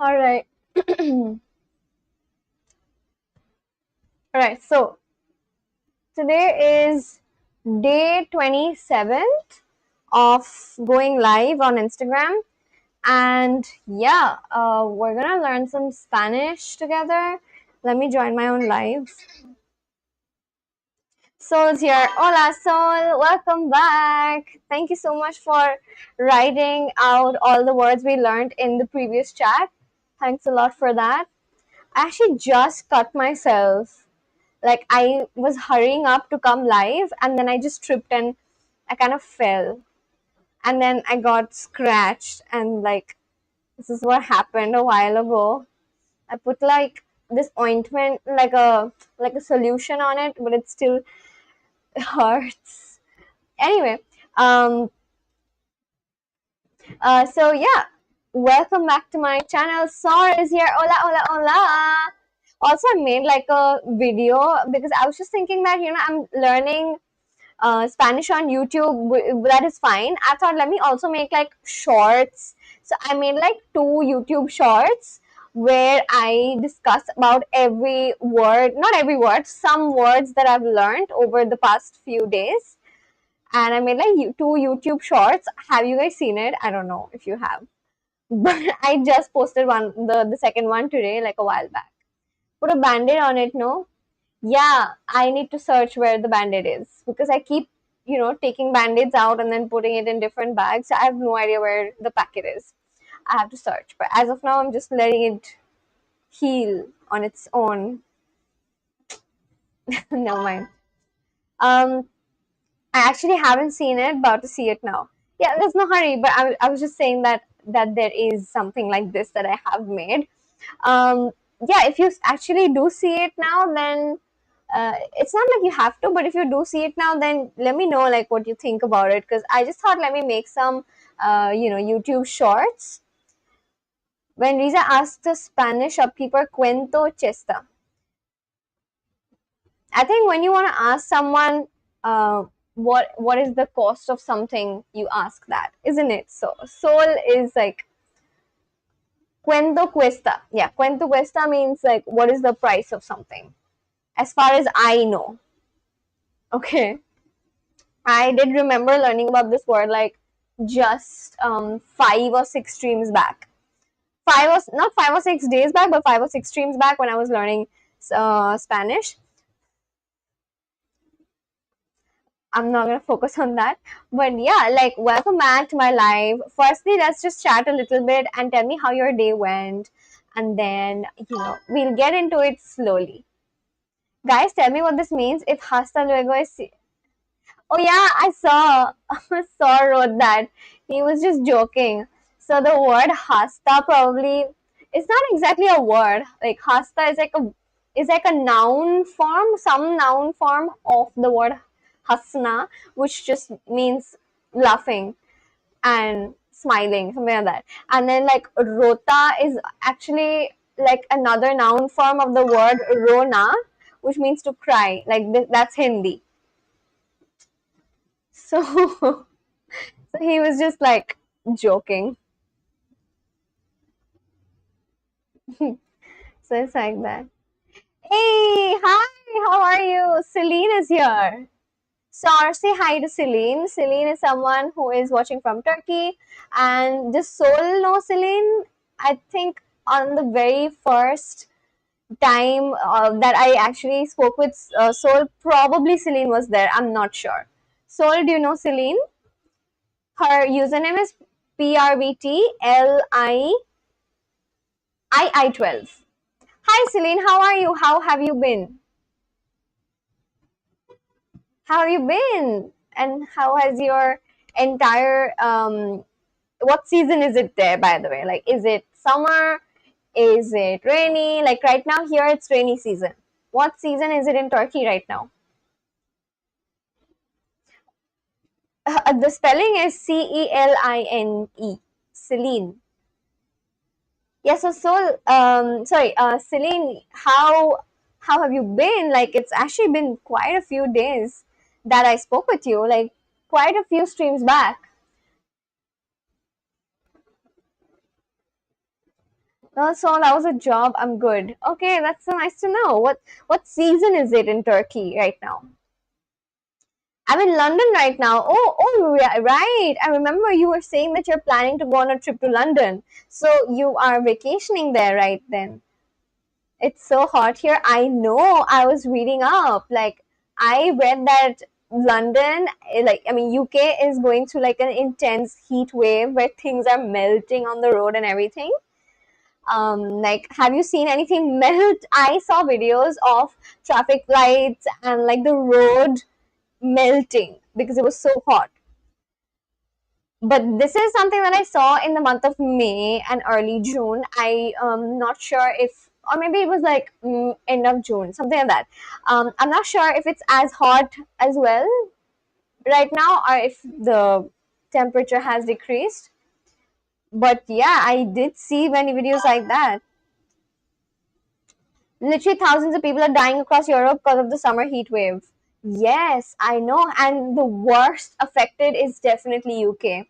All right. All right. So today is day 27th of going live on Instagram. And yeah, we're gonna learn some Spanish together. Let me join my own live. Sol's here. Hola, Sol. Welcome back. Thank you so much for writing out all the words we learned in the previous chat. Thanks a lot for that. I actually just cut myself. Like, I was hurrying up to come live, and then I just tripped and I kind of fell. And then I got scratched, and like, this is what happened a while ago. I put like this ointment, like a solution on it, but it still hurts. Anyway, um, so yeah, welcome back to my channel. Sor is here. Hola, hola, hola. Also, I made like a video because I was just thinking that I'm learning Spanish on YouTube. That is fine. I thought let me also make like shorts. So I made like 2 YouTube shorts where I discuss about every word, not every word, some words that I've learned over the past few days. And I made like 2 YouTube shorts. Have you guys seen it? I don't know if you have, but I just posted the second one today, like a while back. Put a band-aid on it, no? Yeah, I need to search where the band-aid is because I keep, taking band-aids out and then putting it in different bags. So I have no idea where the packet is. I have to search. But as of now, I'm just letting it heal on its own. Never mind. Um, I actually haven't seen it, about to see it now. Yeah, there's no hurry, but I was just saying that there is something like this that I have made. Um, yeah, if you actually do see it now, then it's not like you have to, but if you do see it now, then let me know like what you think about it, because I just thought let me make some YouTube shorts. When Riza asked the Spanish shopkeeper cuento chesta, I think when you want to ask someone what is the cost of something, you ask that, isn't it? So sol is like cuento cuesta. Yeah, cuento cuesta means like what is the price of something, as far as I know. Okay. I did remember learning about this word like just 5 or 6 streams back. Not 5 or 6 days back, but 5 or 6 streams back when I was learning Spanish. I'm not gonna focus on that, but yeah, like welcome back to my live. Firstly, let's just chat a little bit and tell me how your day went, and then we'll get into it slowly. Guys, tell me what this means. If hasta luego is Oh yeah, I saw. Saw wrote that. He was just joking. So the word hasta probably it's not exactly a word. Like hasta is like a noun form, some noun form of the word hasna, which just means laughing and smiling, something like that. And then like rota is actually like another noun form of the word rona, which means to cry. Like that's Hindi. So So he was just like joking. So it's like that. Hey, hi, how are you? Celine is here. So say hi to Celine. Celine is someone who is watching from Turkey. And just Soul know Celine, I think on the very first time that I actually spoke with Soul, probably Celine was there. I'm not sure. Soul, do you know Celine? Her username is PRVTLII12. Hi, Celine. How are you? How have you been? How have you been? And how has your entire what season is it there, by the way? Like, is it summer? Is it rainy? Like right now here it's rainy season. What season is it in Turkey right now? The spelling is Celine. Celine. Yes, sorry, Celine, how have you been? Like it's actually been quite a few days that I spoke with you, like quite a few streams back. Well, so that was a job. I'm good. Okay, that's so nice to know. What season is it in Turkey right now? I'm in London right now. Oh, yeah, right. I remember you were saying that you're planning to go on a trip to London. So you are vacationing there right then. It's so hot here. I know. I was reading up. Like, I read that London, I mean, UK is going through like an intense heat wave where things are melting on the road and everything. Like, have you seen anything melt? I saw videos of traffic lights and like the road melting because it was so hot. But this is something that I saw in the month of May and early June. I not sure if, or maybe it was like end of June, something like that. I'm not sure if it's as hot as well right now or if the temperature has decreased. But yeah, I did see many videos like that. Literally, thousands of people are dying across Europe because of the summer heat wave. Yes, I know, and the worst affected is definitely UK.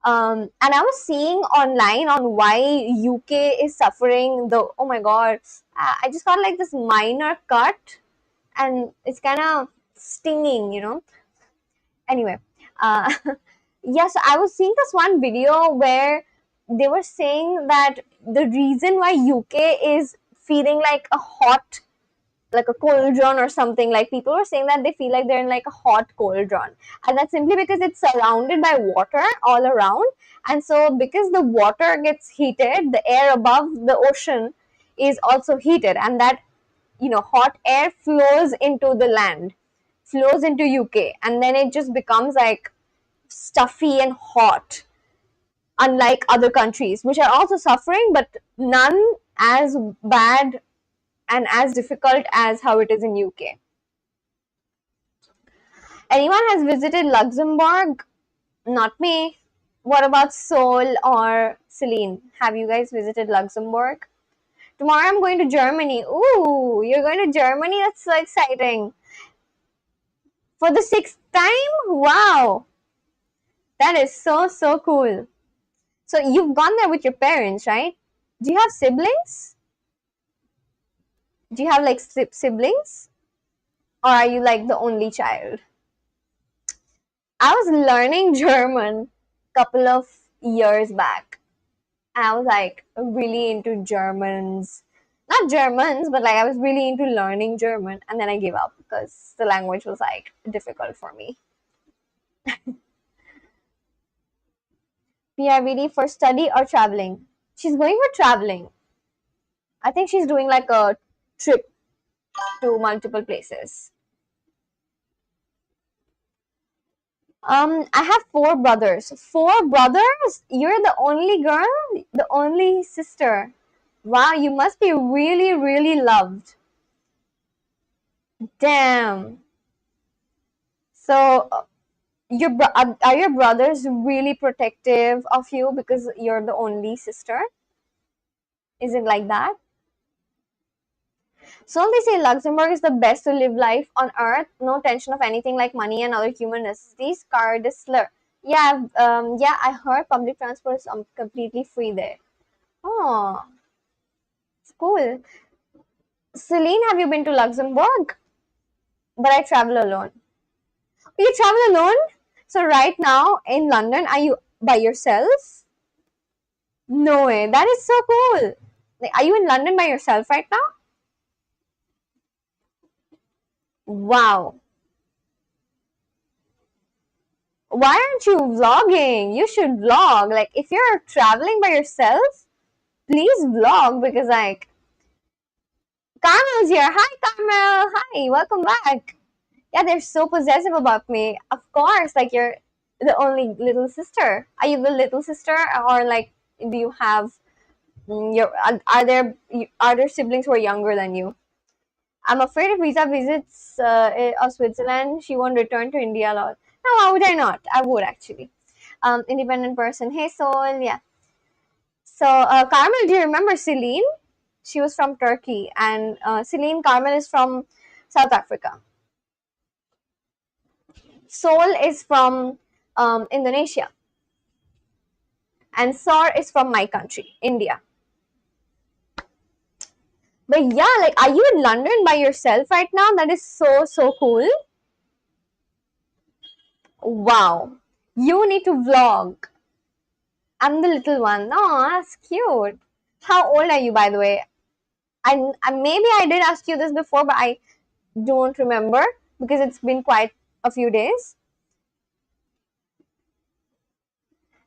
And I was seeing online on why UK is suffering the, oh my god, I just got like this minor cut and it's kind of stinging, you know. Anyway, uh, yes, I was seeing this one video where they were saying that the reason why UK is feeling like a hot, like a cauldron or something, like people were saying that they feel like they're in like a hot cauldron, and that's simply because it's surrounded by water all around. And so because the water gets heated, the air above the ocean is also heated, and that, you know, hot air flows into the land, flows into UK, and then it just becomes like stuffy and hot, unlike other countries which are also suffering, but none as bad and as difficult as how it is in UK. Anyone has visited Luxembourg? Not me. What about Seoul or Celine? Have you guys visited Luxembourg? Tomorrow I'm going to Germany. Ooh, you're going to Germany? That's so exciting. For the sixth time? Wow. That is so, so cool. So you've gone there with your parents, right? Do you have siblings? Do you have like siblings? Or are you like the only child? I was learning German couple of years back. I was like really into Germans. Not Germans, but like I was really into learning German, and then I gave up because the language was like difficult for me. PRVD for study or traveling? She's going for traveling. I think she's doing like a trip to multiple places. I have four brothers. Four brothers? You're the only girl? The only sister. Wow, you must be really, really loved. Damn. So, are your brothers really protective of you because you're the only sister? Is it like that? So they say Luxembourg is the best to live life on earth. No tension of anything like money and other human necessities. Car Disler. Yeah, yeah. I heard public transport is completely free there. Oh, it's cool. Celine, have you been to Luxembourg? But I travel alone. You travel alone? So right now in London, are you by yourself? No way. That is so cool. Like, are you in London by yourself right now? Wow. Why aren't you vlogging? You should vlog. Like, if you're traveling by yourself, please vlog because, like, Carmel's here. Hi, Carmel. Hi, welcome back. Yeah, they're so possessive about me. Of course, like, you're the only little sister. Are you the little sister, or like, do you have your are there siblings who are younger than you? I'm afraid if Riza visits Switzerland, she won't return to India a lot. No, why would I not? I would actually. Independent person. Hey, Soul. Yeah. So, Carmel, do you remember Celine? She was from Turkey, and Celine Carmel is from South Africa. Soul is from Indonesia, and Sor is from my country, India. But yeah, like, are you in London by yourself right now? That is so, so cool. Wow. You need to vlog. I'm the little one. Oh, that's cute. How old are you, by the way? Maybe I did ask you this before, but I don't remember because it's been quite a few days.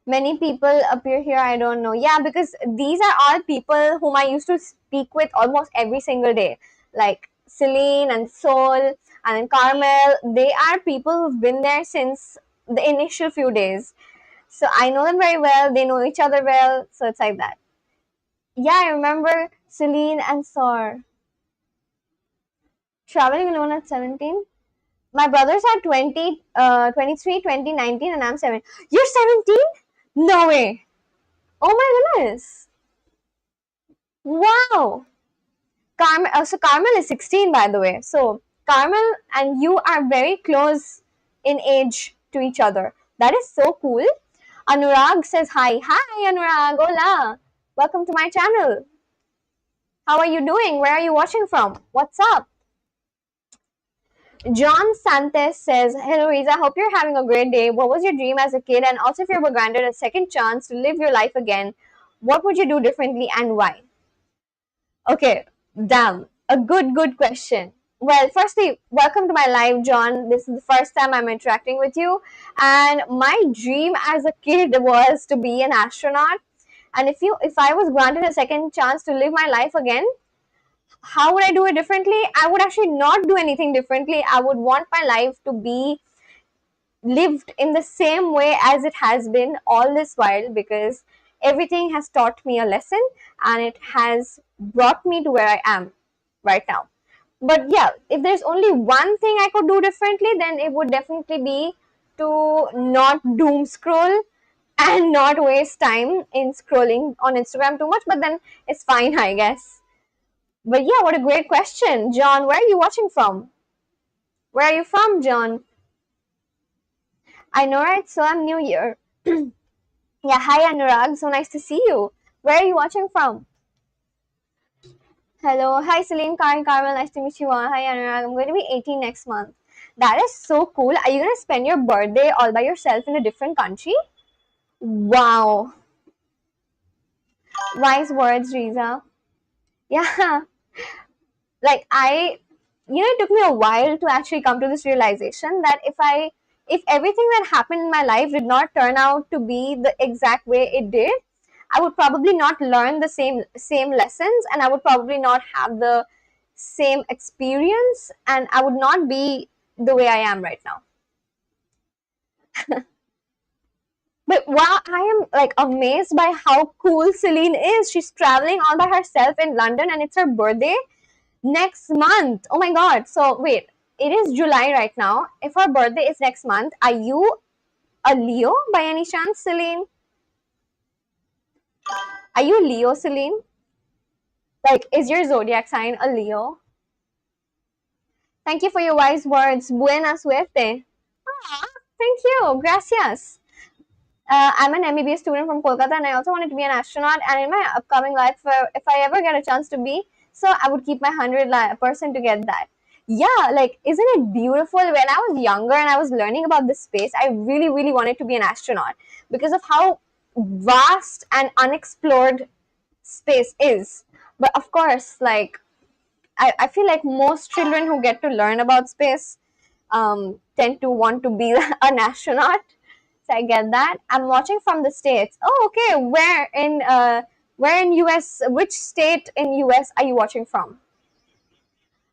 Many people appear here, I don't know. Yeah, because these are all people whom I used to speak with almost every single day. Like Celine and Sol and then Carmel. They are people who've been there since the initial few days. So I know them very well. They know each other well. So it's like that. Yeah, I remember Celine and Sor traveling alone at 17. My brothers are 20, 23, 20, 19, and I'm 7. You're 17? No way. Oh my goodness. Wow. So Carmel is 16, by the way. So Carmel and you are very close in age to each other. That is so cool. Anurag says hi. Hi, Anurag. Hola. Welcome to my channel. How are you doing? Where are you watching from? What's up? John Santos says, hello, Riza. Hope you're having a great day. What was your dream as a kid? And also, if you were granted a second chance to live your life again, what would you do differently and why? Okay, damn. A good question. Well, firstly, welcome to my live, John. This is the first time I'm interacting with you. And my dream as a kid was to be an astronaut. And if I was granted a second chance to live my life again, how would I do it differently? I would actually not do anything differently. I would want my life to be lived in the same way as it has been all this while, because everything has taught me a lesson and it has brought me to where I am right now. But yeah, if there's only one thing I could do differently, then it would definitely be to not doom scroll and not waste time in scrolling on Instagram too much. But then it's fine, I guess. But yeah, what a great question. John, where are you watching from? Where are you from, John? I know, right? So I'm new here. Yeah, hi Anurag. So nice to see you. Where are you watching from? Hello. Hi Celine, Karen, Carmel. Nice to meet you all. Hi Anurag. I'm going to be 18 next month. That is so cool. Are you going to spend your birthday all by yourself in a different country? Wow. Wise words, Riza. Yeah. Like it took me a while to actually come to this realization that if everything that happened in my life did not turn out to be the exact way it did, I would probably not learn the same lessons, and I would probably not have the same experience, and I would not be the way I am right now. But wow, I am like amazed by how cool Celine is. She's traveling all by herself in London and it's her birthday next month. Oh my god. So wait, it is July right now. If her birthday is next month, are you a Leo by any chance, Celine? Are you Leo, Celine? Like, is your zodiac sign a Leo? Thank you for your wise words. Buena suerte. Ah, thank you. Gracias. I'm an MBBS student from Kolkata, and I also wanted to be an astronaut. And in my upcoming life, if I ever get a chance to be, so I would keep my 100% to get that. Yeah, like, isn't it beautiful? When I was younger and I was learning about this space, I really, really wanted to be an astronaut because of how vast and unexplored space is. But of course, like, I feel like most children who get to learn about space tend to want to be an astronaut. So I get that. I'm watching from the States. Oh, okay. Where in US? Which state in US are you watching from?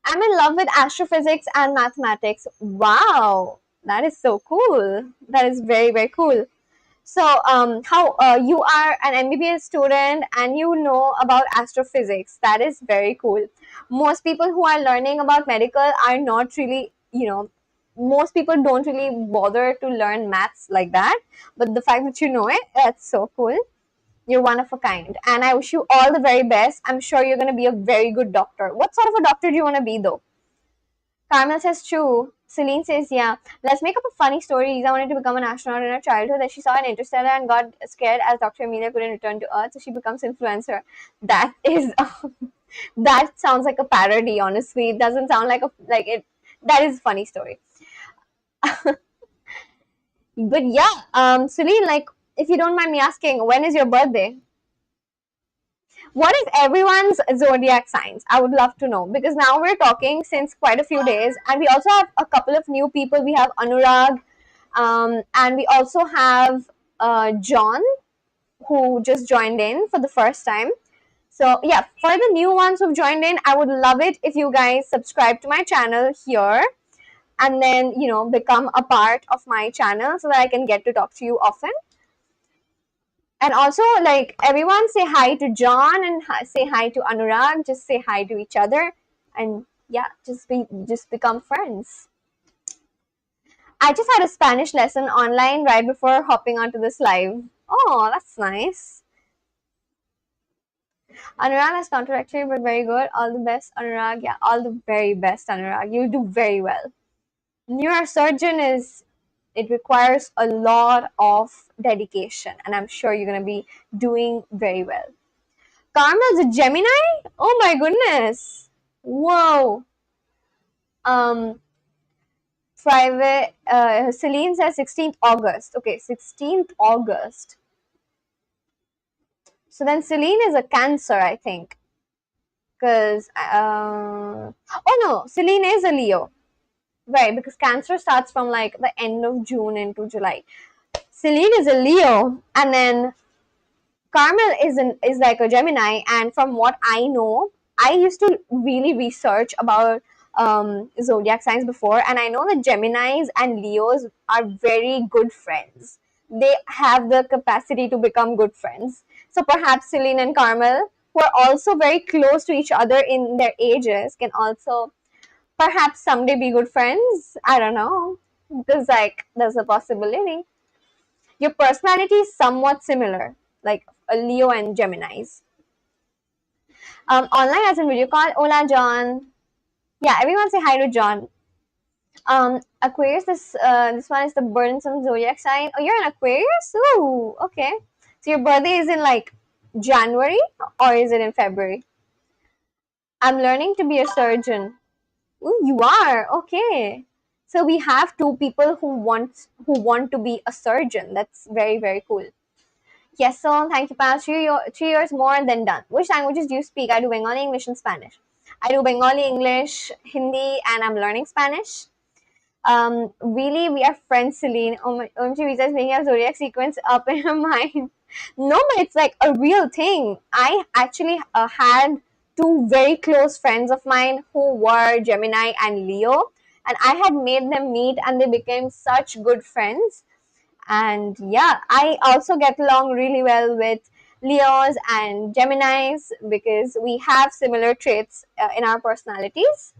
I'm in love with astrophysics and mathematics. Wow, that is so cool. That is very, very cool. So, how you are an MBBS student and you know about astrophysics? That is very cool. Most people who are learning about medical are not really, most people don't really bother to learn maths like that. But the fact that you know it, that's so cool. You're one of a kind. And I wish you all the very best. I'm sure you're going to be a very good doctor. What sort of a doctor do you want to be, though? Carmel says true. Celine says, yeah. Let's make up a funny story. Lisa wanted to become an astronaut in her childhood. That she saw an interstellar and got scared as Dr. Amelia couldn't return to Earth, so she becomes influencer. That is That sounds like a parody, honestly. It doesn't sound like a like it. That is a funny story. But yeah, Celine, like, if you don't mind me asking, when is your birthday? What is everyone's zodiac signs? I would love to know, because now we're talking since quite a few days, and we also have a couple of new people. We have Anurag, and we also have John, who just joined in for the first time. So yeah, for the new ones who've joined in, I would love it if you guys subscribe to my channel here, and then become a part of my channel so that I can get to talk to you often. And also, like, everyone say hi to John and say hi to Anurag. Just say hi to each other, and yeah, just become friends. I just had a Spanish lesson online right before hopping onto this live. Oh, that's nice. Anurag is contradictory but very good. All the best, Anurag. Yeah, all the very best, Anurag. You'll do very well. Neurosurgeon is, it requires a lot of dedication, and I'm sure you're gonna be doing very well. Carmel's a Gemini? Oh my goodness. Whoa. Um, Private, Celine says 16th August. Okay, 16th August. So then Celine is a Cancer, I think. Because, oh no, Celine is a Leo. Right, because Cancer starts from like the end of June into July. Celine is a Leo, and then Carmel is like a Gemini, and from what I know, I used to really research about zodiac signs before, and I know that Geminis and Leos are very good friends. They have the capacity to become good friends. So perhaps Celine and Carmel, who are also very close to each other in their ages, can also perhaps someday be good friends. I don't know. Because like there's a possibility. Your personality is somewhat similar, like a Leo and Gemini's. Online as in video call. Hola, John. Yeah, everyone say hi to John. Aquarius. This one is the burdensome zodiac sign. Oh, you're an Aquarius. Ooh, okay. So your birthday is in like January, or is it in February? I'm learning to be a surgeon. Ooh, you are okay. So we have two people who want to be a surgeon. That's very very cool. Yes, so thank you, Pal. 3 years more than done. Which languages do you speak? I do Bengali, English, and Spanish. I do Bengali, English, Hindi, and I'm learning Spanish. Really, we are friends, Celine. OMG, Riza is making a zodiac sequence up in her mind. No, but it's like a real thing. I actually had two very close friends of mine who were Gemini and Leo, and I had made them meet, and they became such good friends. And yeah, I also get along really well with Leos and Geminis because we have similar traits in our personalities.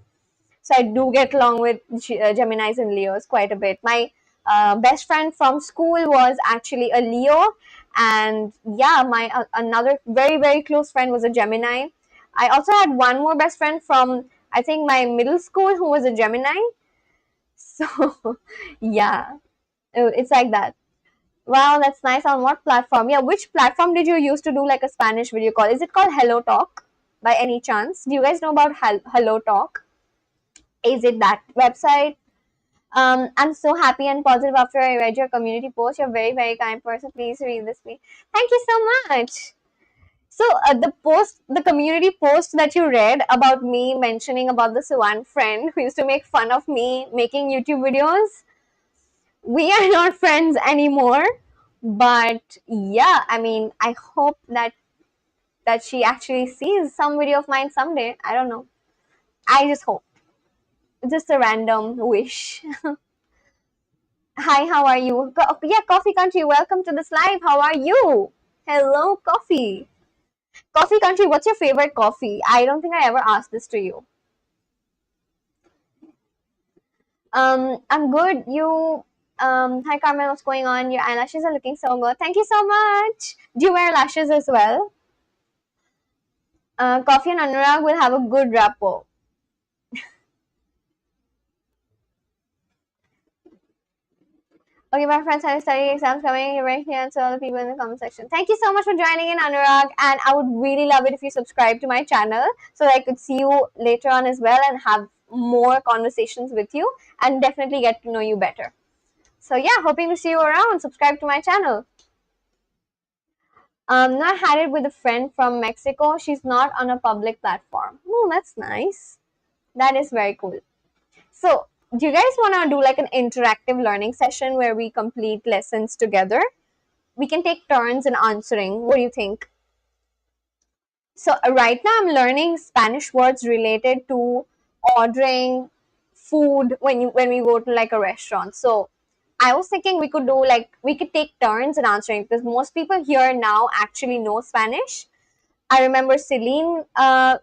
So I do get along with Geminis and Leos quite a bit. My best friend from school was actually a Leo, and yeah, my another very very close friend was a Gemini. I also had one more best friend from, I think, my middle school, who was a Gemini. So yeah, it's like that. Wow, that's nice. On what platform? Yeah, which platform did you use to do like a Spanish video call? Is it called Hello Talk by any chance? Do you guys know about Hello Talk? Is it that website? I'm so happy and positive after I read your community post. You're a very, very kind person. Please read this, please. Thank you so much. So, the community post that you read about me mentioning about this one friend who used to make fun of me making YouTube videos, we are not friends anymore. But yeah, I mean, I hope that she actually sees some video of mine someday. I don't know. I just hope. Just a random wish. Hi, how are you? Yeah, Coffee Country, welcome to this live. How are you? Hello, Coffee. Coffee Country, what's your favorite coffee? I don't think I ever asked this to you. I'm good. Hi Carmen, what's going on? Your eyelashes are looking so good. Thank you so much. Do you wear lashes as well? Coffee and Anurag will have a good rapport. Okay, my friends have study exams coming right here, and so all the people in the comment section. Thank you so much for joining in, Anurag, and I would really love it if you subscribe to my channel so that I could see you later on as well and have more conversations with you and definitely get to know you better. So yeah, hoping to see you around. Subscribe to my channel. No, I had it with a friend from Mexico. She's not on a public platform. Oh, that's nice. That is very cool. So, do you guys want to do like an interactive learning session where we complete lessons together? We can take turns in answering. What do you think? So, right now I'm learning Spanish words related to ordering food when we go to like a restaurant. So, I was thinking we could do like we could take turns in answering because most people here now actually know Spanish. I remember Celine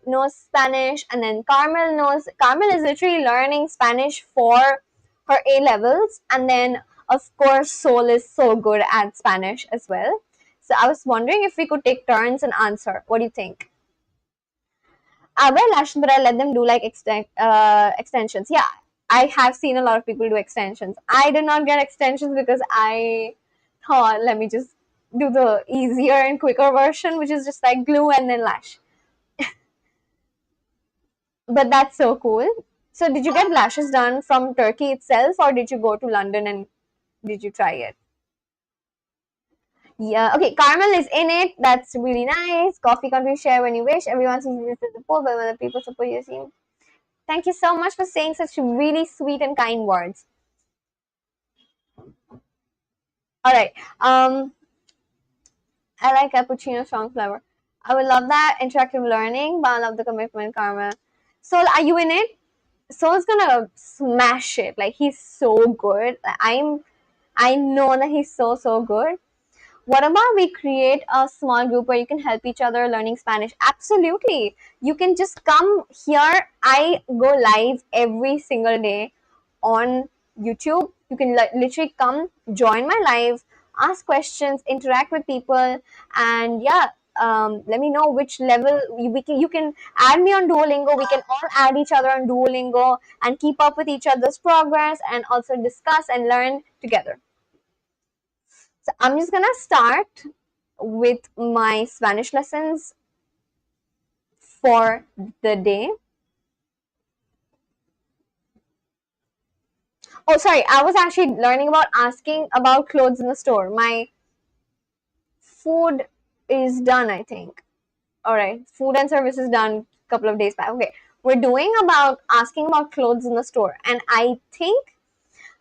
knows Spanish, and then Carmel knows. Carmel is literally learning Spanish for her A levels, and then of course Sol is so good at Spanish as well. So I was wondering if we could take turns and answer. What do you think? I wear lashes, but I let them do like extensions. Yeah, I have seen a lot of people do extensions. I did not get extensions because I thought, let me just do the easier and quicker version, which is just like glue and then lash. But that's so cool. So, did you get lashes done from Turkey itself, or did you go to London and did you try it? Yeah. Okay. Caramel is in it. That's really nice. Coffee country share when you wish. Everyone sees this as a poor, but when the people support you, see. Thank you so much for saying such really sweet and kind words. All right. I like cappuccino strong flavor. I would love that interactive learning, but I love the commitment, Caramel. So, are you in it? Soul's gonna smash it. Like he's so good. I know that he's so good. What about we create a small group where you can help each other learning Spanish? Absolutely. You can just come here. I go live every single day on YouTube. You can literally come, join my live, ask questions, interact with people, and yeah, let me know which level you can add me on Duolingo. We can all add each other on Duolingo and keep up with each other's progress and also discuss and learn together. So I'm just gonna start with my Spanish lessons for the day. Oh, sorry, I was actually learning about asking about clothes in the store. My food is done, I think. All right, food and service is done a couple of days back. Okay, we're doing about asking about clothes in the store, and I think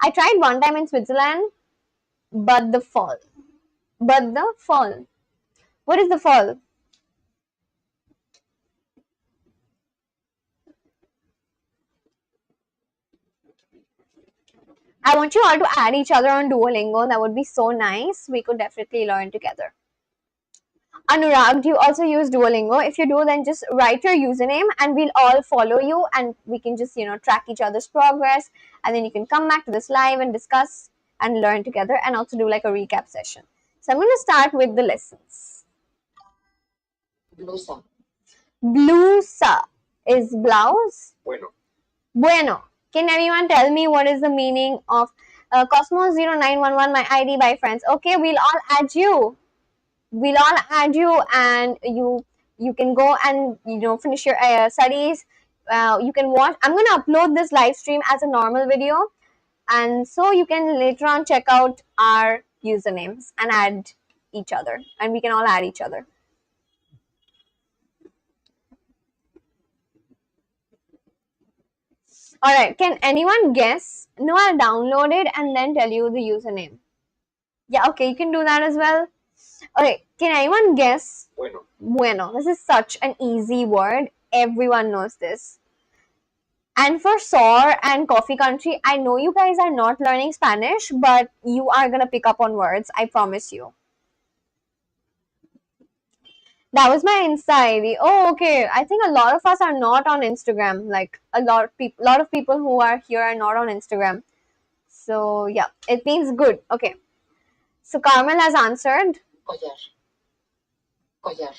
I tried one time in Switzerland, but the fall. But the fall. What is the fall? I want you all to add each other on Duolingo. That would be so nice. We could definitely learn together. Anurag, do you also use Duolingo? If you do, then just write your username and we'll all follow you and we can just, track each other's progress. And then you can come back to this live and discuss and learn together and also do like a recap session. So I'm going to start with the lessons. Blusa. Blusa is blouse. Bueno. Bueno. Can anyone tell me what is the meaning of Cosmos0911, my ID by friends? Okay, we'll all add you. We'll all add you and you can go and finish your studies. You can watch. I'm going to upload this live stream as a normal video, and so you can later on check out our usernames and add each other, and we can all add each other. All right, can anyone guess? No, I'll download it and then tell you the username. Yeah, okay, you can do that as well. Okay, can anyone guess? Bueno. Bueno. This is such an easy word. Everyone knows this. And for Soar and Coffee Country, I know you guys are not learning Spanish, but you are gonna pick up on words. I promise you. That was my anxiety. Oh, okay. I think a lot of us are not on Instagram. Like lot of people who are here are not on Instagram. So yeah, it means good. Okay. So Carmel has answered. Collar. Collar.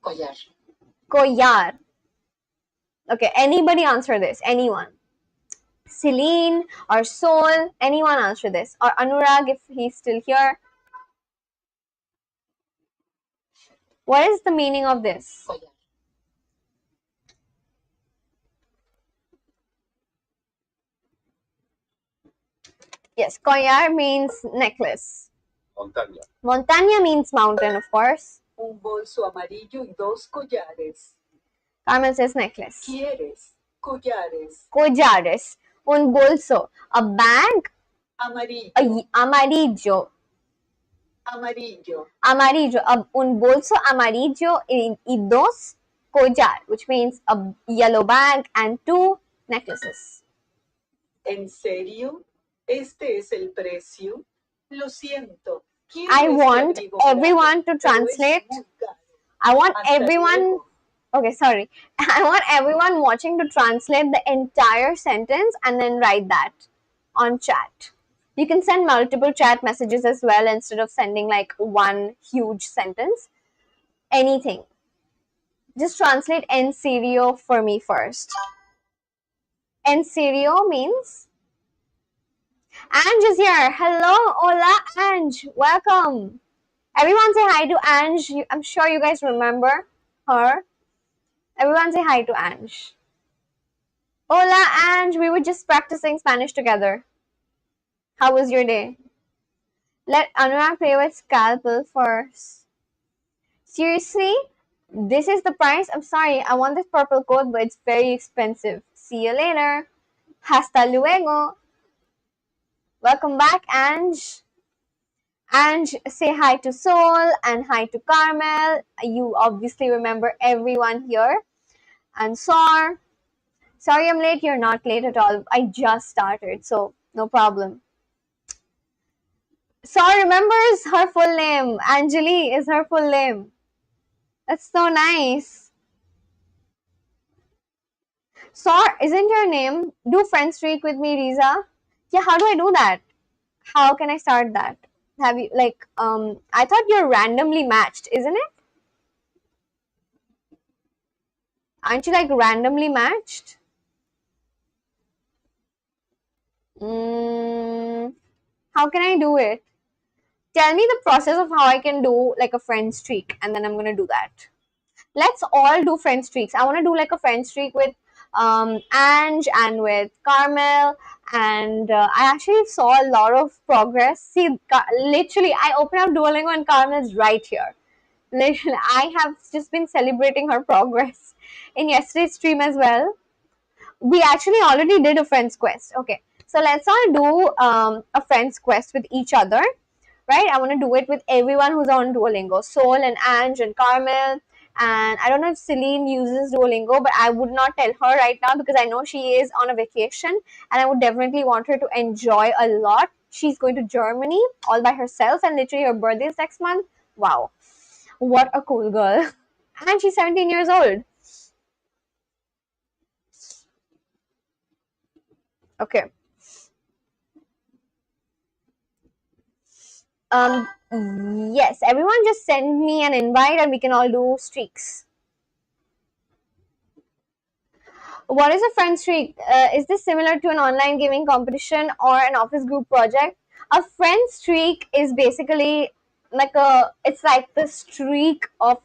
Collar. Collar. Okay, anybody answer this? Anyone? Celine or Soul? Anyone answer this? Or Anurag if he's still here. What is the meaning of this? Yes, collar means necklace. Montaña. Montaña means mountain, of course. Un bolso amarillo y dos collares. Carmen says necklace. ¿Quieres collares? Collares. Un bolso. A bag. Amarillo. Amarillo. Amarillo. Amarillo. Un bolso amarillo y dos collar, which means a yellow bag and two necklaces. ¿En serio? ¿Este es el precio? Lo siento. I want everyone to translate. I want everyone. Okay, sorry. I want everyone watching to translate the entire sentence and then write that on chat. You can send multiple chat messages as well instead of sending like one huge sentence. Anything. Just translate en serio for me first. En serio means Ange is here. Hello, hola, Ange. Welcome. Everyone say hi to Ange. I'm sure you guys remember her. Everyone say hi to Ange. Hola, Ange. We were just practicing Spanish together. How was your day? Let Anurag play with scalpel first. Seriously? This is the price? I'm sorry. I want this purple coat, but it's very expensive. See you later. Hasta luego. Welcome back, Ange. Ange, say hi to Sol and hi to Carmel. You obviously remember everyone here. And Sor. Sorry I'm late. You're not late at all. I just started, so no problem. Sor remembers her full name. Anjali is her full name. That's so nice. Sor, isn't your name? Do friend streak with me, Riza. Yeah, how do I do that? How can I start that? Have you like I thought you're randomly matched, isn't it? Aren't you like randomly matched? How can I do it? Tell me the process of how I can do like a friend streak, and then I'm gonna do that. Let's all do friend streaks. I want to do like a friend streak with Ange and with Carmel, and I actually saw a lot of progress. See, literally, I open up Duolingo and Carmel's right here. Literally, I have just been celebrating her progress in yesterday's stream as well. We actually already did a friends quest. Okay, so let's all do a friends quest with each other, right? I want to do it with everyone who's on Duolingo. Sol and Ange and Carmel. And I don't know if Celine uses Duolingo, but I would not tell her right now because I know she is on a vacation and I would definitely want her to enjoy a lot. She's going to Germany all by herself and literally her birthday is next month. Wow. What a cool girl. And she's 17 years old. Okay. Yes, everyone just send me an invite and we can all do streaks. What is a friend streak? Is this similar to an online gaming competition or an office group project? A friend streak is basically it's like the streak of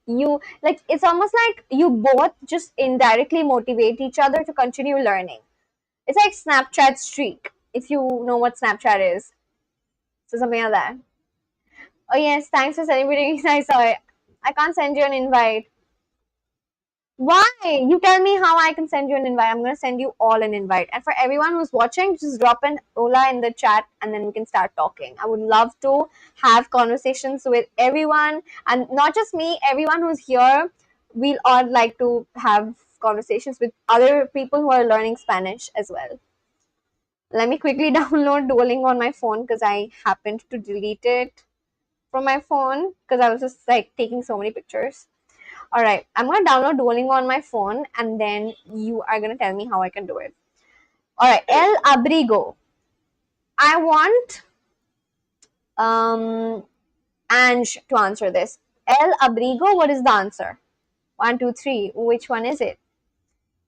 you, like it's almost like you both just indirectly motivate each other to continue learning. It's like Snapchat streak, if you know what Snapchat is. So something like that. Oh yes, thanks for celebrating. I saw it. I can't send you an invite. Why? You tell me how I can send you an invite. I'm going to send you all an invite. And for everyone who's watching, just drop an hola in the chat and then we can start talking. I would love to have conversations with everyone, and not just me, everyone who's here. We'll all like to have conversations with other people who are learning Spanish as well. Let me quickly download Duolingo on my phone because I happened to delete it from my phone because I was just like taking so many pictures. All right, I'm going to download Duolingo on my phone and then you are going to tell me how I can do it. All right, El Abrigo. I want Ange to answer this. El Abrigo, what is the answer? 1, 2, 3. Which one is it?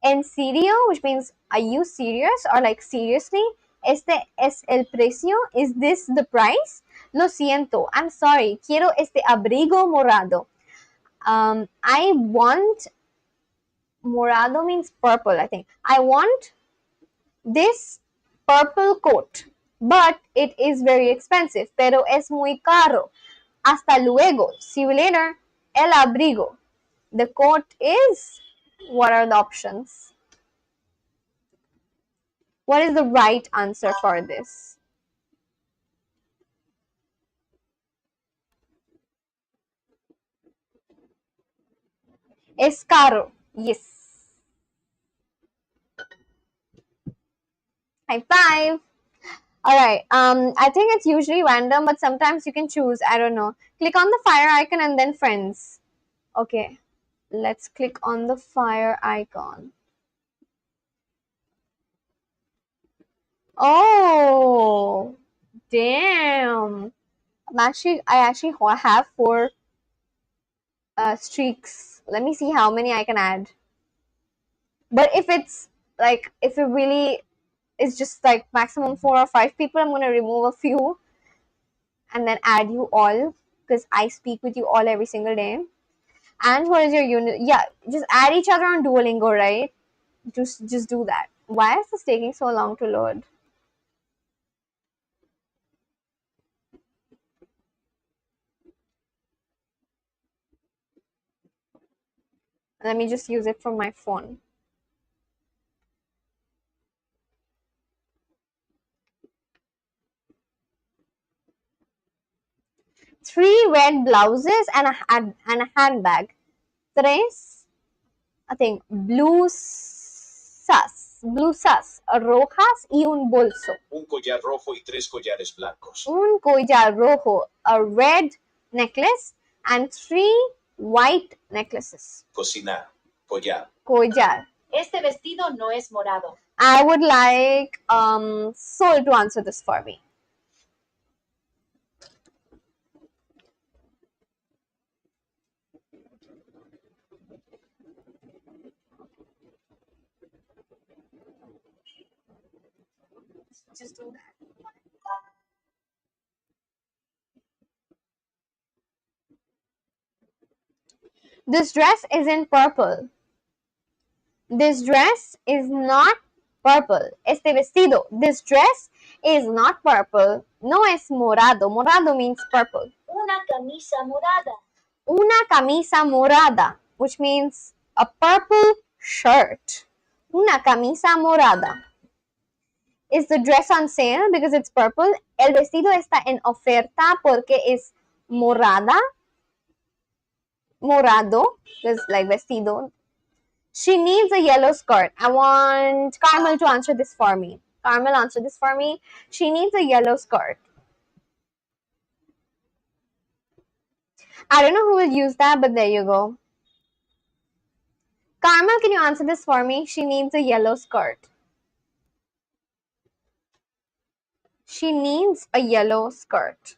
En serio, which means are you serious or like seriously? Este es el precio. Is this the price? Lo siento. I'm sorry. Quiero este abrigo morado. I want morado means purple, I think. I want this purple coat, but it is very expensive. Pero es muy caro. Hasta luego. See you later. El abrigo. The coat is. What are the options? What is the right answer for this? Es caro. Yes. High five. All right. I think it's usually random, but sometimes you can choose. I don't know. Click on the fire icon and then friends. Okay. Let's click on the fire icon. Oh, damn. I actually have 4 streaks. Let me see how many I can add. But if it's like, if it really is just like maximum 4 or 5 people, I'm gonna remove a few and then add you all because I speak with you all every single day. And what is your unit? Yeah, just add each other on Duolingo, right? Just do that. Why is this taking so long to load? Let me just use it from my phone. 3 red blouses and a handbag. 3, I think, blusas rojas y un bolso. Un collar rojo y 3 collares blancos. Un collar rojo, a red necklace, and 3 white necklaces. Cocinar. Collar. Collar. Este vestido no es morado. I would like Sol to answer this for me. Just do that. This dress is in purple. This dress is not purple. Este vestido. This dress is not purple. No es morado. Morado means purple. Una camisa morada. Una camisa morada, which means a purple shirt. Una camisa morada. Is the dress on sale because it's purple? El vestido está en oferta porque es morada. Morado is like vestido. She needs a yellow skirt. I want Carmel to answer this for me. Carmel, answer this for me. She needs a yellow skirt. I don't know who will use that, but there you go. Carmel, can you answer this for me? She needs a yellow skirt. She needs a yellow skirt.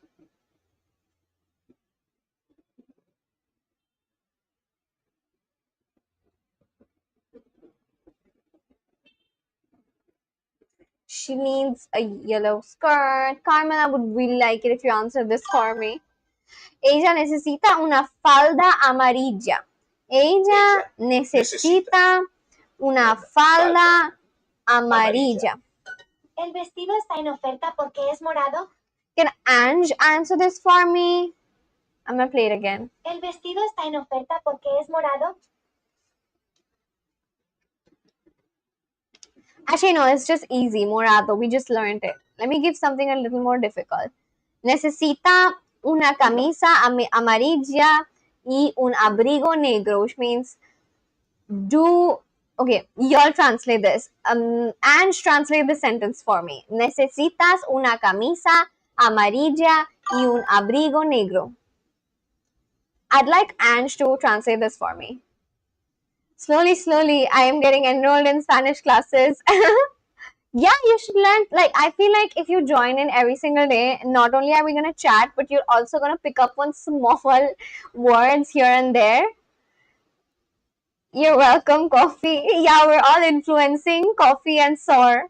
She needs a yellow skirt. Carmel, I would really like it if you answer this for me. Ella necesita una falda amarilla. Ella necesita una falda amarilla. ¿El vestido está en oferta porque es morado? Can Ange answer this for me? I'm gonna play it again. ¿El vestido está en oferta porque es morado? Actually, no, it's just easy. Morado. We just learned it. Let me give something a little more difficult. Necesita una camisa amarilla y un abrigo negro, which means do. Okay, y'all translate this. Ange, translate the sentence for me. Necesitas una camisa amarilla y un abrigo negro. I'd like Ange to translate this for me. Slowly, I am getting enrolled in Spanish classes. Yeah, you should learn. Like, I feel like if you join in every single day, not only are we going to chat, but you're also going to pick up on small words here and there. You're welcome, Coffee. Yeah, we're all influencing Coffee and Soar.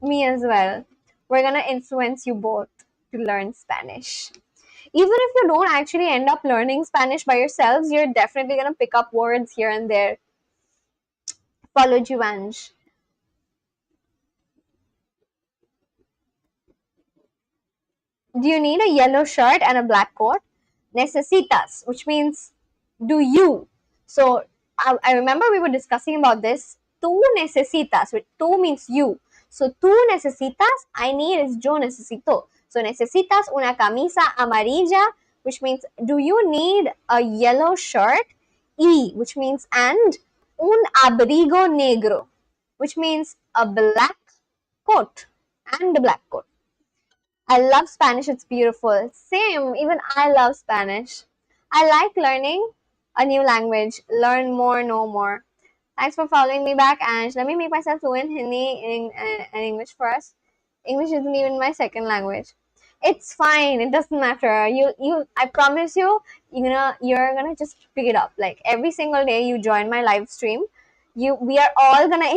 Me as well. We're gonna influence you both to learn Spanish. Even if you don't actually end up learning Spanish by yourselves, you're definitely gonna pick up words here and there. Follow Juanj. Do you need a yellow shirt and a black coat? Necesitas, which means do you. So I remember we were discussing about this. Tú necesitas, which tú means you. So tú necesitas, I need is yo necesito. So necesitas una camisa amarilla, which means do you need a yellow shirt? Y, which means and un abrigo negro, which means a black coat and a black coat. I love Spanish, it's beautiful. Same, even I love Spanish. I like learning a new language. Learn more, know more. Thanks for following me back, Ange. Let me make myself fluent in Hindi and English first. English isn't even my second language. It's fine. It doesn't matter. I promise you, you're gonna just pick it up. Like every single day you join my live stream, we are all gonna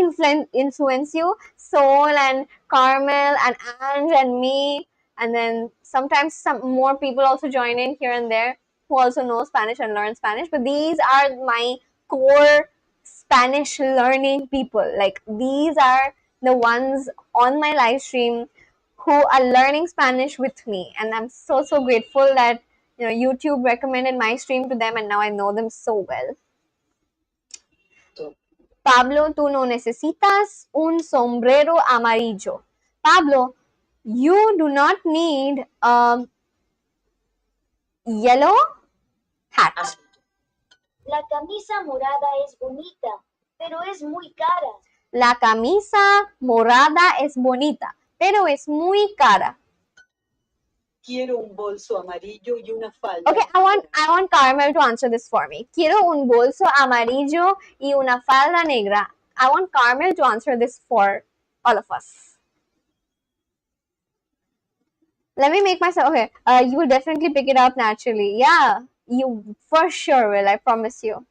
influence you. Soul and Carmel and Ange and me, and then sometimes some more people also join in here and there who also know Spanish and learn Spanish. But these are my core Spanish learning people. Like these are the ones on my live stream who are learning Spanish with me, and I'm so grateful that YouTube recommended my stream to them, and now I know them so well. Pablo, tú no necesitas un sombrero amarillo. Pablo, you do not need a yellow hat. La camisa morada es bonita, pero es muy cara. La camisa morada es bonita, pero es muy cara. Quiero un bolso amarillo y una falda. Okay, I want Carmel to answer this for me. Quiero un bolso amarillo y una falda negra. I want Carmel to answer this for all of us. Let me make myself okay. You will definitely pick it up naturally. Yeah, you for sure will. I promise you.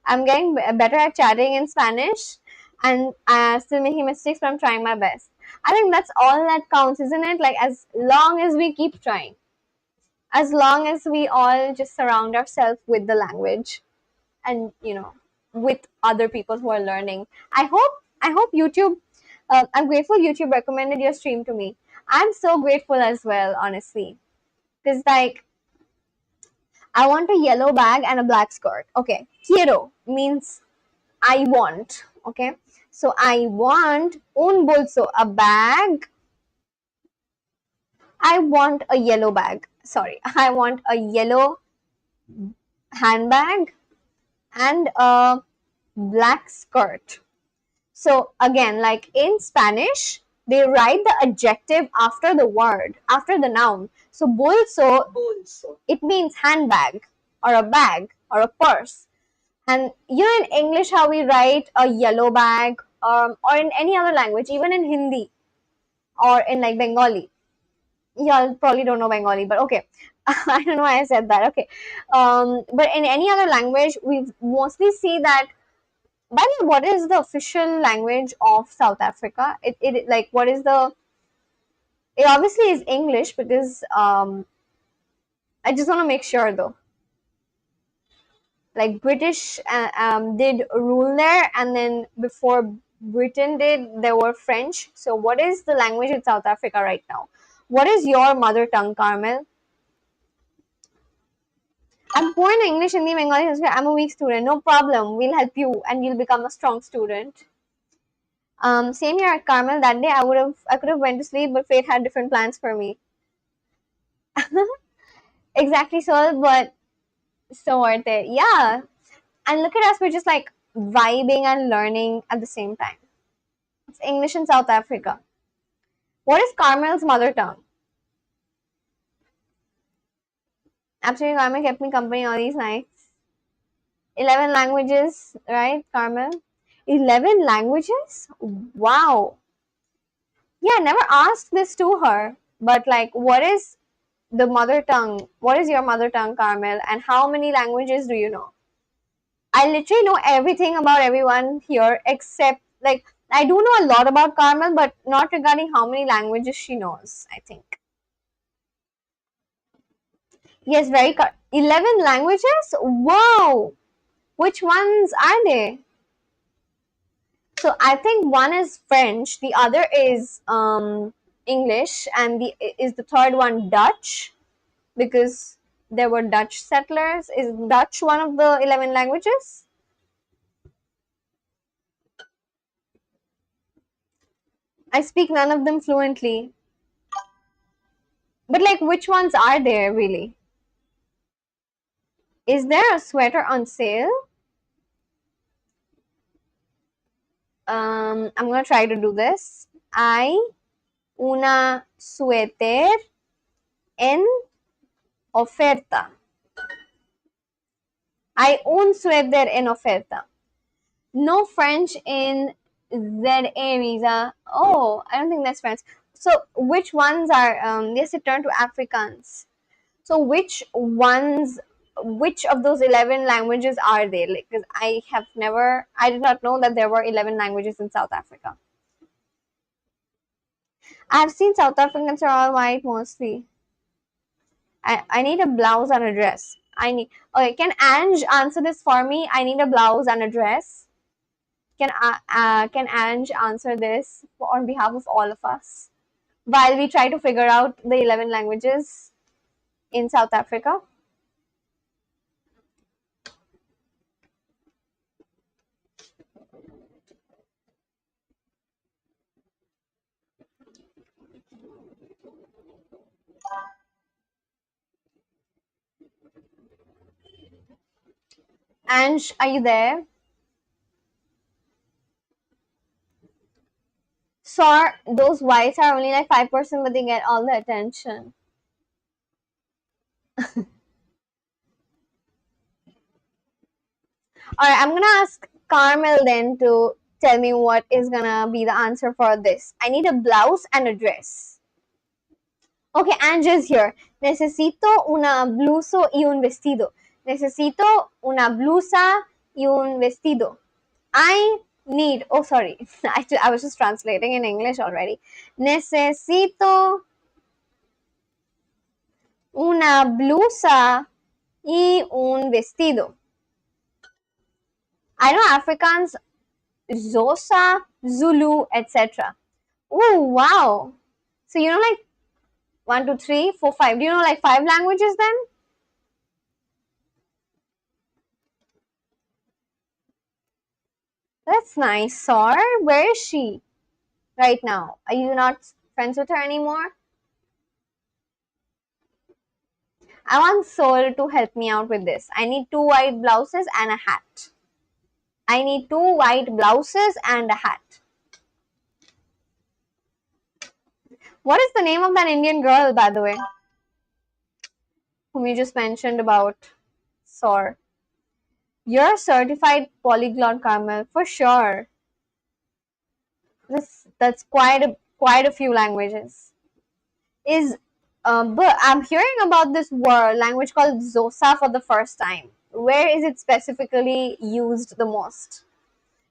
I'm getting better at chatting in Spanish, and still making mistakes, but I'm trying my best. I think that's all that counts, isn't it? Like as long as we keep trying. As long as we all just surround ourselves with the language and with other people who are learning. I hope YouTube, I'm grateful YouTube recommended your stream to me. I'm so grateful as well, honestly, because like I want a yellow bag and a black skirt. Okay, quiero means I want. Okay, so I want un bolso, a bag. I want a yellow bag. Sorry, I want a yellow handbag and a black skirt. So again, like in Spanish, they write the adjective after the word, after the noun. So bolso, it means handbag or a bag or a purse. And in English, how we write a yellow bag, or in any other language, even in Hindi or in like Bengali. Y'all probably don't know Bengali, but okay. I don't know why I said that. Okay. But in any other language, we mostly see that. By the way, what is the official language of South Africa? It like what is the? It obviously is English because I just want to make sure though. Like British did rule there, and then before Britain did, there were French. So what is the language in South Africa right now? What is your mother tongue, Carmel? I'm poor in English, Hindi, Bengali, Sanskrit. I'm a weak student. No problem. We'll help you, and you'll become a strong student. Same here at Carmel. That day, I could have went to sleep, but fate had different plans for me. Exactly, so, but so worth it. Yeah, and look at us. We're just like vibing and learning at the same time. It's English in South Africa. What is Carmel's mother tongue? Absolutely, Carmel kept me company all these nights. 11 languages, right, Carmel? 11 languages? Wow. Yeah, I never asked this to her, but like, what is the mother tongue? What is your mother tongue, Carmel? And how many languages do you know? I literally know everything about everyone here except, like, I do know a lot about Carmel, but not regarding how many languages she knows, I think. Yes, 11 languages? Wow! Which ones are they? So I think one is French, the other is English, and the third one Dutch, because there were Dutch settlers. Is Dutch one of the 11 languages? I speak none of them fluently. But like, which ones are there really? Is there a sweater on sale? I'm gonna try to do this. Hay una suéter en oferta. Hay un suéter en oferta. No French in ZA Riza. Oh, I don't think that's French. So which ones are, yes, it turned to Afrikaans. So which of those 11 languages are they? Like, because I did not know that there were 11 languages in South Africa. I've seen South Africans are all white mostly. I need a blouse and a dress. Okay, can Ange answer this for me? I need a blouse and a dress. Can Ange answer this on behalf of all of us while we try to figure out the 11 languages in South Africa? Ange, are you there? Sir, those whites are only like 5%, but they get all the attention. Alright, I'm gonna ask Carmel then to tell me what is gonna be the answer for this. I need a blouse and a dress. Okay, Angie's here. Necesito una bluso y un vestido. Necesito una blusa y un vestido. I need, oh sorry, I was just translating in English already. Necesito una blusa y un vestido. I know Afrikaans, Xhosa, Zulu, etc. Oh, wow. So you know like 1, 2, 3, 4, 5. Do you know like 5 languages then? That's nice, Sor. Where is she right now? Are you not friends with her anymore? I want Sol to help me out with this. I need 2 white blouses and a hat. I need 2 white blouses and a hat. What is the name of that Indian girl, by the way, whom you just mentioned about, Sor? You're a certified polyglot, Carmel, for sure. That's quite a few languages. But I'm hearing about this word language called Xhosa for the first time. Where is it specifically used the most?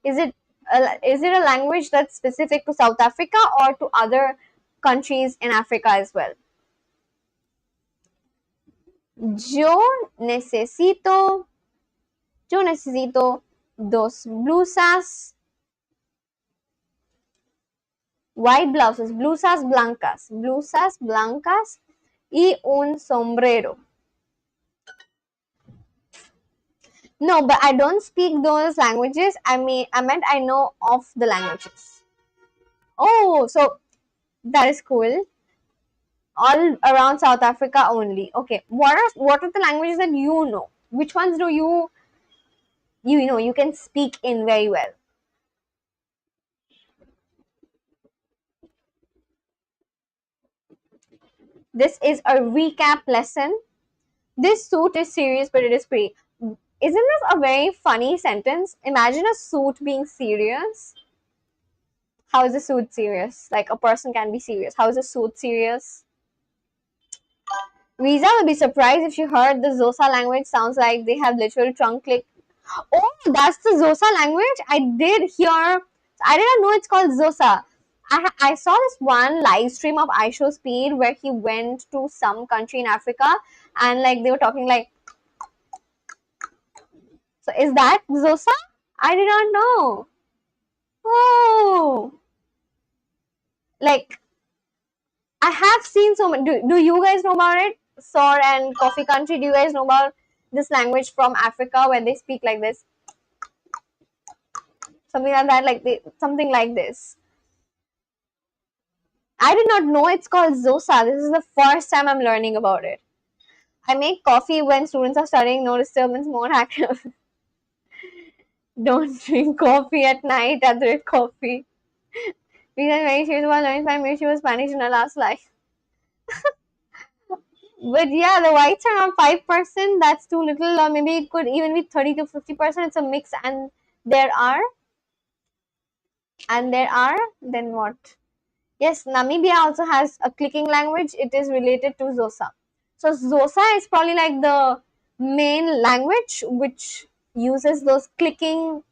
Is it a language that's specific to South Africa or to other countries in Africa as well? Yo necesito dos blusas, white blouses, blusas blancas y un sombrero. No, but I don't speak those languages. I meant I know of the languages. Oh, so that is cool. All around South Africa only. Okay, what are the languages that you know? Which ones do you know you can speak in very well? This is a recap lesson. This suit is serious, but it is pretty. Isn't this a very funny sentence? Imagine a suit being serious. How is a suit serious? Like, a person can be serious. How is a suit serious? Riza will be surprised if she heard the Xhosa language sounds like they have literal tongue click. Oh, that's the Xhosa language. I did hear. I didn't know it's called Xhosa. I saw this one live stream of iShow Speed where he went to some country in Africa and like they were talking like. So is that Xhosa? I did not know. Oh, like I have seen so many. Do you guys know about it? Sour and Coffee Country. Do you guys know about this language from Africa where they speak like this? Something like that, like something like this. I did not know it's called Xhosa. This is the first time I'm learning about it. I make coffee when students are studying. No disturbance, more active. Don't drink coffee at night. I drink coffee. Because I'm very serious about learning Spanish. Maybe she was Spanish in her last life. But yeah, the whites are not 5%. That's too little. Or maybe it could even be 30 to 50%. It's a mix. And there are. Then what? Yes, Namibia also has a clicking language. It is related to Xhosa. So Xhosa is probably like the main language which uses those clicking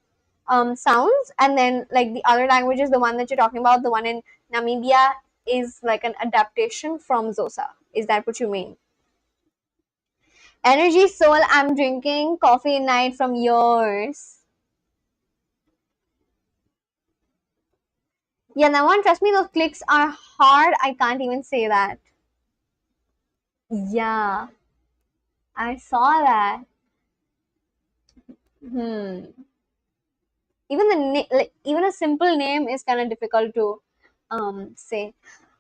sounds, and then like the other languages, the one that you're talking about, the one in Namibia, is like an adaptation from Xhosa. Is that what you mean? Energy Soul, I'm drinking coffee night from yours. Yeah, Naman, trust me, those clicks are hard. I can't even say that. Yeah, I saw that. Even like even a simple name is kind of difficult to say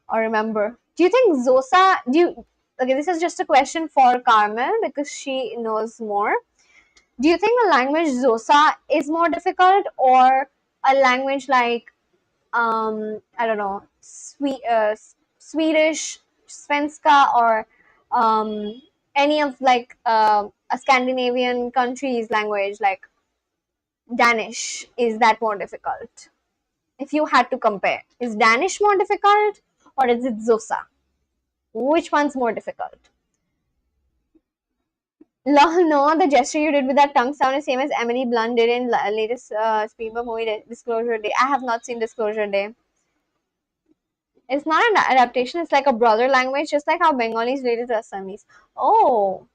or remember. Do you think Xhosa? Okay? This is just a question for Carmel because she knows more. Do you think the language Xhosa is more difficult, or a language like I don't know, Swedish, Svenska, or any of like a Scandinavian country's language like Danish? Is that more difficult? If you had to compare, is Danish more difficult or is it Xhosa? Which one's more difficult? Lol, no, the gesture you did with that tongue sound is same as Emily Blunt did in latest Spielberg movie Disclosure Day. I have not seen Disclosure Day. It's not an adaptation, it's like a brother language, just like how Bengali is related to Assamese. Oh,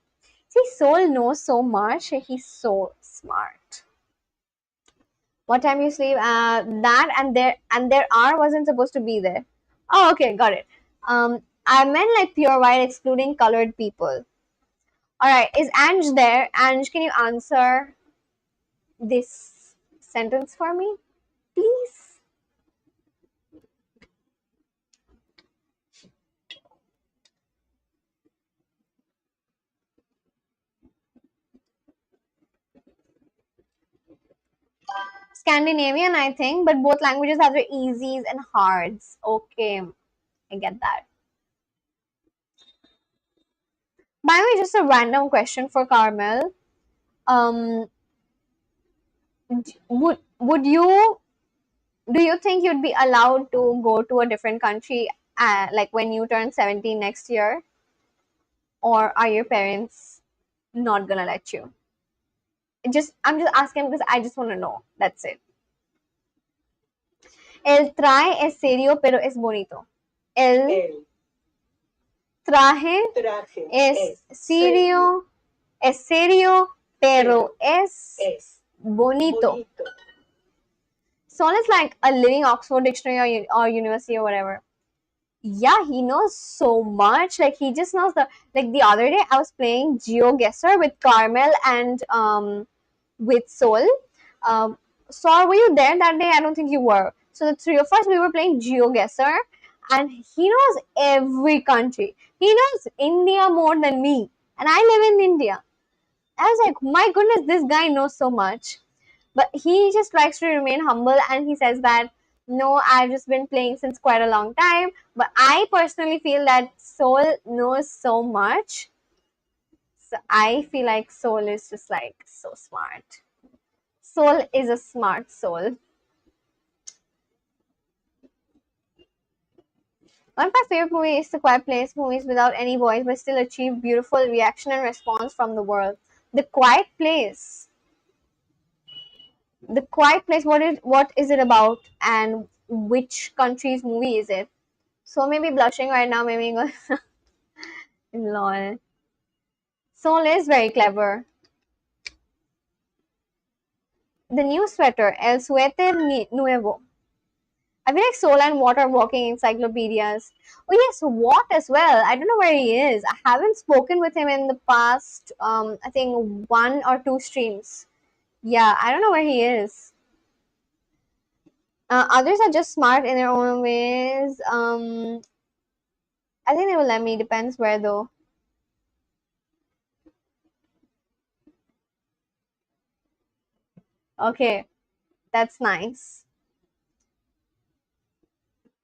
see, Soul knows so much. He's so smart. What time you sleep? That and there are wasn't supposed to be there. Oh, okay, got it. I meant like pure white, excluding colored people. All right, is Ange there? Ange, can you answer this sentence for me, please? Scandinavian, I think, but both languages have their easies and hards. Okay, I get that. By the way, just a random question for Carmel. Um, would you do you think you'd be allowed to go to a different country like when you turn 17 next year, or are your parents not gonna let you? I'm just asking because I just want to know. That's it. El traje es serio pero es bonito. El traje es serio pero es bonito. Sol is like a living Oxford dictionary or university or whatever. Yeah, he knows so much. Like he just knows the other day I was playing GeoGuessr with Carmel and with Sol. Sol, were you there that day? I don't think you were. So the three of us, we were playing GeoGuessr, and he knows every country. He knows India more than me, and I live in India. I was like, my goodness, this guy knows so much. But he just likes to remain humble, and he says that no, I've just been playing since quite a long time. But I personally feel that Soul knows so much. So I feel like Soul is just like so smart. Soul is a smart soul. One of my favorite movies is The Quiet Place, movies without any voice but still achieve beautiful reaction and response from the world. The Quiet Place. The Quiet Place. What is it about, and which country's movie is it? So maybe blushing right now. Maybe lol. Soul is very clever. The new sweater, El Suéter Nuevo. I feel like Soul and Watt are walking encyclopedias. Oh yes, Watt as well. I don't know where he is. I haven't spoken with him in the past, I think 1 or 2 streams. Yeah, I don't know where he is. Others are just smart in their own ways. I think they will let me. Depends where though. Okay, that's nice.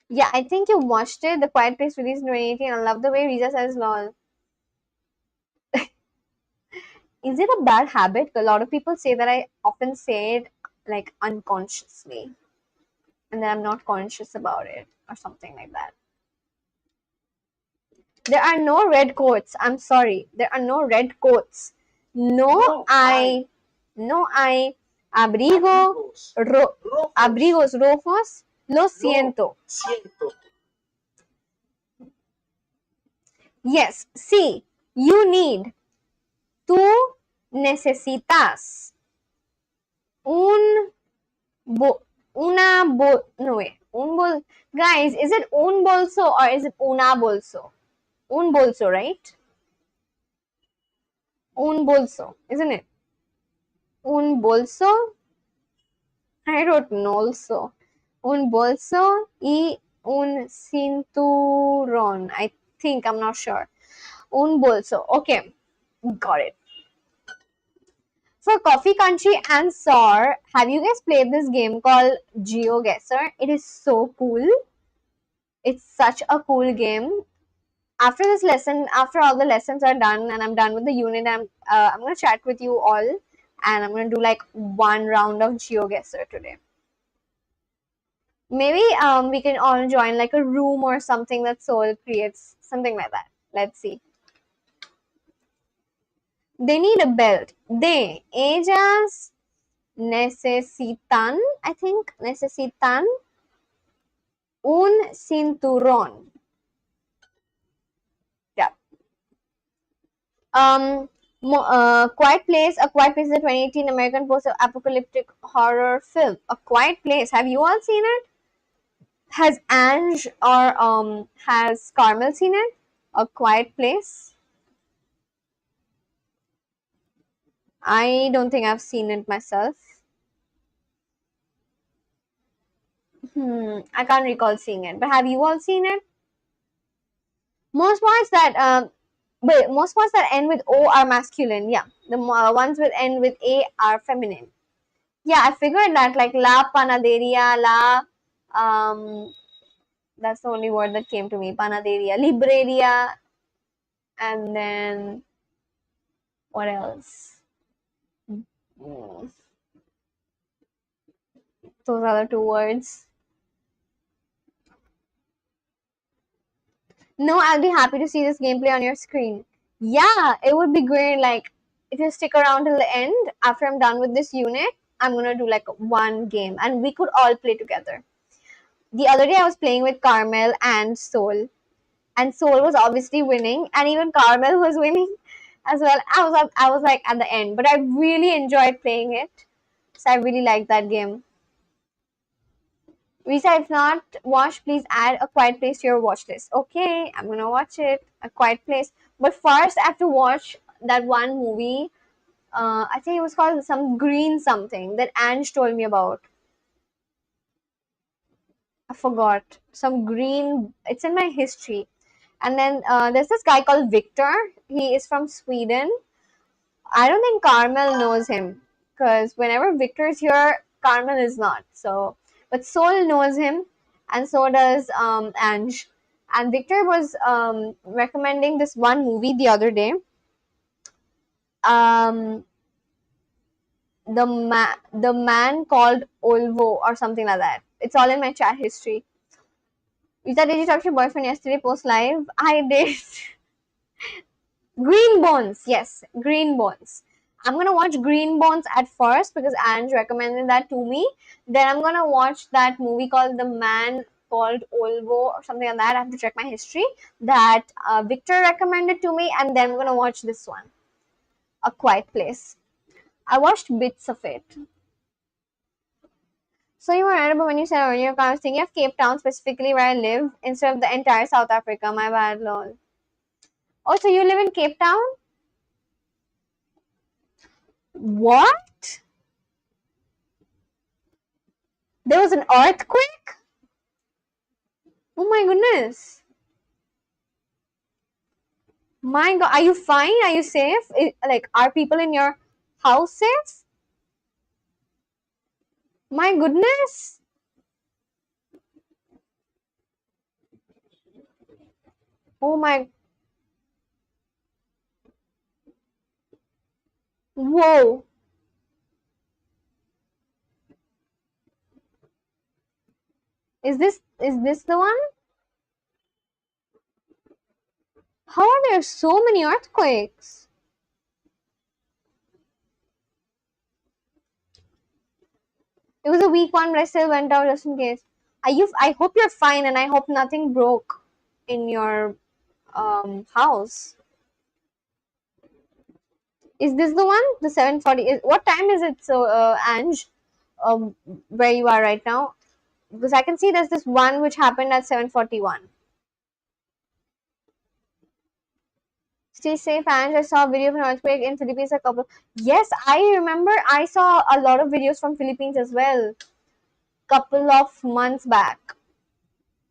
Yeah, I think you watched it. The Quiet Place released in 2018. I love the way Riza says lol. Is it a bad habit? A lot of people say that I often say it like unconsciously, and then I'm not conscious about it or something like that. There are no red coats. I'm sorry. There are no red coats. No hay. No hay. Abrigo. Abrigos rojos. Lo siento. Yes. See, you need. Tú necesitas un no way. Guys, is it un bolso or is it una bolso? Un bolso, right? Un bolso, isn't it? Un bolso. I wrote nolso. Un bolso y un cinturón. I think, I'm not sure. Un bolso. Okay, got it. For Coffee Country and SOR, have you guys played this game called GeoGuessr? It is so cool. It's such a cool game. After this lesson, after all the lessons are done and I'm done with the unit, I'm gonna chat with you all, and I'm gonna do like 1 round of GeoGuessr today. Maybe we can all join like a room or something that Soul creates, something like that. Let's see. They need a belt. Ellas necesitan, I think, necesitan un cinturón. Yeah. Quiet Place. A Quiet Place is a 2018 American post-apocalyptic horror film. A Quiet Place. Have you all seen it? Has Ange or has Carmel seen it? A Quiet Place. I don't think I've seen it myself. I can't recall seeing it. But have you all seen it? Most words that most words that end with O are masculine. Yeah, the ones with end with A are feminine. Yeah, I figured that, like la panaderia, that's the only word that came to me. Panaderia, libreria, and then what else? Those are the 2 words. No, I'll be happy to see this gameplay on your screen. Yeah, it would be great. Like, if you stick around till the end, after I'm done with this unit, I'm gonna do like 1 game and we could all play together. The other day I was playing with Carmel and Soul, and Soul was obviously winning, and even Carmel was winning as well. I was like at the end, but I really enjoyed playing it. So I really liked that game. Riza, if not watched, please add A Quiet Place to your watch list. Okay, I'm gonna watch it. A Quiet Place. But first, I have to watch that one movie. I think it was called some green something that Ange told me about. I forgot. Some green. It's in my history. And then there's this guy called Victor. He is from Sweden. I don't think Carmel knows him, because whenever Victor is here, Carmel is not. So, but Soul knows him, and so does Ange. And Victor was recommending this one movie the other day. The man called Olvo or something like that. It's all in my chat history. Rita, did you talk to your boyfriend yesterday post live? I did. Green Bones, yes, Green Bones. I'm gonna watch Green Bones at first because Ange recommended that to me. Then I'm gonna watch that movie called The Man Called Olvo or something like that. I have to check my history. That Victor recommended to me, and then I'm gonna watch this one, A Quiet Place. I watched bits of it. So you were right about when you said earlier, I was thinking of Cape Town specifically where I live instead of the entire South Africa. My bad, lol. Oh, so you live in Cape Town? What? There was an earthquake? Oh my goodness. My God, are you fine? Are you safe? Like, are people in your house safe? My goodness. Oh my. Whoa. Is this the one? How are there so many earthquakes? It was a weak one, but I still went out just in case. I hope you're fine, and I hope nothing broke in your house. Is this the one? The 7:40. What time is it? So, Ange, um, where you are right now? Because I can see there's this one which happened at 7:41. Stay safe, Ange. I saw a video of an earthquake in Philippines a couple. Yes, I remember. I saw a lot of videos from Philippines as well, couple of months back,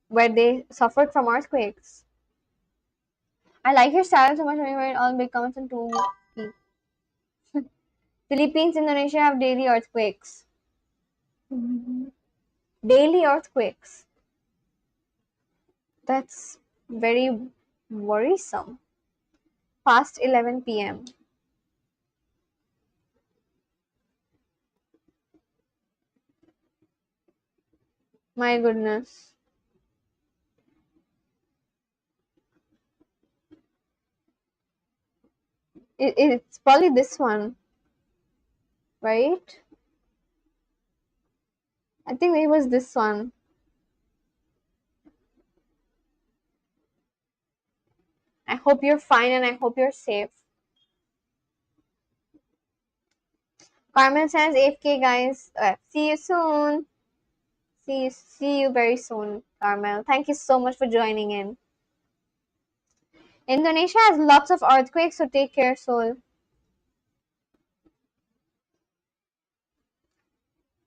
where they suffered from earthquakes. I like your style so much. When you write all big comments and two. Philippines, Indonesia have daily earthquakes. Daily earthquakes. That's very worrisome. Past 11 p.m. My goodness. It's probably this one, right? I think it was this one. I hope you're fine and I hope you're safe. Carmen says AFK guys. See you soon. See you very soon, Carmel. Thank you so much for joining in. Indonesia has lots of earthquakes, so take care, soul.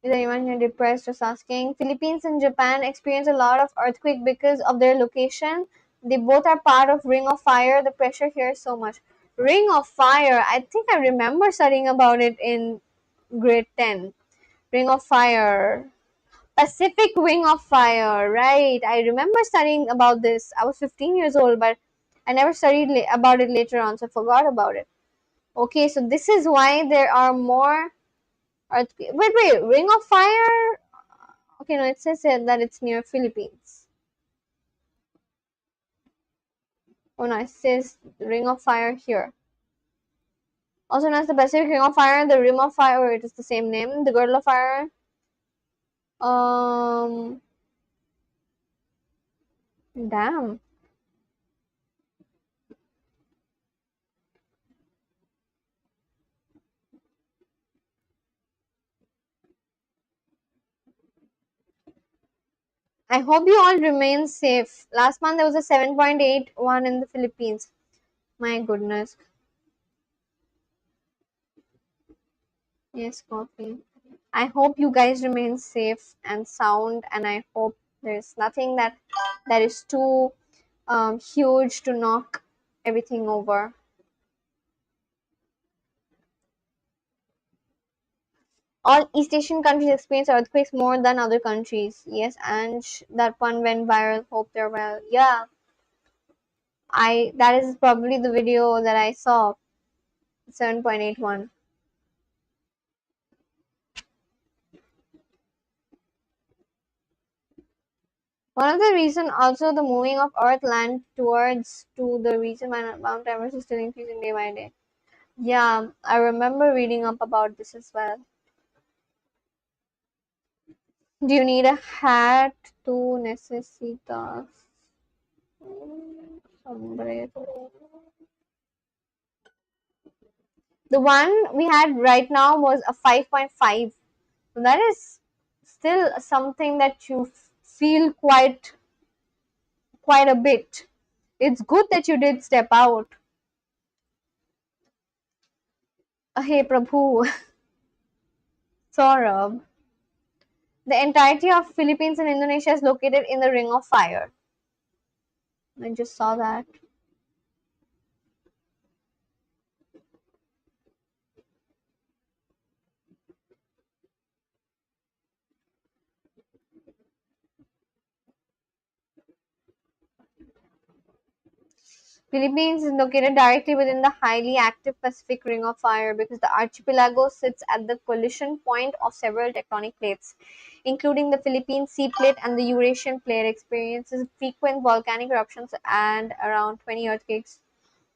Is anyone here depressed? Just asking. Philippines and Japan experience a lot of earthquake because of their location. They both are part of Ring of Fire. The pressure here is so much. Ring of Fire. I think I remember studying about it in grade 10. Ring of Fire. Pacific Ring of Fire. Right. I remember studying about this. I was 15 years old, but I never studied about it later on, so I forgot about it. Okay, so this is why there are more earthquakes. Wait. Ring of Fire. Okay, no, it says here that it's near Philippines. Oh no, it says Ring of Fire here. Also known as the Pacific Ring of Fire, the Rim of Fire, it is the same name. The Girdle of Fire. Um, damn. I hope you all remain safe. Last month there was a 7.8 one in the Philippines. My goodness. Yes, coffee. I hope you guys remain safe and sound, and I hope there's nothing that is too huge to knock everything over. All East Asian countries experience earthquakes more than other countries. Yes, and that one went viral. Hope they're well. Yeah, that is probably the video that I saw. 7.81. One of the reason also the moving of Earth land towards to the region why Mount Everest is still increasing day by day. Yeah, I remember reading up about this as well. Do you need a hat? Tú necesitas un sombrero. The one we had right now was a 5.5. So that is still something that you feel quite a bit. It's good that you did step out. Hey Prabhu, Saurabh. The entirety of Philippines and Indonesia is located in the Ring of Fire. I just saw that. Philippines is located directly within the highly active Pacific Ring of Fire because the archipelago sits at the collision point of several tectonic plates, including the Philippine Sea Plate and the Eurasian Plate, experiences frequent volcanic eruptions and around 20 earthquakes.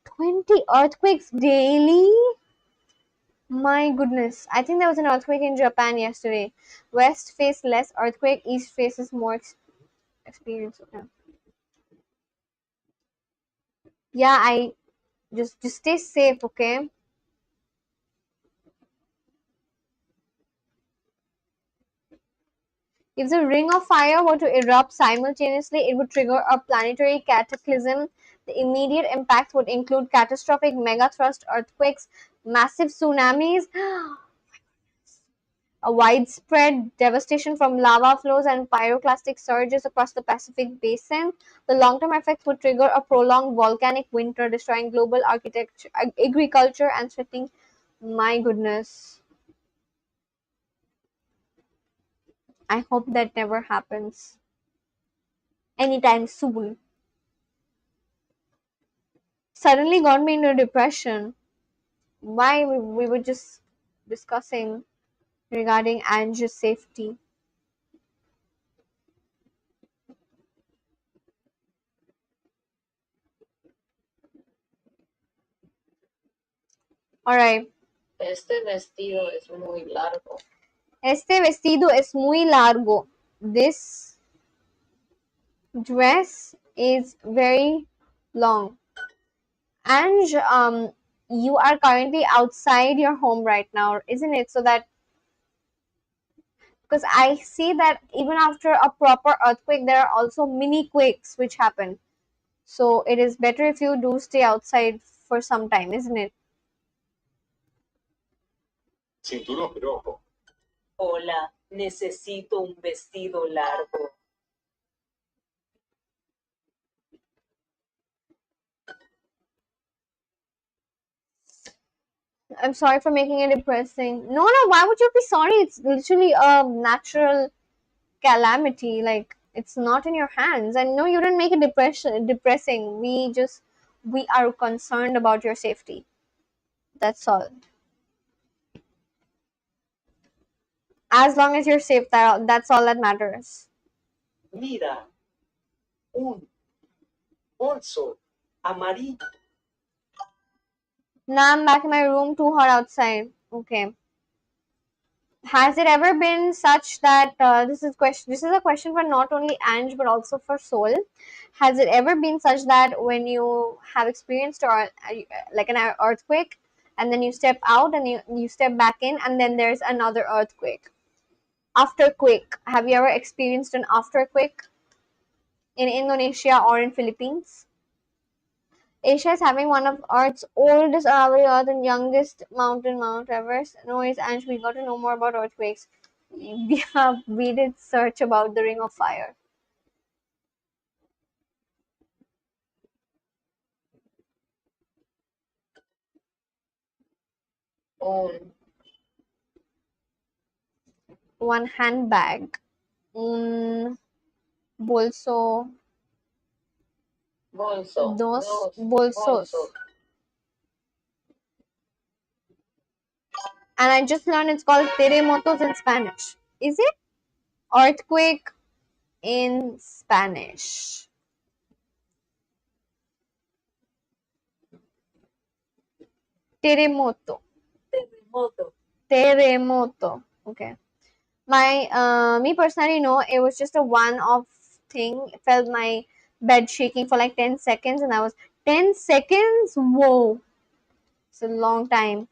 20 earthquakes daily? My goodness. I think there was an earthquake in Japan yesterday. West faced less earthquake, east faces more experience. Yeah, I just stay safe, okay? If the Ring of Fire were to erupt simultaneously, it would trigger a planetary cataclysm. The immediate impacts would include catastrophic megathrust earthquakes, massive tsunamis, a widespread devastation from lava flows and pyroclastic surges across the Pacific basin. The long-term effects would trigger a prolonged volcanic winter, destroying global architecture, agriculture, and threatening. My goodness. I hope that never happens anytime soon. Suddenly got me into depression. Why we were just discussing regarding Angie's safety. All right. Este vestido es muy largo. Este vestido es muy largo. This dress is very long. Ange, you are currently outside your home right now, isn't it? So that because I see that even after a proper earthquake, there are also mini quakes which happen. So it is better if you do stay outside for some time, isn't it? Cinturón rojo. Hola, necesito un vestido largo. I'm sorry for making it depressing. No, no, why would you be sorry? It's literally a natural calamity. Like, it's not in your hands. And no, you didn't make it depressing. We are concerned about your safety. That's all. As long as you're safe, that's all that matters. Mira, un bolso amarillo. Now I'm back in my room, too hot outside. Okay. Has it ever been such that this is a question for not only Ange but also for Soul. Has it ever been such that when you have experienced or like an earthquake and then you step out and you step back in and then there's another earthquake? Afterquake. Have you ever experienced an afterquake in Indonesia or in Philippines? Asia is having one of Earth's oldest around the Earth and youngest mountain, Mount Everest. No worries, Ange, we got to know more about earthquakes. We did search about the Ring of Fire. Un One handbag, un bolso, bolso. dos Dos bolsos. bolsos. And I just learned it's called terremotos in Spanish. Is it? Earthquake in Spanish. Terremoto. Terremoto. Terremoto. Okay. Me personally, no, it was just a one-off thing. I felt my bed shaking for like 10 seconds, and I was 10 seconds. Whoa, it's a long time.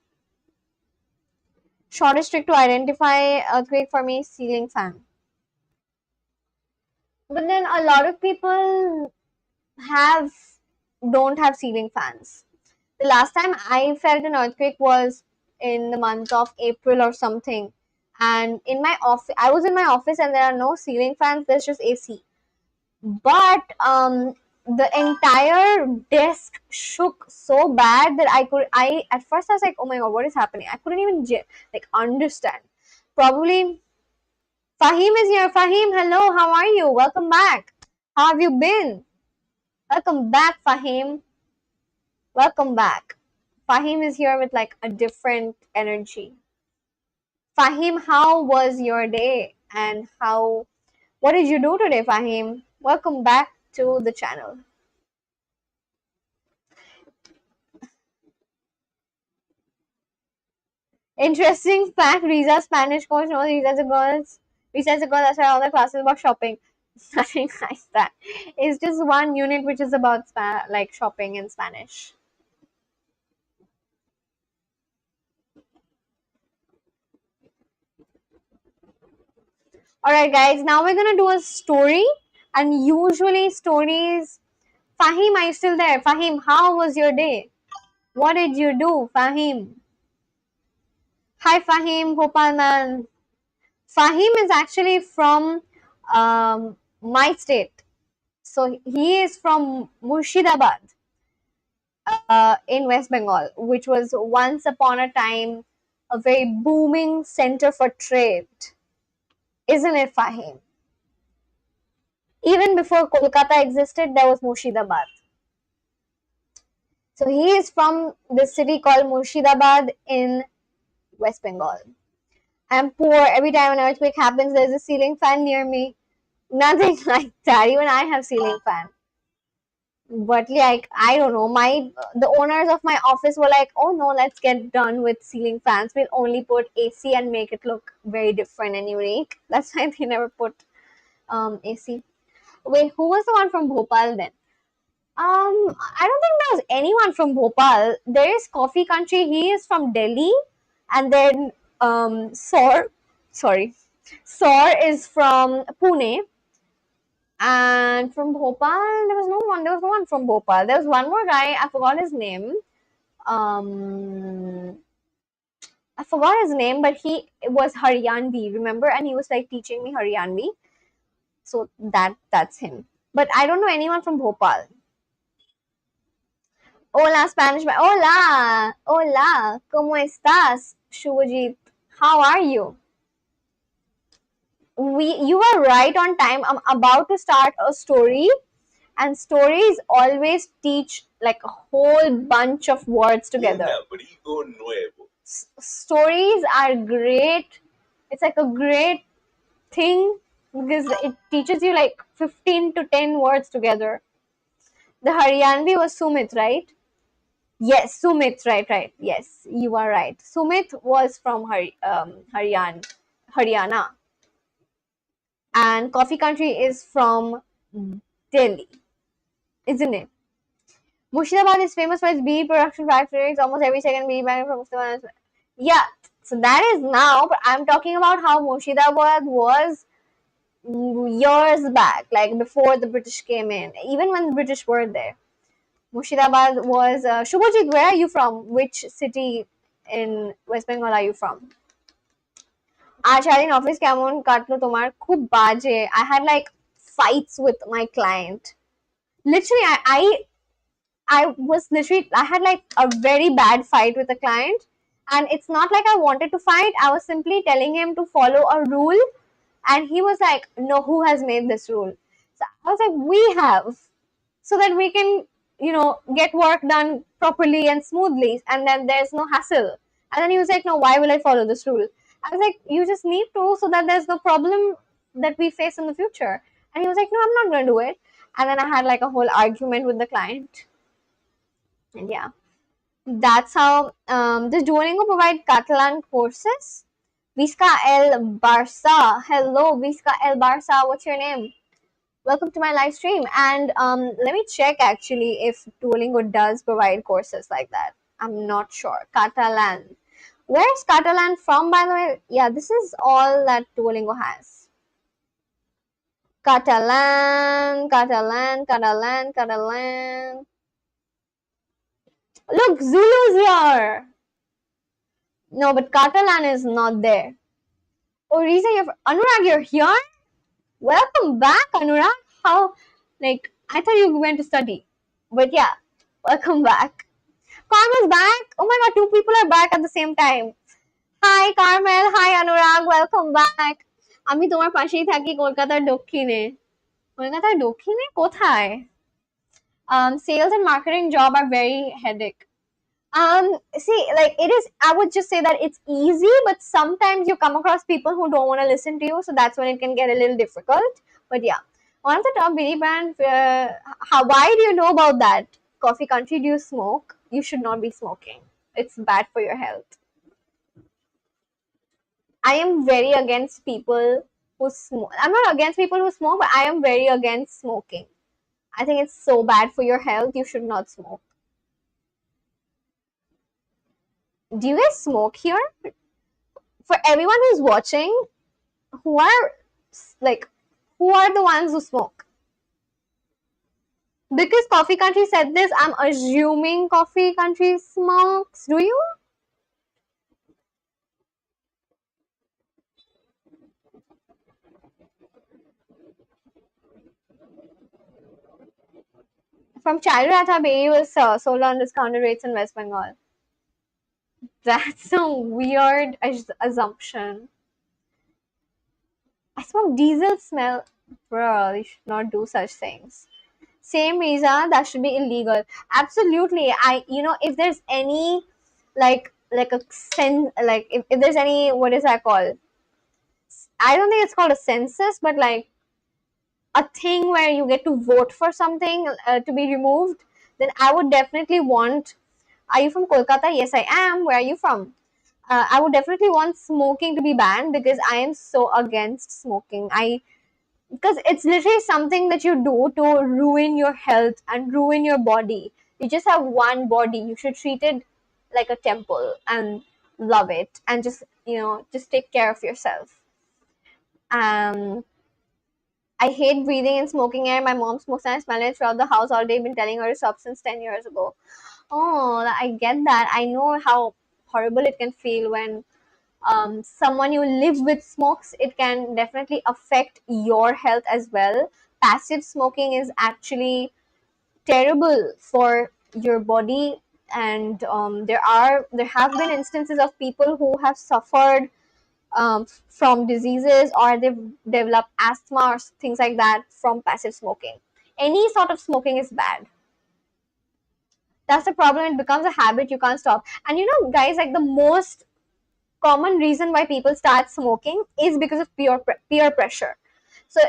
Shortest trick to identify earthquake for me: ceiling fan. But then a lot of people have don't have ceiling fans. The last time I felt an earthquake was in the month of April or something. And in my office, I was in my office and there are no ceiling fans, there's just AC. But the entire desk shook so bad that I at first I was like, oh my god, what is happening? I couldn't even like understand. Probably Fahim is here. Fahim, hello, how are you? Welcome back. How have you been? Welcome back, Fahim. Welcome back. Fahim is here with like a different energy. Fahim, how was your day? And what did you do today, Fahim? Welcome back to the channel. Interesting fact, Riza's Spanish coach knows Riza's a girl. Riza's a girl, that's why all the classes about shopping. Nothing like that. It's just one unit which is about like shopping in Spanish. Alright guys, now we're gonna do a story, and usually stories. Fahim, are you still there? Fahim, how was your day? What did you do, Fahim? Hi Fahim, Gopalman. Fahim is actually from my state. So he is from Murshidabad in West Bengal, which was once upon a time a very booming center for trade. Isn't it, Fahim? Even before Kolkata existed, there was Murshidabad. So he is from this city called Murshidabad in West Bengal. I'm poor. Every time an earthquake happens, there's a ceiling fan near me. Nothing like that. Even I have ceiling fan. But like, I don't know. The owners of my office were like, "Oh no, let's get done with ceiling fans. We'll only put AC and make it look very different and unique." That's why they never put AC. Wait, who was the one from Bhopal then? I don't think there was anyone from Bhopal. There is Coffee Country. He is from Delhi, and then sorry, Saur is from Pune, and from Bhopal there was no one. There was no one from Bhopal. There was one more guy. I forgot his name. Um, I forgot his name, but he was Haryanvi. Remember, and he was like teaching me Haryanvi. So that's him. But I don't know anyone from Bhopal. Hola, Spanish. Hola, hola. ¿Cómo estás, Shubhajit? How are you? You are right on time. I'm about to start a story, and stories always teach like a whole bunch of words together. Stories are great. It's like a great thing because it teaches you like 15 to 10 words together. The Haryanvi was Sumit, right? Yes, Sumit, right. Yes, you are right. Sumit was from Haryana, and Coffee Country is from Delhi, isn't it? Murshidabad is famous for its bead production factories. Almost every second bead bag from Murshidabad. Yeah, so that is now, but I'm talking about how Murshidabad was years back, like before the British came in, even when the British were there. Murshidabad was. Shubhajit, where are you from? Which city in West Bengal are you from? আজ সারাদিন office কেমন কাটলো তোমার? খুব বাজে. I had like fights with my client. Literally, I had like a very bad fight with a client, and it's not like I wanted to fight. I was simply telling him to follow a rule, and he was like, "No, who has made this rule?" So I was like, "We have." So that we can, get work done properly and smoothly, and then there's no hassle. And then he was like, no, why will I follow this rule? I was like, you just need to, so that there's no problem that we face in the future. And he was like, no, I'm not going to do it. And then I had like a whole argument with the client. And yeah, That's how does Duolingo provide Catalan courses? Visca el Barça. Hello, Visca el Barça. What's your name? Welcome to my live stream. And let me check actually if Duolingo does provide courses like that. I'm not sure. Catalan. Where's Catalan from, by the way? Yeah, this is all that Duolingo has. Catalan, Catalan, Catalan, Catalan. Look, Zulu's here. No, but Catalan is not there. Oh, Riza, Anurag, you're here? Welcome back, Anurag. How, like, I thought you went to study. But yeah, welcome back. Carmel's back. Oh my god, two people are back at the same time. Hi, Carmel. Hi, Anurag. Welcome back. আমি তোমার পাশেই থাকি কলকাতার দক্ষিণে কলকাতার দক্ষিণে কোথায় sales and marketing job are very headache. See, like it is, I would just say that it's easy, but sometimes you come across people who don't want to listen to you, so that's when it can get a little difficult. But yeah, one of the top beauty brands. Why do you know about that? Coffee Country, do you smoke? You should not be smoking. It's bad for your health. I am very against people who smoke. I'm not against people who smoke, but I am very against smoking. I think it's so bad for your health. You should not smoke. Do you guys smoke here? For everyone who's watching, who are the ones who smoke? Because Coffee Country said this, I'm assuming Coffee Country smokes. Do you? From childhood, I thought baby was sold on discounted rates in West Bengal. That's a weird assumption. I smoke diesel smell. Bro, you should not do such things. Same reason that should be illegal. Absolutely. If there's any like a sense, like if there's any, what is that called? I don't think it's called a census, but like a thing where you get to vote for something to be removed, then I would definitely want. Are you from Kolkata? Yes, I am. Where are you from? I would definitely want smoking to be banned because I am so against smoking. Because it's literally something that you do to ruin your health and ruin your body. You just have one body. You should treat it like a temple and love it and just take care of yourself. I hate breathing in smoking air. My mom smokes and I smell it throughout the house all day. Been telling her to stop since 10 years ago. Oh, I get that. I know how horrible it can feel when someone you live with smokes. It can definitely affect your health as well. Passive smoking is actually terrible for your body, and there have been instances of people who have suffered from diseases, or they've developed asthma or things like that from passive smoking. Any sort of smoking is bad. That's the problem. It becomes a habit. You can't stop. And guys, like the most common reason why people start smoking is because of peer pressure. So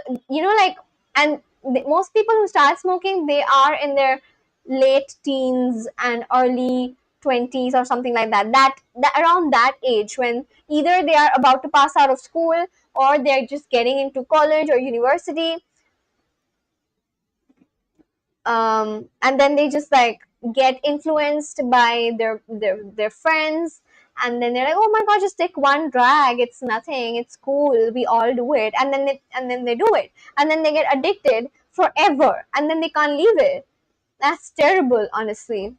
and most people who start smoking, they are in their late teens and early 20s or something like that around that age, when either they are about to pass out of school or they're just getting into college or university, and then they just like get influenced by their friends, and then they're like, oh my god, just take one drag, it's nothing, it's cool, we all do it, and then they do it, and then they get addicted forever, and then they can't leave it. That's terrible, honestly.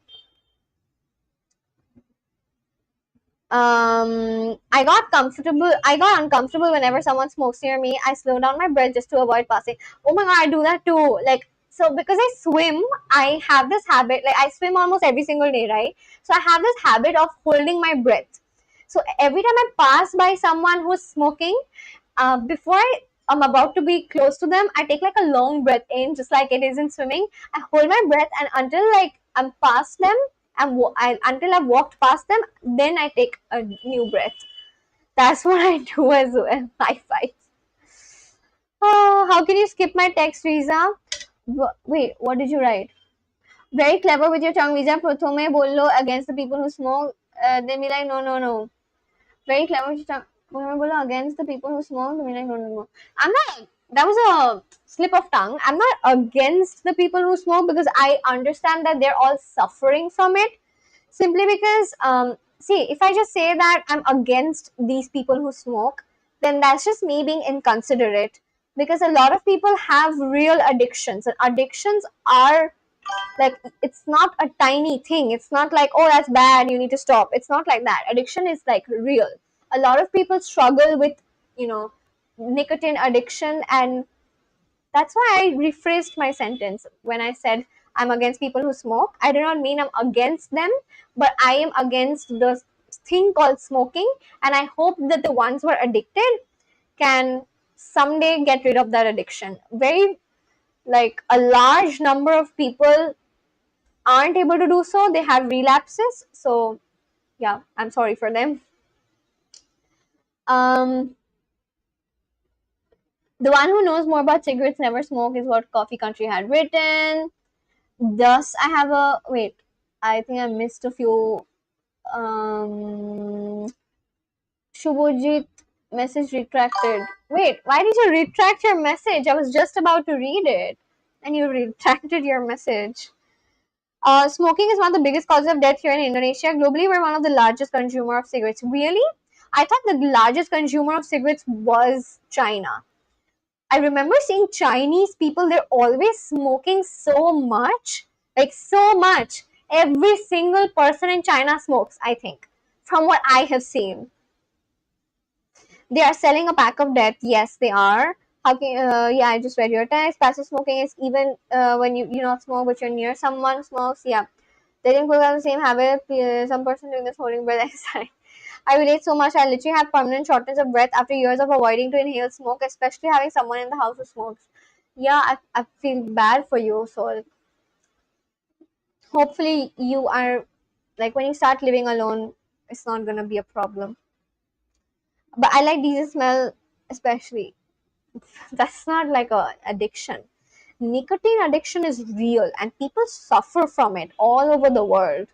I got uncomfortable whenever someone smokes near me. I slow down my breath just to avoid passing. Oh my god, I do that too. Like, so because I swim, I have this habit, like I swim almost every single day, right? So I have this habit of holding my breath. So every time I pass by someone who's smoking, before I'm about to be close to them, I take like a long breath in, just like it is in swimming. I hold my breath, and until like I'm past them, until I've walked past them, then I take a new breath. That's what I do as well. High five. Oh, how can you skip my text, Riza? Wait, what did you write? Very clever with your tongue, Riza. Prothome bolo against the people who smoke. Then be like, no, no, no. Very clever with your tongue. Prothome bolo against the people who smoke. Then be like, no, no, no. I'm not. That was a slip of tongue. I'm not against the people who smoke because I understand that they're all suffering from it. Simply because, see, if I just say that I'm against these people who smoke, then that's just me being inconsiderate. Because a lot of people have real addictions, and addictions are like, it's not a tiny thing. It's not like, oh, that's bad, you need to stop. It's not like that. Addiction is like real. A lot of people struggle with, you know, nicotine addiction, and that's why I rephrased my sentence when I said I'm against people who smoke. I do not mean I'm against them, but I am against the thing called smoking, and I hope that the ones who are addicted can someday get rid of that addiction. Very, like, a large number of people aren't able to do so. They have relapses. So yeah, I'm sorry for them. The one who knows more about cigarettes never smoke is what Coffee Country had written. Thus, I have a wait. I think I missed a few. Shubhajit message retracted. Wait, why did you retract your message? I was just about to read it, and you retracted your message. Smoking is one of the biggest causes of death here in Indonesia. Globally, we're one of the largest consumer of cigarettes. Really? I thought the largest consumer of cigarettes was China. I remember seeing Chinese people, they're always smoking so much. Like, so much. Every single person in China smokes, I think, from what I have seen. They are selling a pack of death. Yes, they are. How can, yeah, I just read your text. Passive smoking is even when you not smoke, but you're near someone who smokes. Yeah. They didn't have the same habit. Some person doing this holding breath exercise. I relate so much. I literally have permanent shortness of breath after years of avoiding to inhale smoke, especially having someone in the house who smokes. Yeah, I feel bad for you. So hopefully you are, like, when you start living alone, it's not gonna be a problem. But I like diesel smell especially. That's not like a addiction. Nicotine addiction is real and people suffer from it all over the world.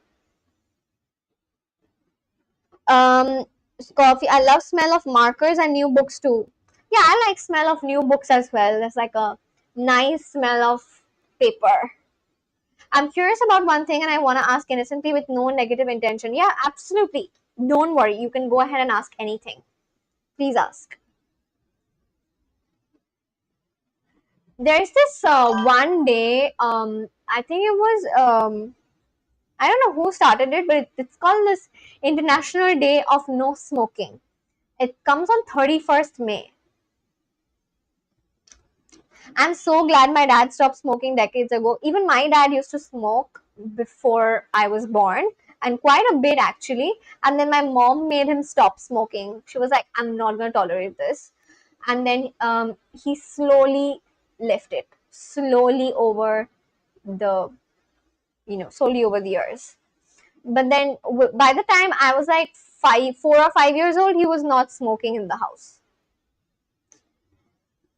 Um, Coffee. I love smell of markers and new books too. Yeah, I like smell of new books as well. There's like a nice smell of paper. I'm curious about one thing and I want to ask innocently with no negative intention. Yeah, absolutely. Don't worry. You can go ahead and ask anything. Please ask. There's this one day, I think it was, I don't know who started it, but it's called this International Day of No Smoking. It comes on 31st May. I'm so glad my dad stopped smoking decades ago. Even my dad used to smoke before I was born, and quite a bit actually. And then my mom made him stop smoking. She was like, I'm not going to tolerate this. And then he slowly left it, slowly over the, slowly over the years. But then by the time I was like 4 or 5 years old, he was not smoking in the house.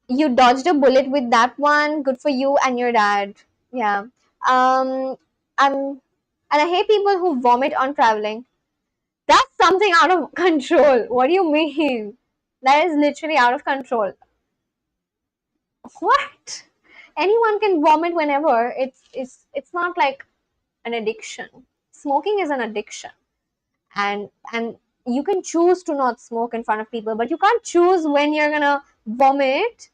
You dodged a bullet with that one. Good for you and your dad. Yeah. Um. I'm, and I hate people who vomit on traveling. That's something out of control. What do you mean? That is literally out of control. What? Anyone can vomit whenever. It's not like an addiction. Smoking is an addiction, and you can choose to not smoke in front of people, but you can't choose when you're gonna vomit.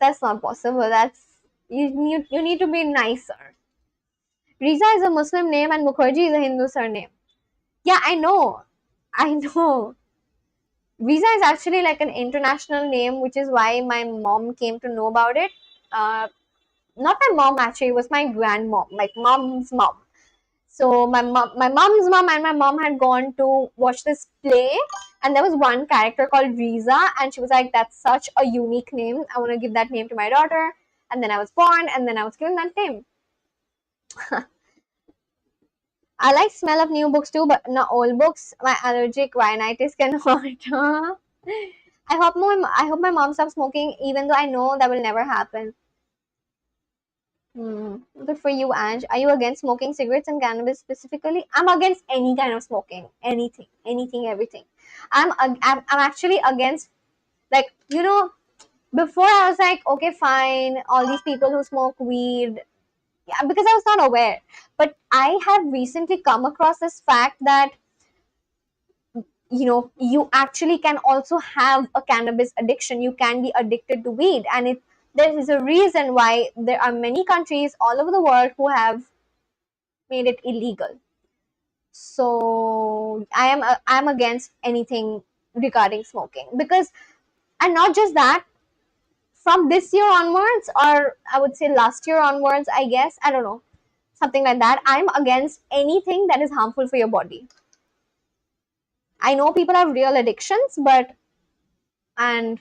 That's not possible. That's you need to be nicer. Riza is a Muslim name and Mukherjee is a Hindu surname. Yeah, I know. I know. Riza is actually like an international name, which is why my mom came to know about it. Not my mom actually, it was my grandmom, like mom's mom. So my mom's mom and my mom had gone to watch this play, and there was one character called Riza, and she was like, "That's such a unique name. I want to give that name to my daughter." And then I was born, and then I was given that name. I like smell of new books too, but not old books. My allergic rhinitis can hurt. I hope my mom stops smoking, even though I know that will never happen. Good for you, Ange. Are you against smoking cigarettes and cannabis specifically? I'm against any kind of smoking. Anything, everything. I'm actually against, like, before I was like, okay, fine, all these people who smoke weed, yeah, because I was not aware. But I have recently come across this fact that you actually can also have a cannabis addiction. You can be addicted to weed, and there is a reason why there are many countries all over the world who have made it illegal. So I'm against anything regarding smoking, because, and not just that, from this year onwards, or I would say last year onwards, I guess, I don't know, something like that, I'm against anything that is harmful for your body. I know people have real addictions, but and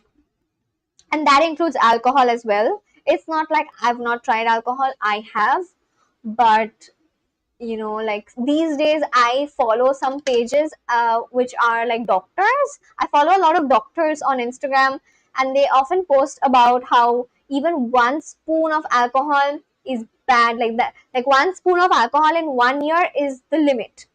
and that includes alcohol as well. It's not like I've not tried alcohol, I have, but like these days I follow some pages which are like doctors. I follow a lot of doctors on Instagram, and they often post about how even 1 spoon of alcohol is bad, like that, like 1 spoon of alcohol in 1 year is the limit,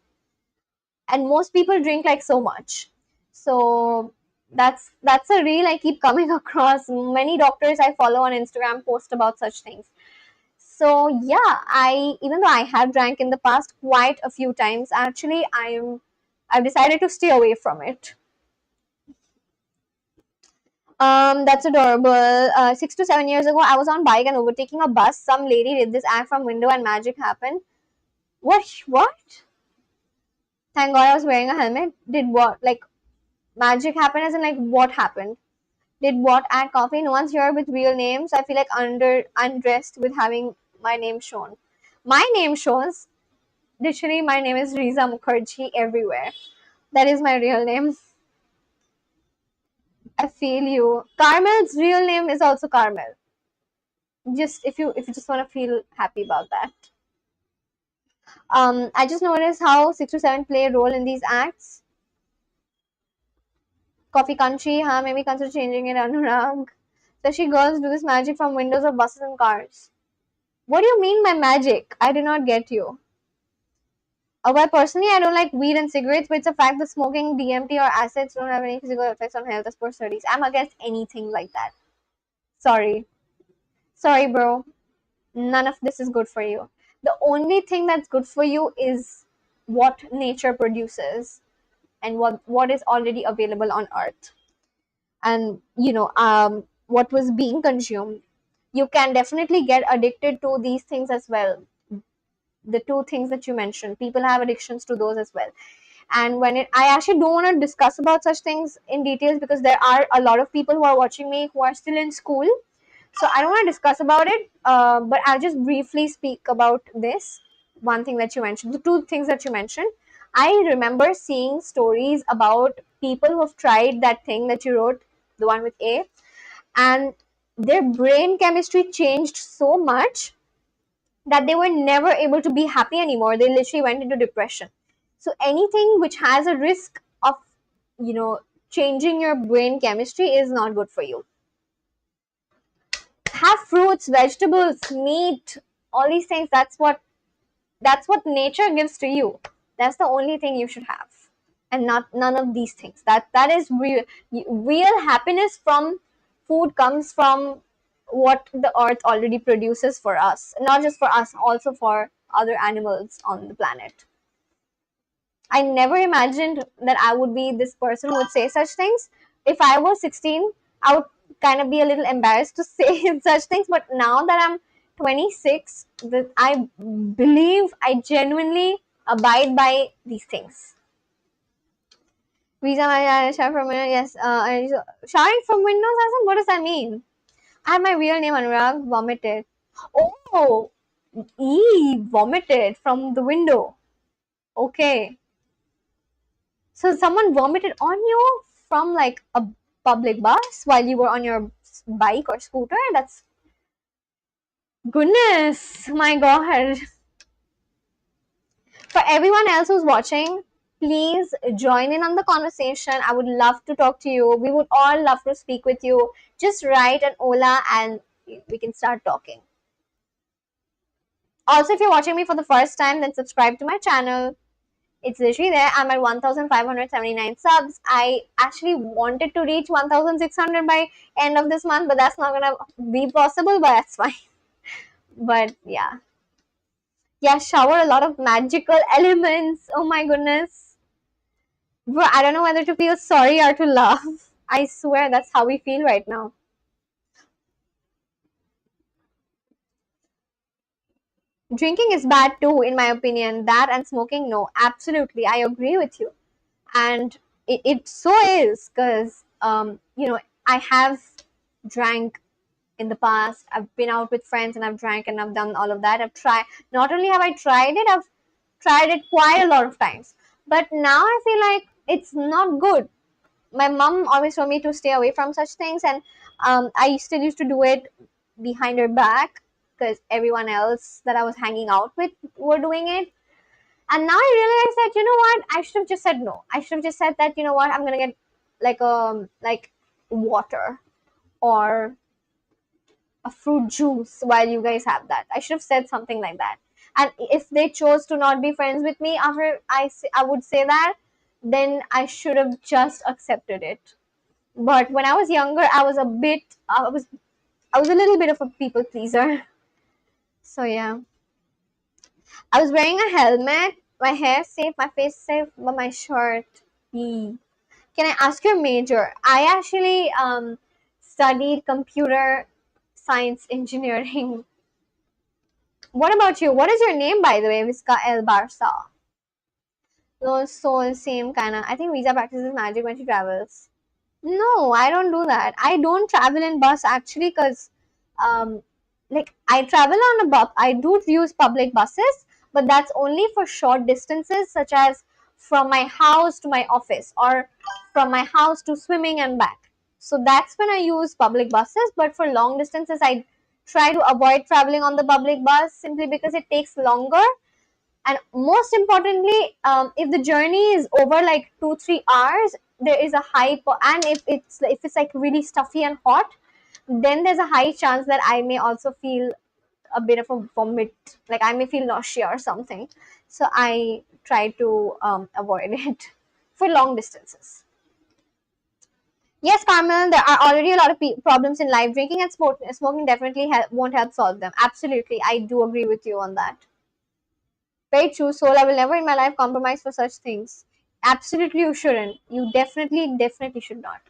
and most people drink like so much. So that's a reel I keep coming across. Many doctors I follow on Instagram post about such things. So yeah, I even though I have drank in the past quite a few times, actually I've decided to stay away from it. That's adorable. 6 to 7 years ago, I was on bike and overtaking a bus. Some lady did this act from window and magic happened. What? What? Thank God I was wearing a helmet. Did what? Like, magic happened as in, like, what happened? Did what add coffee? No one's here with real names. I feel like undressed with having my name shown. My name shows. Literally, my name is Riza Mukherjee everywhere. That is my real name. I feel you. Carmel's real name is also Carmel. Just if you just want to feel happy about that. I just noticed how 6 to 7 play a role in these acts. Coffee country, huh? Maybe consider changing it. Anurag. Especially girls do this magic from windows of buses and cars. What do you mean by magic? I do not get you. Well, personally, I don't like weed and cigarettes, but it's a fact that smoking, DMT, or acids don't have any physical effects on health as per studies. I'm against anything like that. Sorry. Sorry, bro. None of this is good for you. The only thing that's good for you is what nature produces and what is already available on Earth. And, what was being consumed. You can definitely get addicted to these things as well. The two things that you mentioned, people have addictions to those as well. And I actually don't want to discuss about such things in details, because there are a lot of people who are watching me who are still in school, so I don't want to discuss about it, but I'll just briefly speak about this one thing that you mentioned, the two things that you mentioned. I remember seeing stories about people who have tried that thing that you wrote, the one with A, and their brain chemistry changed so much that they were never able to be happy anymore. They literally went into depression. So anything which has a risk of, changing your brain chemistry is not good for you. Have fruits, vegetables, meat, all these things. That's what nature gives to you. That's the only thing you should have, and not none of these things. That is real happiness from food comes from what the earth already produces for us, not just for us, also for other animals on the planet. I never imagined that I would be this person who would say such things. If I was 16, I would kind of be a little embarrassed to say such things. But now that I'm 26, that I believe I genuinely abide by these things. Visa my shower from windows. Yes, showering from windows. What does that mean? I have my real name Anurag. Vomited. Oh, vomited from the window. Okay. So someone vomited on you from like a public bus while you were on your bike or scooter? That's goodness. My God. For everyone else who's watching, please join in on the conversation. I would love to talk to you. We would all love to speak with you. Just write an Ola and we can start talking. Also, if you're watching me for the first time, then subscribe to my channel. It's literally there. I'm at 1,579 subs. I actually wanted to reach 1,600 by end of this month, but that's not gonna be possible, but that's fine. But yeah. Yeah, shower a lot of magical elements. Oh my goodness. Bro, I don't know whether to feel sorry or to laugh. I swear that's how we feel right now. Drinking is bad too, in my opinion. That and smoking, no. Absolutely. I agree with you. And it so is because, I have drank in the past. I've been out with friends and I've drank and I've done all of that. Not only have I tried it, I've tried it quite a lot of times. But now I feel like it's not good. My mom always told me to stay away from such things, and I still used to do it behind her back because everyone else that I was hanging out with were doing it. And now I realize that, you know what, I should have just said no. I should have just said that, you know what, I'm gonna get like water or a fruit juice while you guys have that. I should have said something like that. And if they chose to not be friends with me after I would say that, then I should have just accepted it. But when I was younger, I was a little bit of a people pleaser. So yeah, I was wearing a helmet, my hair safe, my face safe, but my shirt. Can I ask your major? I actually studied computer science engineering. What about you? What is your name, by the way? Visca El Barça. No, soul, same kind of. I think Riza practices magic when she travels. No, I don't do that. I don't travel in bus actually because, um, like I travel on a bus. I do use public buses, but that's only for short distances, such as from my house to my office or from my house to swimming and back. So that's when I use public buses. But for long distances, I try to avoid traveling on the public bus simply because it takes longer, and most importantly, if the journey is over like 2-3 hours, there is a and if it's like really stuffy and hot, then there's a high chance that I may also feel a bit of a vomit, like I may feel nausea or something. So I try to avoid it for long distances. Yes, Carmel, there are already a lot of problems in life. Drinking and smoking definitely won't help solve them. Absolutely, I do agree with you on that. Very true, soul. I will never in my life compromise for such things. Absolutely, you shouldn't. You definitely should not.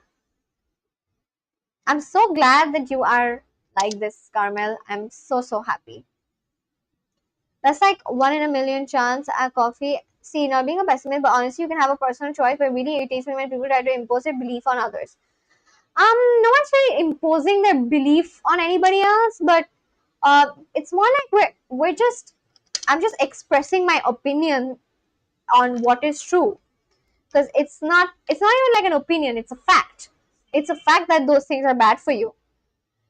I'm so glad that you are like this, Carmel. I'm so happy. That's like 1 in a million chance at coffee. See, not being a pessimist, but honestly, you can have a personal choice, but it really irritates me when people try to impose their belief on others. No one's really imposing their belief on anybody else, but it's more like I'm just expressing my opinion on what is true, because it's not even like an opinion, it's a fact. It's a fact that those things are bad for you.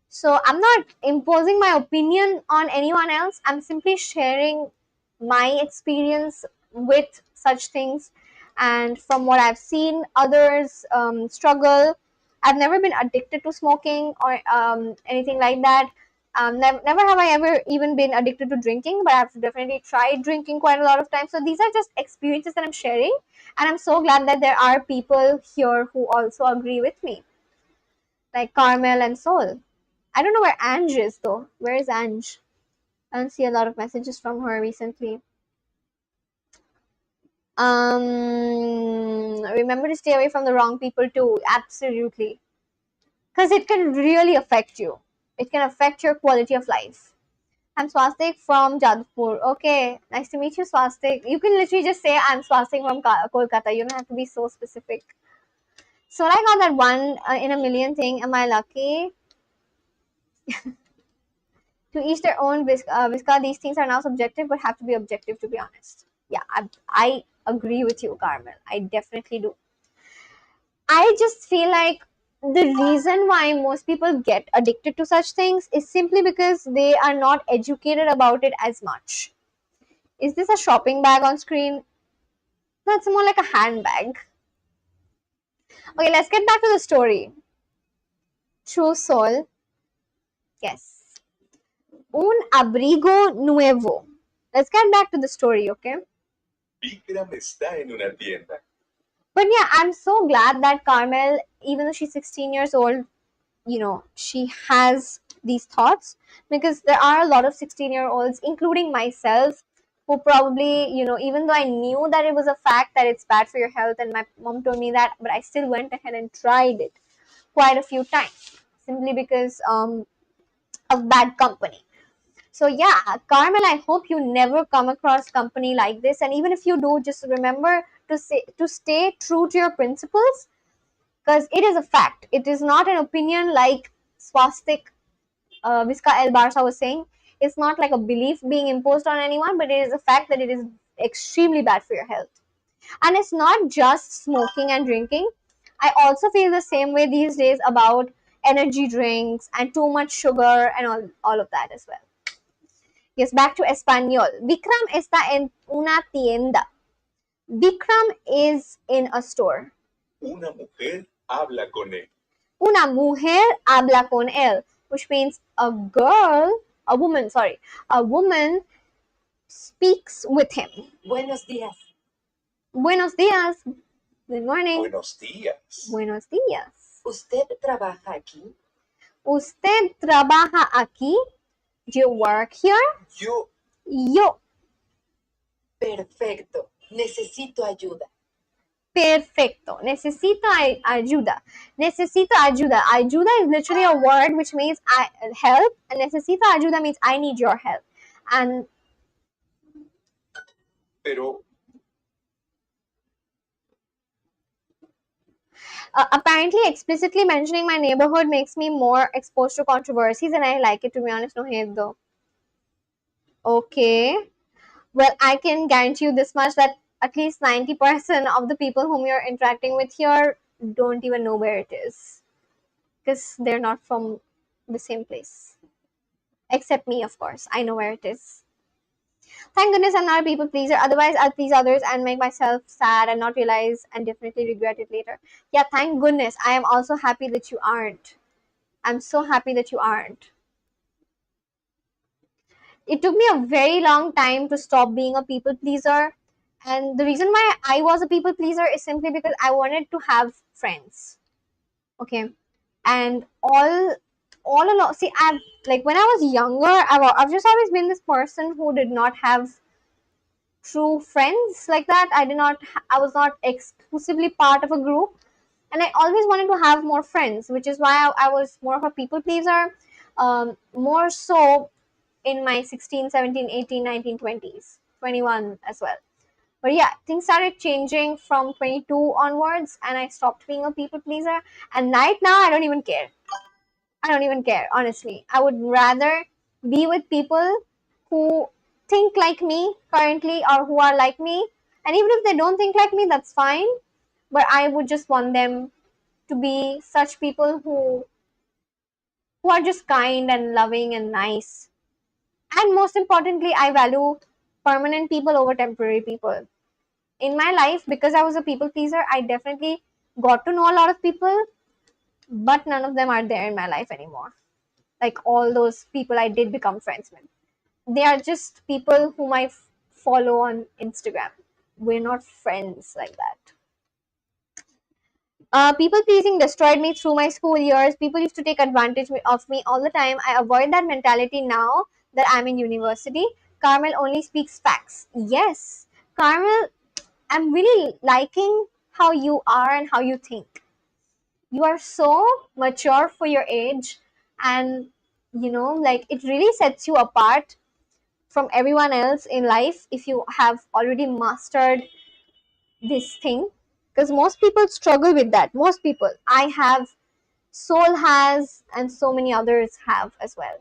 So I'm not imposing my opinion on anyone else. I'm simply sharing my experience with such things, and from what I've seen others struggle. I've never been addicted to smoking or anything like that. Never have I ever even been addicted to drinking, but I've definitely tried drinking quite a lot of times. So these are just experiences that I'm sharing, and I'm so glad that there are people here who also agree with me, like Carmel and Soul. I don't know where Ange is though. Where is Ange? I don't see a lot of messages from her recently. Remember to stay away from the wrong people too. Absolutely. Because it can really affect you. It can affect your quality of life. I'm Swastik from Jadavpur. Okay, nice to meet you, Swastik. You can literally just say I'm Swastik from Kolkata. You don't have to be so specific. So I got that 1 in a million thing. Am I lucky? To each their own, Visca. These things are now subjective, but have to be objective, to be honest. Yeah, I agree with you, Carmel. I definitely do. I just feel like the reason why most people get addicted to such things is simply because they are not educated about it as much. Is this a shopping bag on screen? That's more like a handbag. Okay, let's get back to the story. True soul. Yes. Un abrigo nuevo. let's get back to the story, okay? Vikram está en una tienda. But yeah, I'm so glad that Carmel, even though she's 16 years old, she has these thoughts, because there are a lot of 16-year-olds, including myself, who probably, even though I knew that it was a fact that it's bad for your health, and my mom told me that, but I still went ahead and tried it quite a few times, simply because of bad company. So yeah, Carmel, I hope you never come across company like this, and even if you do, just remember to stay true to your principles, because it is a fact. It is not an opinion like Swastik Vizca El Barça was saying. It's not like a belief being imposed on anyone, but it is a fact that it is extremely bad for your health. And it's not just smoking and drinking. I also feel the same way these days about energy drinks and too much sugar and all of that as well. Yes, back to Espanol. Vikram está en una tienda. Vikram is in a store. Una mujer habla con él. Una mujer habla con él, which means a woman speaks with him. Buenos días. Buenos días. Good morning. Buenos días. Buenos días. ¿Usted trabaja aquí? ¿Usted trabaja aquí? Do you work here? Yo. Yo. Perfecto. Necesito ayuda. Perfecto. Necesito ayuda. Necesito ayuda. Ayuda is literally a word which means help, and necesito ayuda means I need your help. And Pero apparently explicitly mentioning my neighborhood makes me more exposed to controversies, and I like it, to be honest. No hate though. Okay. Well, I can guarantee you this much, that at least 90% of the people whom you're interacting with here don't even know where it is, because they're not from the same place. Except me, of course. I know where it is. Thank goodness I'm not a people pleaser. Otherwise, I'll please others and make myself sad and not realize and definitely regret it later. Yeah, thank goodness. I am also happy that you aren't. I'm so happy that you aren't. It took me a very long time to stop being a people pleaser. And the reason why I was a people pleaser is simply because I wanted to have friends. Okay. And all along, see, I've, like, when I was younger, I've just always been this person who did not have true friends like that. I was not exclusively part of a group, and I always wanted to have more friends, which is why I was more of a people pleaser, more so in my 16, 17, 18, 19, 20s, 21 as well. But yeah, things started changing from 22 onwards, and I stopped being a people pleaser, and right now I don't even care. I don't even care, honestly. I would rather be with people who think like me currently, or who are like me. And even if they don't think like me, that's fine. But I would just want them to be such people who are just kind and loving and nice. And most importantly, I value permanent people over temporary people. In my life, because I was a people pleaser, I definitely got to know a lot of people, but none of them are there in my life anymore. Like all those people I did become friends with, they are just people whom I follow on Instagram. We're not friends like that. People pleasing destroyed me through my school years. People used to take advantage of me all the time. I avoid that mentality now that I'm in university. Carmel only speaks facts. Yes, Carmel, I'm really liking how you are and how you think. You are so mature for your age, and like, it really sets you apart from everyone else in life if you have already mastered this thing, because most people struggle with that. Most people I have, Soul has, and so many others have as well.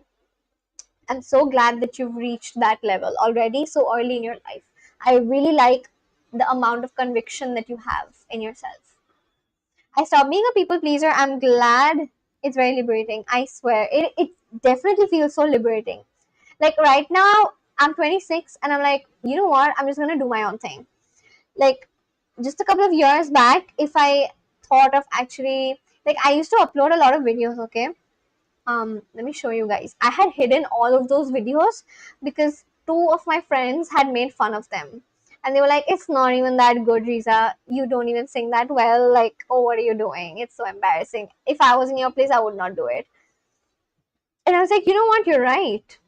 I'm so glad that you've reached that level already so early in your life. I really like the amount of conviction that you have in yourself. I stopped being a people pleaser. I'm glad. It's very liberating. I swear. It definitely feels so liberating. Like right now, I'm 26 and I'm like, you know what? I'm just going to do my own thing. Like just a couple of years back, if I thought of actually, like, I used to upload a lot of videos, okay? Let me show you guys. I had hidden all of those videos because two of my friends had made fun of them. And they were like, it's not even that good, Riza. You don't even sing that well. Like, oh, what are you doing? It's so embarrassing. If I was in your place, I would not do it. And I was like, you know what? You're right.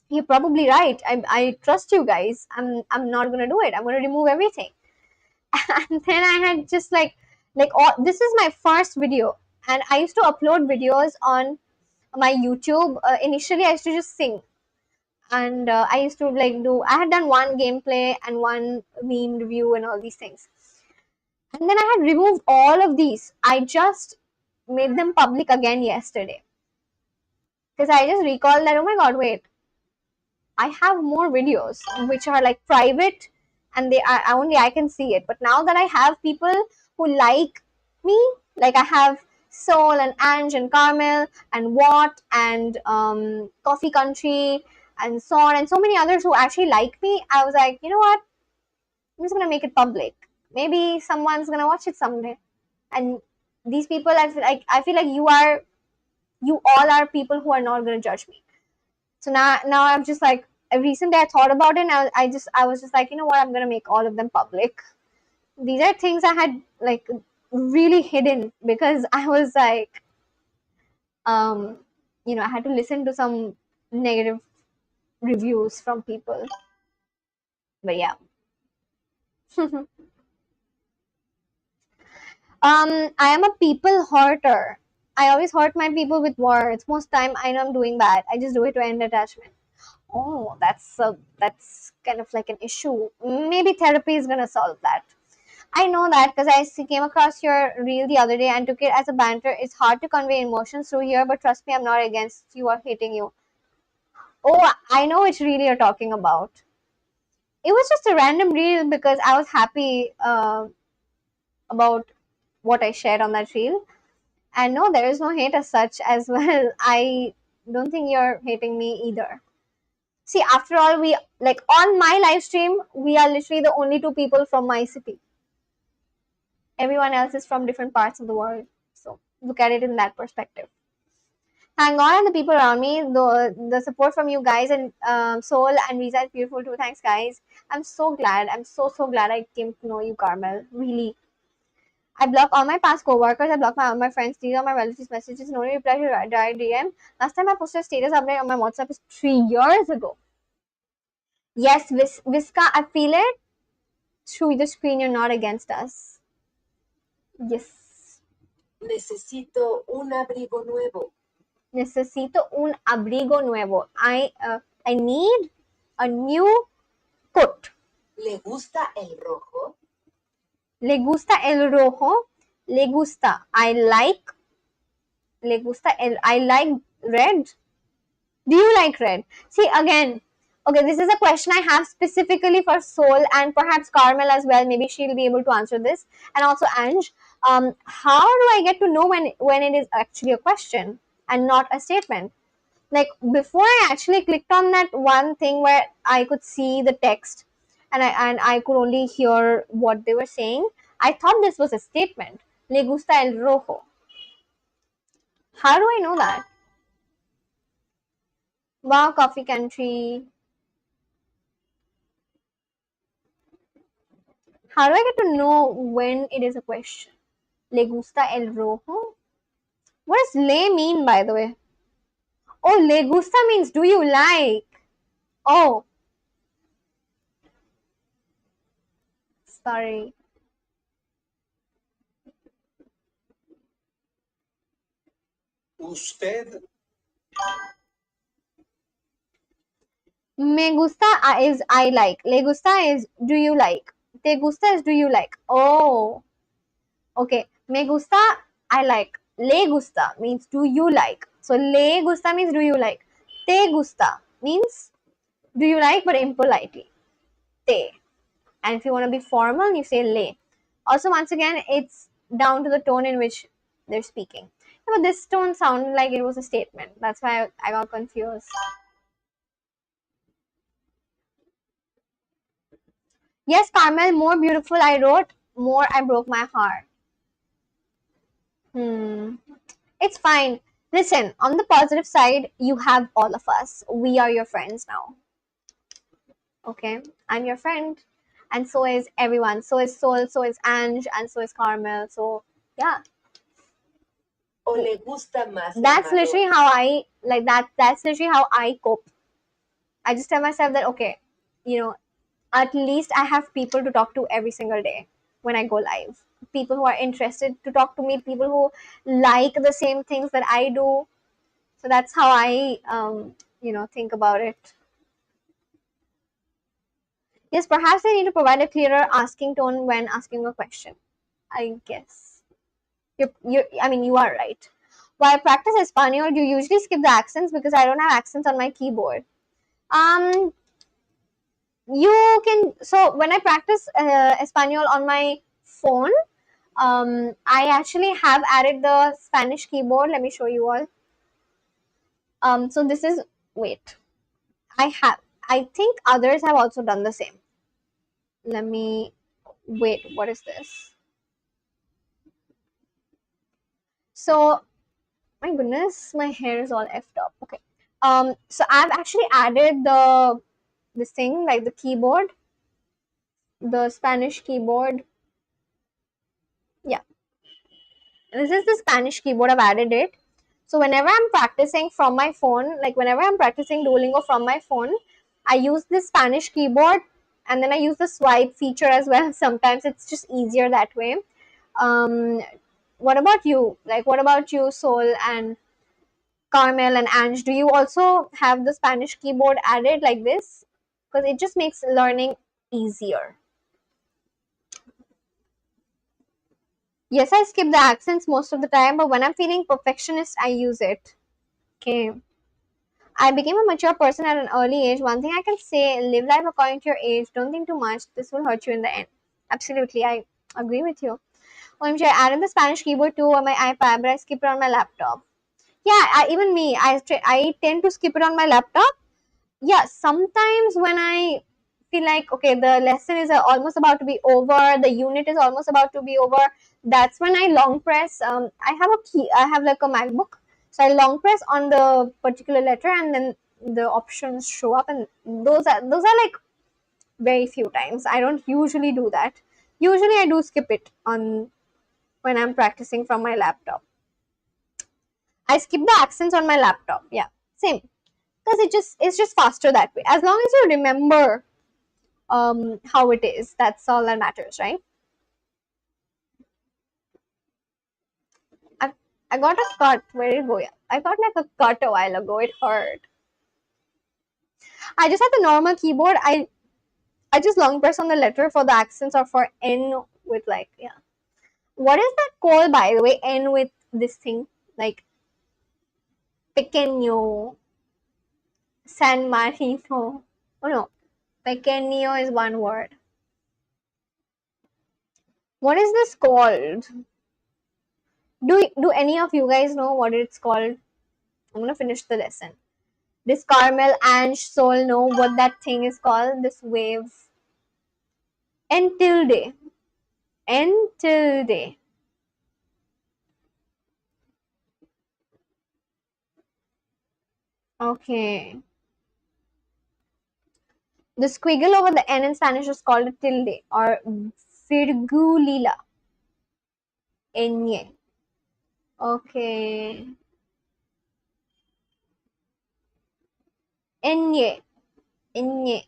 You're probably right. I trust you guys. I'm not gonna do it. I'm gonna remove everything. And then I had just like all, this is my first video, and I used to upload videos on my YouTube. Initially, I used to just sing, and I used to like do. I had done one gameplay and one meme review and all these things, and then I had removed all of these. I just made them public again yesterday because I just recalled that, oh my god, wait, I have more videos which are like private and they are only I can see it. But now that I have people who like me, like I have Soul and Ange and Carmel and Watt and Coffee Country and Son and so many others who actually like me, I was like, you know what? I'm just gonna make it public. Maybe someone's gonna watch it someday. And these people, I feel like you all are people who are not gonna judge me. So now I'm just like, recently I thought about it and I was just like, you know what, I'm gonna make all of them public. These are things I had like really hidden because I was like, I had to listen to some negative reviews from people. But yeah. I am a people hurter. I always hurt my people with words. Most time I know I'm doing bad. I just do it to end attachment. Oh, that's kind of like an issue. Maybe therapy is gonna solve that. I know that because came across your reel the other day and took it as a banter. It's hard to convey emotions through here, but trust me, I'm not against you or hating you. Oh, I know which reel you're talking about. It was just a random reel because I was happy about what I shared on that reel. And no, there is no hate as such as well. I don't think you're hating me either. See, after all, we like on my live stream, we are literally the only two people from my city. Everyone else is from different parts of the world. So look at it in that perspective. Hang on, and the people around me, the support from you guys and Soul and Riza is beautiful too. Thanks, guys. I'm so glad. I'm so glad I came to know you, Carmel. Really. I block all my past coworkers. I block all my friends. These are my relatives' messages. No reply to direct DM. Last time I posted a status update on my WhatsApp is 3 years ago. Yes, Visca, I feel it through the screen. You're not against us. Yes. Necesito un abrigo nuevo. Necesito un abrigo nuevo. I need a new coat. ¿Le gusta el rojo? Le gusta el rojo. Le gusta. I like. Le gusta el. I like red. Do you like red? See, again, okay, this is a question I have specifically for Soul and perhaps Carmel as well. Maybe she'll be able to answer this. And also Ange. How do I get to know when it is actually a question and not a statement? Like before I actually clicked on that one thing where I could see the text and I could only hear what they were saying, I thought this was a statement. Le gusta el rojo. How do I know that? Wow, Coffee Country. How do I get to know when it is a question? Le gusta el rojo? What does le mean, by the way? Oh, le gusta means do you like? Oh, sorry. Usted Me gusta is I like. Le gusta is do you like. Te gusta is do you like. Oh, okay. Me gusta, I like. Le gusta means do you like. So le gusta means do you like. Te gusta means do you like but impolitely. Te. And if you want to be formal, you say le. Also, once again, it's down to the tone in which they're speaking. Yeah, but this tone sounded like it was a statement. That's why I got confused. Yes, Carmel, more beautiful I wrote, more I broke my heart. It's fine. Listen, on the positive side, you have all of us. We are your friends now. Okay, I'm your friend, and so is everyone. So is Sol, so is Ange, and so is Carmel. So yeah, ¿O le gusta más el that's marrón? literally how I like that. That's literally how I cope. I just tell myself that okay, you know, at least I have people to talk to every single day when I go live. People who are interested to talk to me, people who like the same things that I do. So that's how I, think about it. Yes, perhaps I need to provide a clearer asking tone when asking a question. I guess. You are right. While I practice Espanol, do you usually skip the accents because I don't have accents on my keyboard? Um, you can. So when I practice Espanol on my phone, I actually have added the Spanish keyboard. Let me show you all. So this is wait. I have. I think others have also done the same. Let me wait. What is this? So my goodness, my hair is all effed up. Okay. So I've actually added this thing like the keyboard, the Spanish keyboard. Yeah, this is the Spanish keyboard. I've added it. So whenever I'm practicing from my phone, like whenever I'm practicing Duolingo from my phone, I use this Spanish keyboard, and then I use the swipe feature as well. Sometimes it's just easier that way. Um, what about you? Like, what about you, Sol and Carmel and Ange? Do you also have the Spanish keyboard added like this? Because it just makes learning easier. Yes, I skip the accents most of the time, but when I'm feeling perfectionist, I use it. Okay. I became a mature person at an early age. One thing I can say, live life according to your age. Don't think too much. This will hurt you in the end. Absolutely, I agree with you. OMG, I added the Spanish keyboard too on my iPad, but I skip it on my laptop. Yeah, even me, I tend to skip it on my laptop. Yeah, sometimes when I feel like okay, the lesson is almost about to be over, the unit is almost about to be over, that's when I long press. I have like a MacBook, so I long press on the particular letter, and then the options show up, and those are like very few times. I don't usually do that. Usually I do skip it on when I'm practicing from my laptop. I skip the accents on my laptop. Yeah, same, because it's just faster that way. As long as you remember how it is, that's all that matters, right? I I got a cut. Where did it go? Yeah, I got like a cut a while ago. It hurt. I just had the normal keyboard. I just long press on the letter for the accents or for N with like yeah. What is that called by the way? N with this thing like pequeño, San Marino. Oh no, pequeño is one word. What is this called? Do any of you guys know what it's called? I'm gonna finish the lesson. Does Carmel and Sol know what that thing is called? This wave. N tilde. N tilde. Okay. The squiggle over the N in Spanish is called a tilde or virgulila. Ñ. Okay. Ñ. Ñ.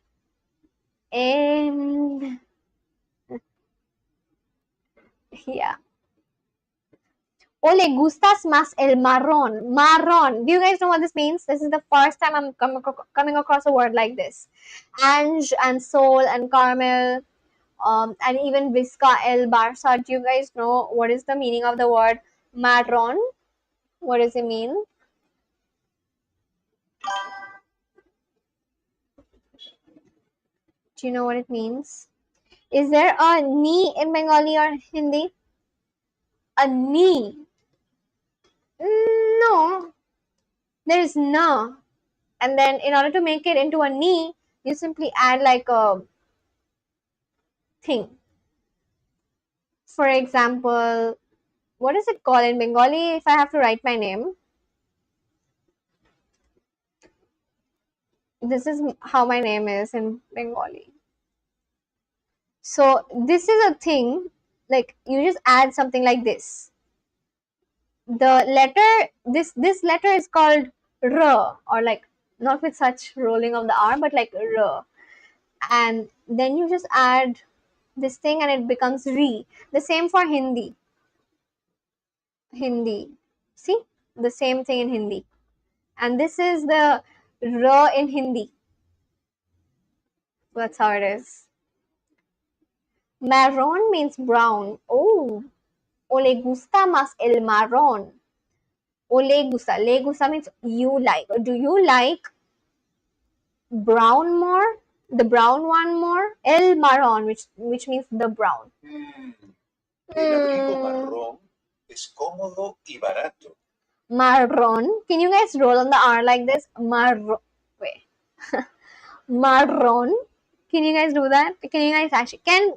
And yeah. O le gustas más el marrón. Marrón. Do you guys know what this means? This is the first time I'm coming across a word like this. Ange and Sol and Carmel, and even Visca El Barça. Do you guys know what is the meaning of the word marrón? What does it mean? Do you know what it means? Is there a ni in Bengali or Hindi? A ni? No, there is na. And then in order to make it into a ni, you simply add like a thing. For example, what is it called in Bengali if I have to write my name? This is how my name is in Bengali. So this is a thing, like you just add something like this. The letter, this letter is called R, or like not with such rolling of the R, but like R. And then you just add this thing and it becomes Re. The same for Hindi. Hindi. See? The same thing in Hindi. And this is the R in Hindi. That's how it is. Marron means brown. Oh, o le gusta más el marrón. O le gusta. Le gusta means you like. Do you like brown more? The brown one more? El marrón, which means the brown. El abrigo marrón es cómodo y barato. Marron. Can you guys roll on the R like this? Marron. Wait. Marron. Can you guys do that? Can you guys actually can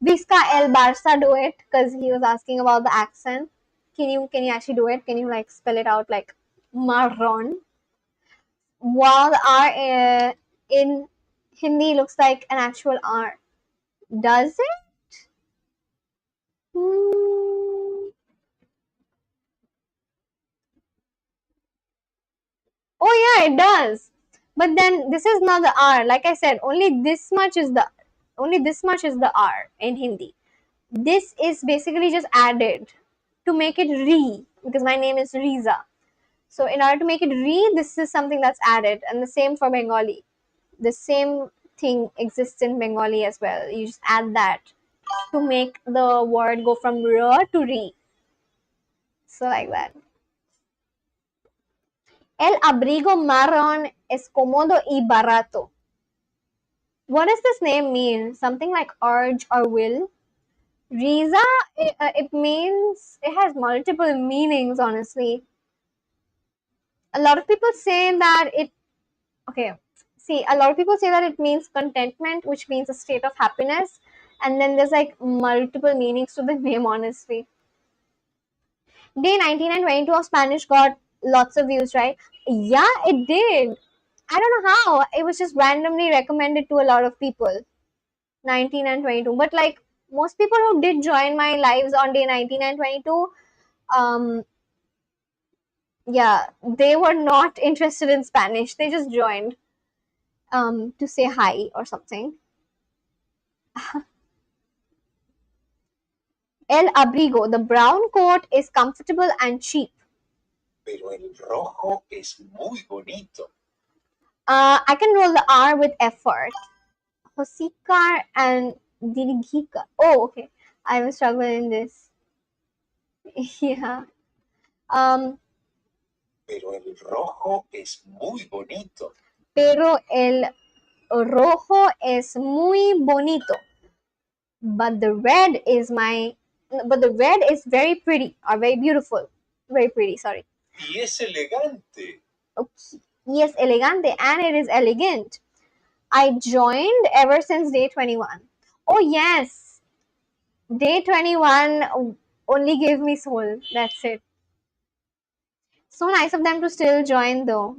Vizca El Barça do it? Because he was asking about the accent. Can you actually do it? Can you like spell it out like marron? While the R in Hindi looks like an actual R. Does it? Oh yeah, it does. But then this is not the R. Like I said, only this much is the R in Hindi. This is basically just added to make it Re, because my name is Riza. So in order to make it Re, this is something that's added, and the same for Bengali. The same thing exists in Bengali as well. You just add that to make the word go from R to Re. So like that. El abrigo marrón es cómodo y barato. What does this name mean? Something like urge or will? Riza, it means, it has multiple meanings, honestly. A lot of people say that it, okay, see, a lot of people say that it means contentment, which means a state of happiness. And then there's like multiple meanings to the name, honestly. Day 19 and 22 of Spanish got lots of views, right? Yeah, it did. I don't know how. It was just randomly recommended to a lot of people. 19 and 22. But like most people who did join my lives on day 19 and 22, yeah, they were not interested in Spanish. They just joined to say hi or something. El abrigo, the brown coat, is comfortable and cheap. Pero el rojo es muy bonito. I can roll the R with effort. Hosikar and Dirigika. Oh, okay. I was struggling in this. Yeah. Pero el rojo es muy bonito. Pero el rojo es muy bonito. But the red is very pretty or very beautiful. Very pretty, sorry. Y es elegante. Okay. Yes, elegante, and it is elegant. I joined ever since day 21. Oh yes. Day 21 only gave me soul. That's it. So nice of them to still join though.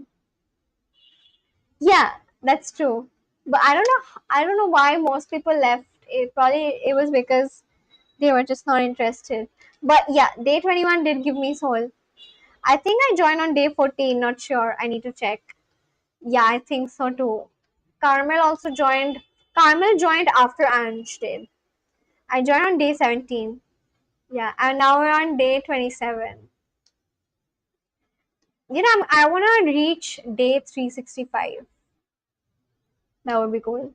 Yeah, that's true. But I don't know why most people left. It was because they were just not interested. But yeah, day 21 did give me soul. I think I joined on day 14, not sure. I need to check. Yeah, I think so too. Carmel joined after Ange did. I joined on day 17. Yeah, and now we're on day 27. You know, I want to reach day 365. That would be cool.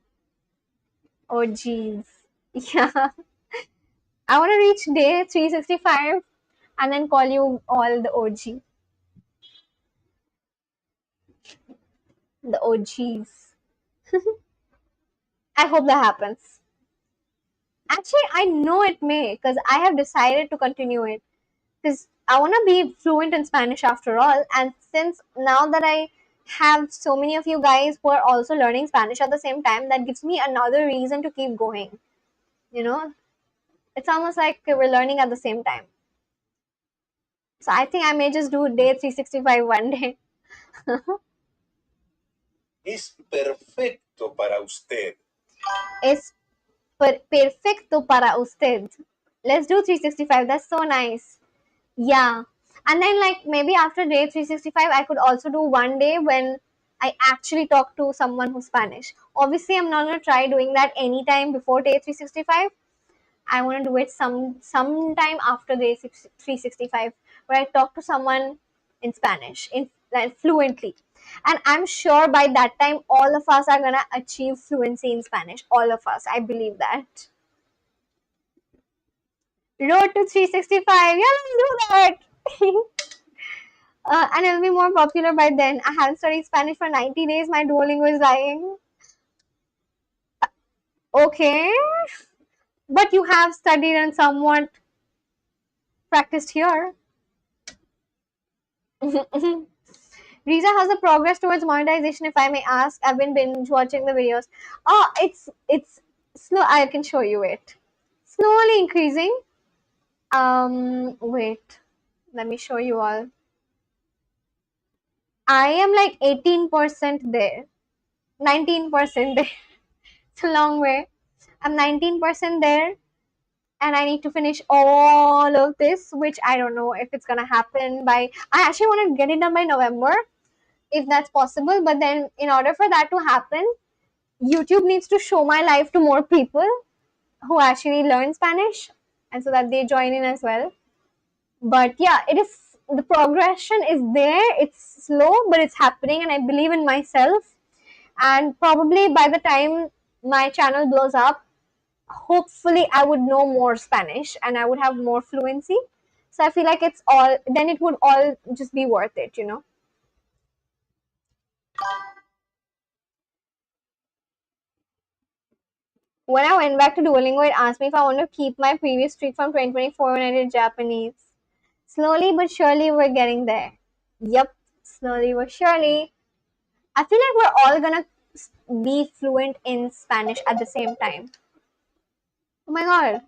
Oh, jeez. Yeah. I want to reach day 365 and then call you all the OG. The OGs. I hope that happens. Actually, I know it may because I have decided to continue it because I want to be fluent in Spanish after all. And since now that I have so many of you guys who are also learning Spanish at the same time, that gives me another reason to keep going. You know, it's almost like we're learning at the same time. So I think I may just do day 365 one day. es perfecto para usted. Es perfecto para usted. Let's do 365. That's so nice. Yeah. And then, like, maybe after day 365, I could also do one day when I actually talk to someone who's Spanish. Obviously, I'm not going to try doing that anytime before day 365. I want to do it sometime after day 365, where I talk to someone in Spanish, in like, fluently. And I'm sure by that time, all of us are going to achieve fluency in Spanish. All of us. I believe that. Road to 365. Yeah, let's do that. And it'll be more popular by then. I haven't studied Spanish for 90 days. My Duolingo is dying. Okay. But you have studied and somewhat practiced here. Riza, how's the progress towards monetization, if I may ask? I've been binge watching the videos. Oh, it's slow. I can show you it. Slowly increasing. Wait. Let me show you all. I am like 18% there. 19% there. It's a long way. I'm 19% there. And I need to finish all of this, which I don't know if it's gonna happen by. I actually want to get it done by November, if that's possible. But then, in order for that to happen, YouTube needs to show my life to more people who actually learn Spanish, and so that they join in as well. But yeah, it is, the progression is there. It's slow, but it's happening, and I believe in myself. And probably by the time my channel blows up, hopefully I would know more Spanish and I would have more fluency. So I feel like it's all, then it would all just be worth it, you know. When I went back to Duolingo, it asked me if I want to keep my previous streak from 2024 when I did Japanese. Slowly but surely, we're getting there. Yep, slowly but surely. I feel like we're all gonna be fluent in Spanish at the same time. Oh my god.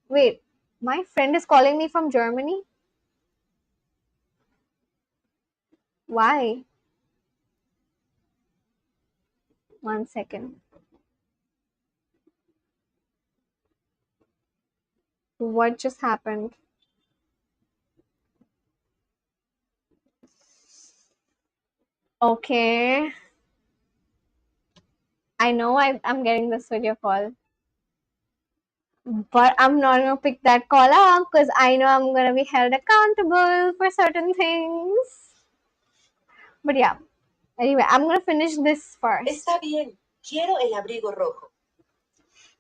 Wait, my friend is calling me from Germany? Why? 1 second. What just happened? Okay. I know I'm getting this video call, but I'm not gonna pick that call up because I know I'm gonna be held accountable for certain things. But yeah, anyway, I'm gonna finish this first. Está bien, quiero el abrigo rojo.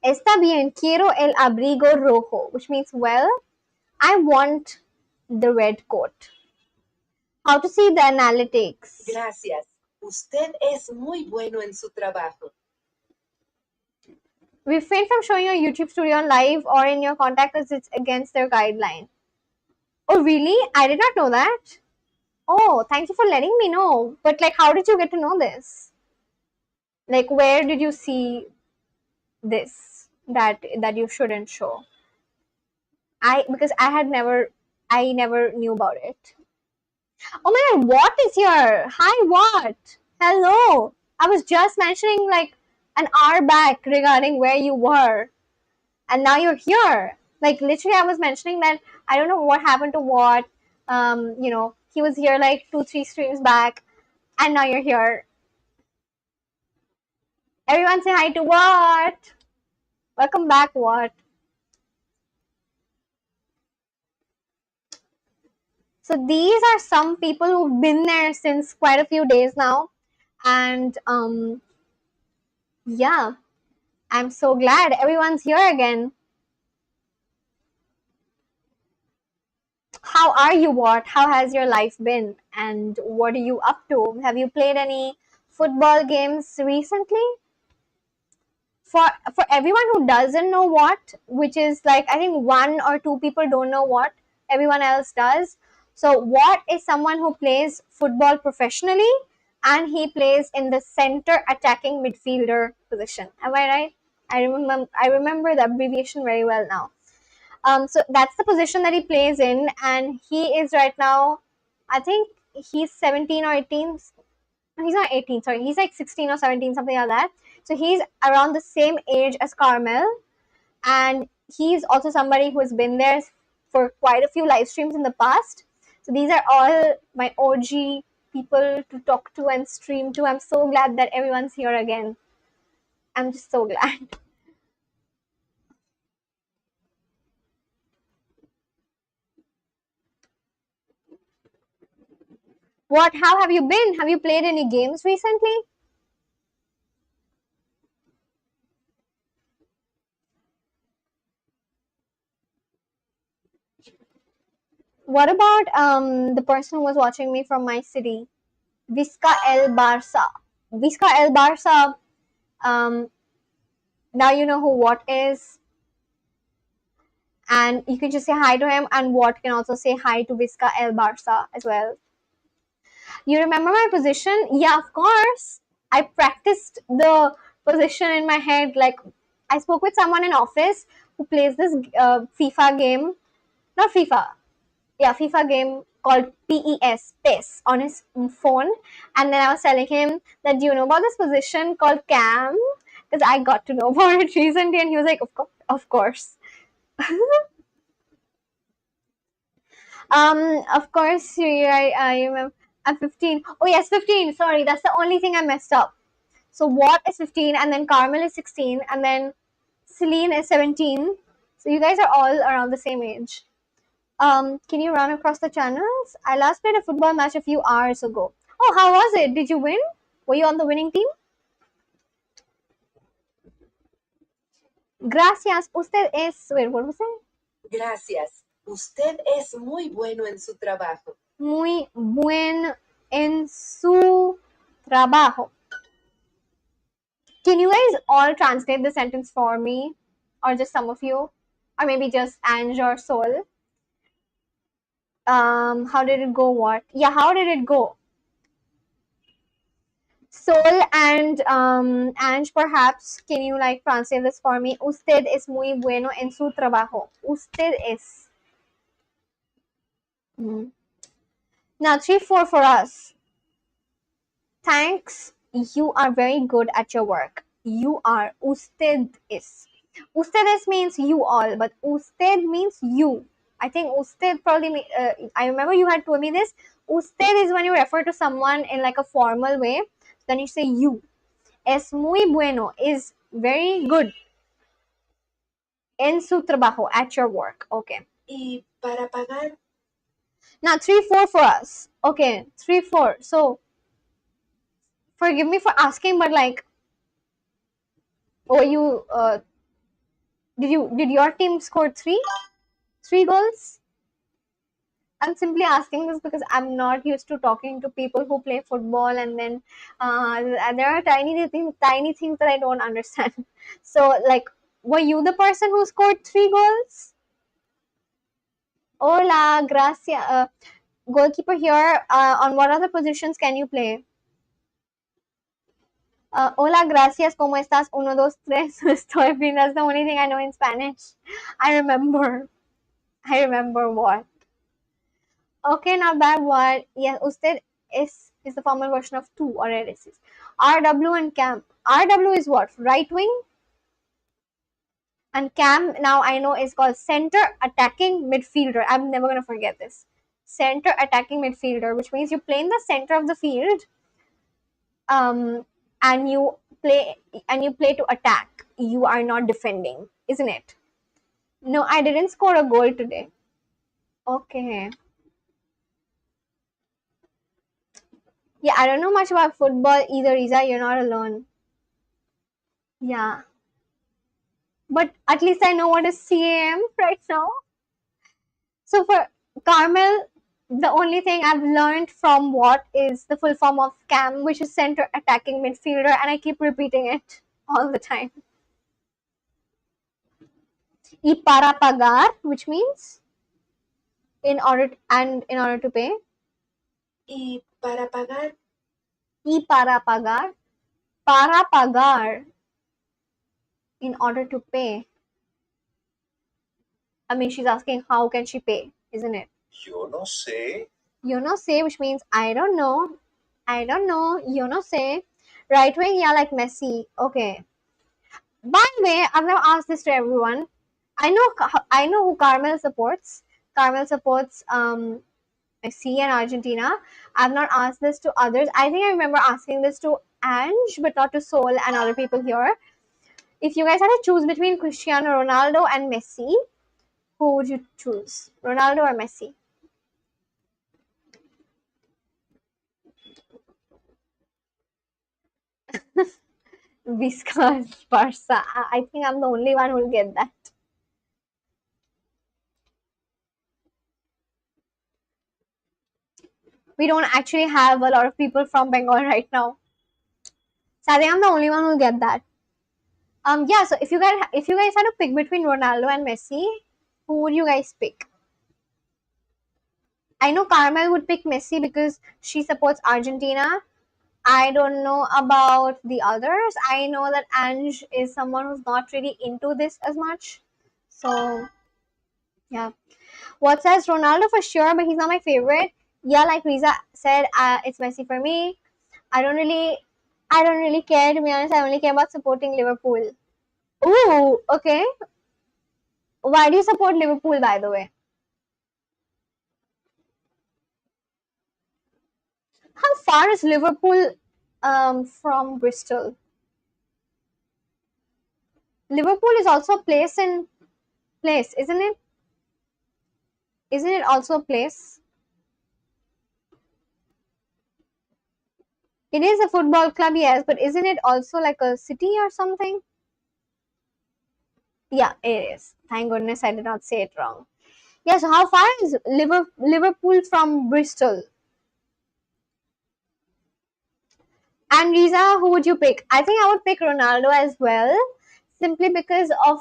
Está bien, quiero el abrigo rojo, which means, well, I want the red coat. How to see the analytics? Gracias. Usted es muy bueno en su trabajo. Refrain from showing your YouTube studio on live or in your contact as it's against their guideline. Oh, really? I did not know that. Oh, thank you for letting me know. But like, how did you get to know this? Like, where did you see this that you shouldn't show? Because I never knew about it. Oh my god, what is here? Hi, what? Hello. I was just mentioning like an hour back regarding where you were, and now you're here. Like literally, I was mentioning that I don't know what happened to what. He was here like 2-3 streams back, and now you're here. Everyone say hi to what? Welcome back, what? So these are some people who've been there since quite a few days now. And yeah, I'm so glad everyone's here again. How are you, what? How has your life been? And what are you up to? Have you played any football games recently? For everyone who doesn't know what, which is like I think 1 or 2 people don't know what, everyone else does. So what is someone who plays football professionally and he plays in the center attacking midfielder position. Am I right? I remember the abbreviation very well now. So that's the position that he plays in, and he is right now, I think he's 17 or 18, he's not 18, sorry, he's like 16 or 17, something like that. So he's around the same age as Carmel, and he's also somebody who has been there for quite a few live streams in the past. So these are all my OG people to talk to and stream to. I'm so glad that everyone's here again. I'm just so glad. What? How have you been? Have you played any games recently? What about the person who was watching me from my city? Visca El Barça. Visca El Barça. Um, now you know who what is, and you can just say hi to him, and what can also say hi to Visca El Barça as well. You remember my position? Yeah, of course. I practiced the position in my head. Like, I spoke with someone in office who plays this FIFA game. Not FIFA. Yeah, FIFA game called PES on his phone. And then I was telling him that, do you know about this position called Cam? Because I got to know about it recently. And he was like, of course. Of course, I remember. I'm 15. Oh, yes, 15. Sorry, that's the only thing I messed up. So Watt is 15, and then Carmel is 16, and then Celine is 17. So you guys are all around the same age. Can you run across the channels? I last played a football match a few hours ago. Oh, how was it? Did you win? Were you on the winning team? Gracias. Usted es. Wait, what was it? Gracias. Usted es muy bueno en su trabajo. Muy buen en su trabajo. Can you guys all translate the sentence for me? Or just some of you? Or maybe just Ange or Sol? How did it go? What? Yeah, how did it go? Sol and Ange, perhaps, can you like translate this for me? Usted es muy bueno en su trabajo. Usted es. Now, 3-4 for us. Thanks. You are very good at your work. You are. Usted es. Ustedes means you all, but usted means you. I think usted probably, I remember you had told me this. Usted is when you refer to someone in like a formal way. Then you say you. Es muy bueno is very good en su trabajo, at your work. Okay. Y para pagar. Now 3-4 for us. Okay, 3-4. So forgive me for asking, but like, oh, you did your team score three goals? I'm simply asking this because I'm not used to talking to people who play football, and then there are tiny things that I don't understand. So, like, were you the person who scored 3 goals? Hola, gracias. Goalkeeper here. On what other positions can you play? Hola, gracias. ¿Cómo estás? 1, 2, 3. Estoy bien. That's the only thing I know in Spanish. I remember what. Okay, not bad. What? Yes, usted is the formal version of two or eres. RW and Cam. RW is what? Right wing? And Cam, now I know, is called center attacking midfielder. I'm never going to forget this. Center attacking midfielder, which means you play in the center of the field, and you play to attack. You are not defending, isn't it? No, I didn't score a goal today. Okay. Yeah, I don't know much about football either, Riza. You're not alone. Yeah. But at least I know what is CAM right now. So for Carmel, the only thing I've learned from what is the full form of CAM, which is center attacking midfielder, and I keep repeating it all the time. Y para pagar, which means in order to pay. Y para pagar. Y para pagar. Para pagar. In order to pay. I mean, she's asking how can she pay, isn't it? Yo no sé. Yo no sé, which means I don't know. I don't know. You know, say right wing. Yeah, like Messi. Okay. By the way, I've never asked this to everyone. I know who Carmel supports. Carmel supports Messi and Argentina. I've not asked this to others. I think I remember asking this to Ange, but not to Sol and other people here. If you guys had to choose between Cristiano Ronaldo and Messi, who would you choose? Ronaldo or Messi? Viscas Barca. I think I'm the only one who will get that. We don't actually have a lot of people from Bengal right now. So I think I'm the only one who will get that. Yeah, so if you guys had to pick between Ronaldo and Messi, who would you guys pick? I know Carmel would pick Messi because she supports Argentina. I don't know about the others. I know that Ange is someone who's not really into this as much. So yeah. What says Ronaldo for sure, but he's not my favorite. Yeah, like Riza said, it's Messi for me. I don't really care, to be honest. I only care about supporting Liverpool. Ooh, okay. Why do you support Liverpool, by the way? How far is Liverpool from Bristol? Liverpool is also a place, isn't it? Isn't it also a place? It is a football club, yes, but isn't it also like a city or something? Yeah, it is. Thank goodness I did not say it wrong. Yeah, so how far is Liverpool from Bristol? And Riza, who would you pick? I think I would pick Ronaldo as well, simply because of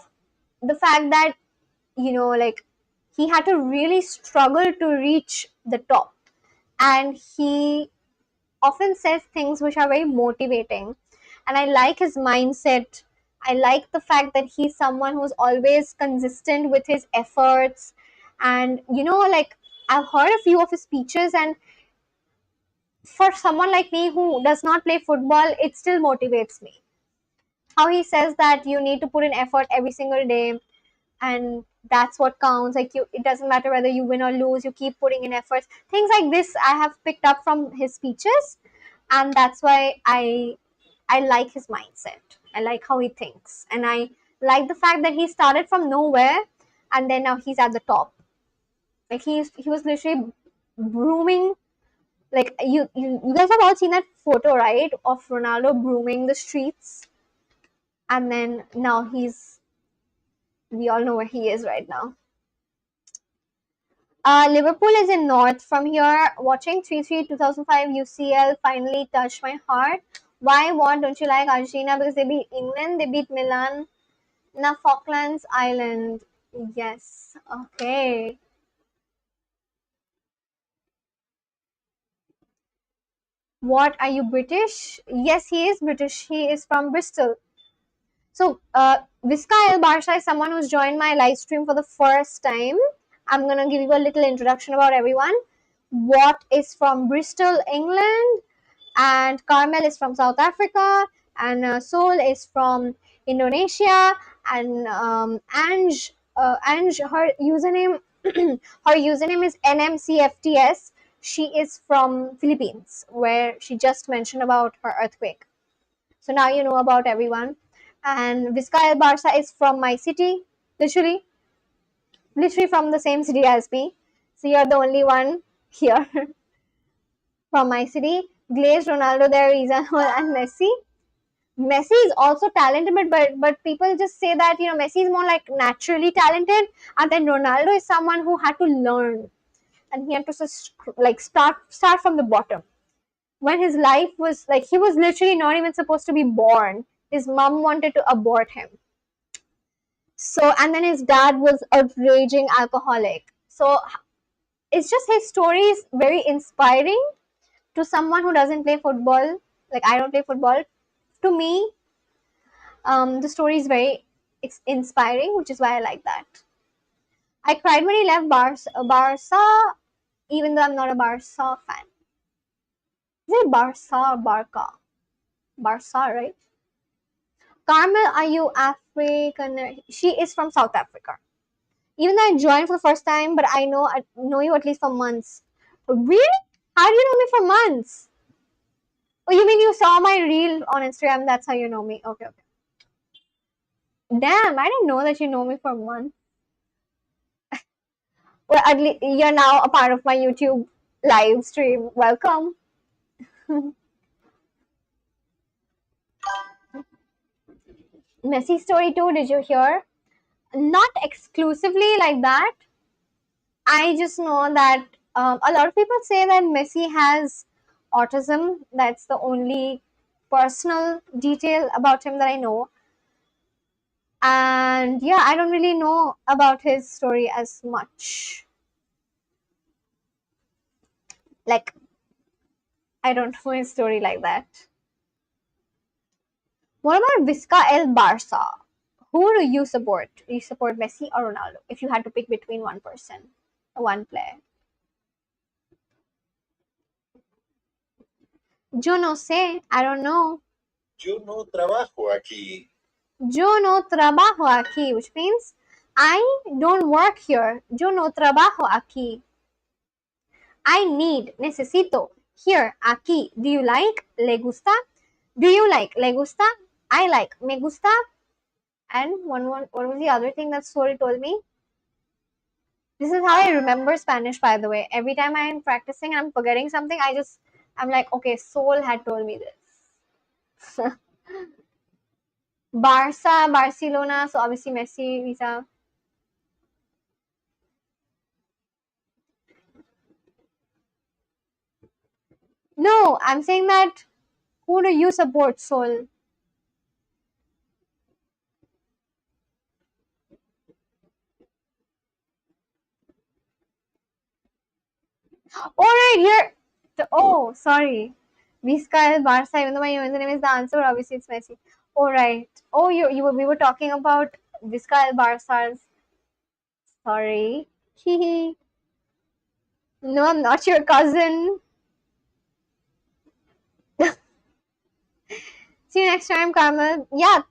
the fact that, like he had to really struggle to reach the top. And he often says things which are very motivating. And I like his mindset. I like the fact that he's someone who's always consistent with his efforts. And, like I've heard a few of his speeches, and for someone like me who does not play football, it still motivates me. How he says that you need to put in effort every single day, and that's what counts. Like it doesn't matter whether you win or lose, you keep putting in efforts. Things like this I have picked up from his speeches, and that's why I like his mindset. I like how he thinks, and I like the fact that he started from nowhere and then now he's at the top. Like he was literally brooming. Like you guys have all seen that photo, right, of Ronaldo brooming the streets, and then now we all know where he is right now. Liverpool is in North. From here, watching 3-3 2005 UCL finally touched my heart. Why? What don't you like Argentina? Because they beat England, they beat Milan. Na Falklands Island. Yes. Okay. What, are you British? Yes, he is British. He is from Bristol. So, Vizca Barsha is someone who's joined my live stream for the first time. I'm gonna give you a little introduction about everyone. What is from Bristol, England, and Carmel is from South Africa, and Sol is from Indonesia, and Ange, her username, her username is NMCFTS. She is from Philippines, where she just mentioned about her earthquake. So now you know about everyone. And Vizca Barca is from my city, literally, literally from the same city as me. So you're the only one here from my city. Glazed, Ronaldo, there, Riza, and Messi. Messi is also talented, but people just say that Messi is more like naturally talented, and then Ronaldo is someone who had to learn, and he had to just like start from the bottom. When his life was like he was literally not even supposed to be born. His mom wanted to abort him. So and then his dad was a raging alcoholic. So it's just his story is very inspiring to someone who doesn't play football. Like I don't play football. To me, the story is very it's inspiring, which is why I like that. I cried when he left Barca, even though I'm not a Barca fan. it Barca or Barca? Barca, right? Carmel, are you African? She is from South Africa. Even though I joined for the first time, but I know you at least for months. Really? How do you know me for months? Oh, you mean you saw my reel on Instagram? That's how you know me. Okay, okay. Damn, I didn't know that you know me for months. Well, at least you're now a part of my YouTube live stream. Welcome. Messi story too. Did you hear? Not exclusively like that. I just know that a lot of people say that Messi has autism. That's the only personal detail about him that I know. And yeah, I don't really know about his story as much. Like, I don't know his story like that. What about Vizca El Barça? Who do you support? Do you support Messi or Ronaldo? If you had to pick between one person, one player. Yo no sé. I don't know. Yo no trabajo aquí. Yo no trabajo aquí, which means I don't work here. Yo no trabajo aquí. I need, necesito. Here, aquí. Do you like? Le gusta? Do you like? Le gusta? I like. Me gusta? And what was the other thing that Sol told me? This is how I remember Spanish, by the way. Every time I'm practicing and I'm forgetting something, I'm like, okay, Sol had told me this. Barca, Barcelona, so obviously Messi, Riza. No, I'm saying that who do you support, Sol? Alright, here. Oh, sorry. Vizca Barca, even though my username is the answer, obviously it's Messi. Alright. Oh, we were talking about Vizca Barca's. Sorry. Hehe. No, I'm not your cousin. See you next time, Carmel. Yeah,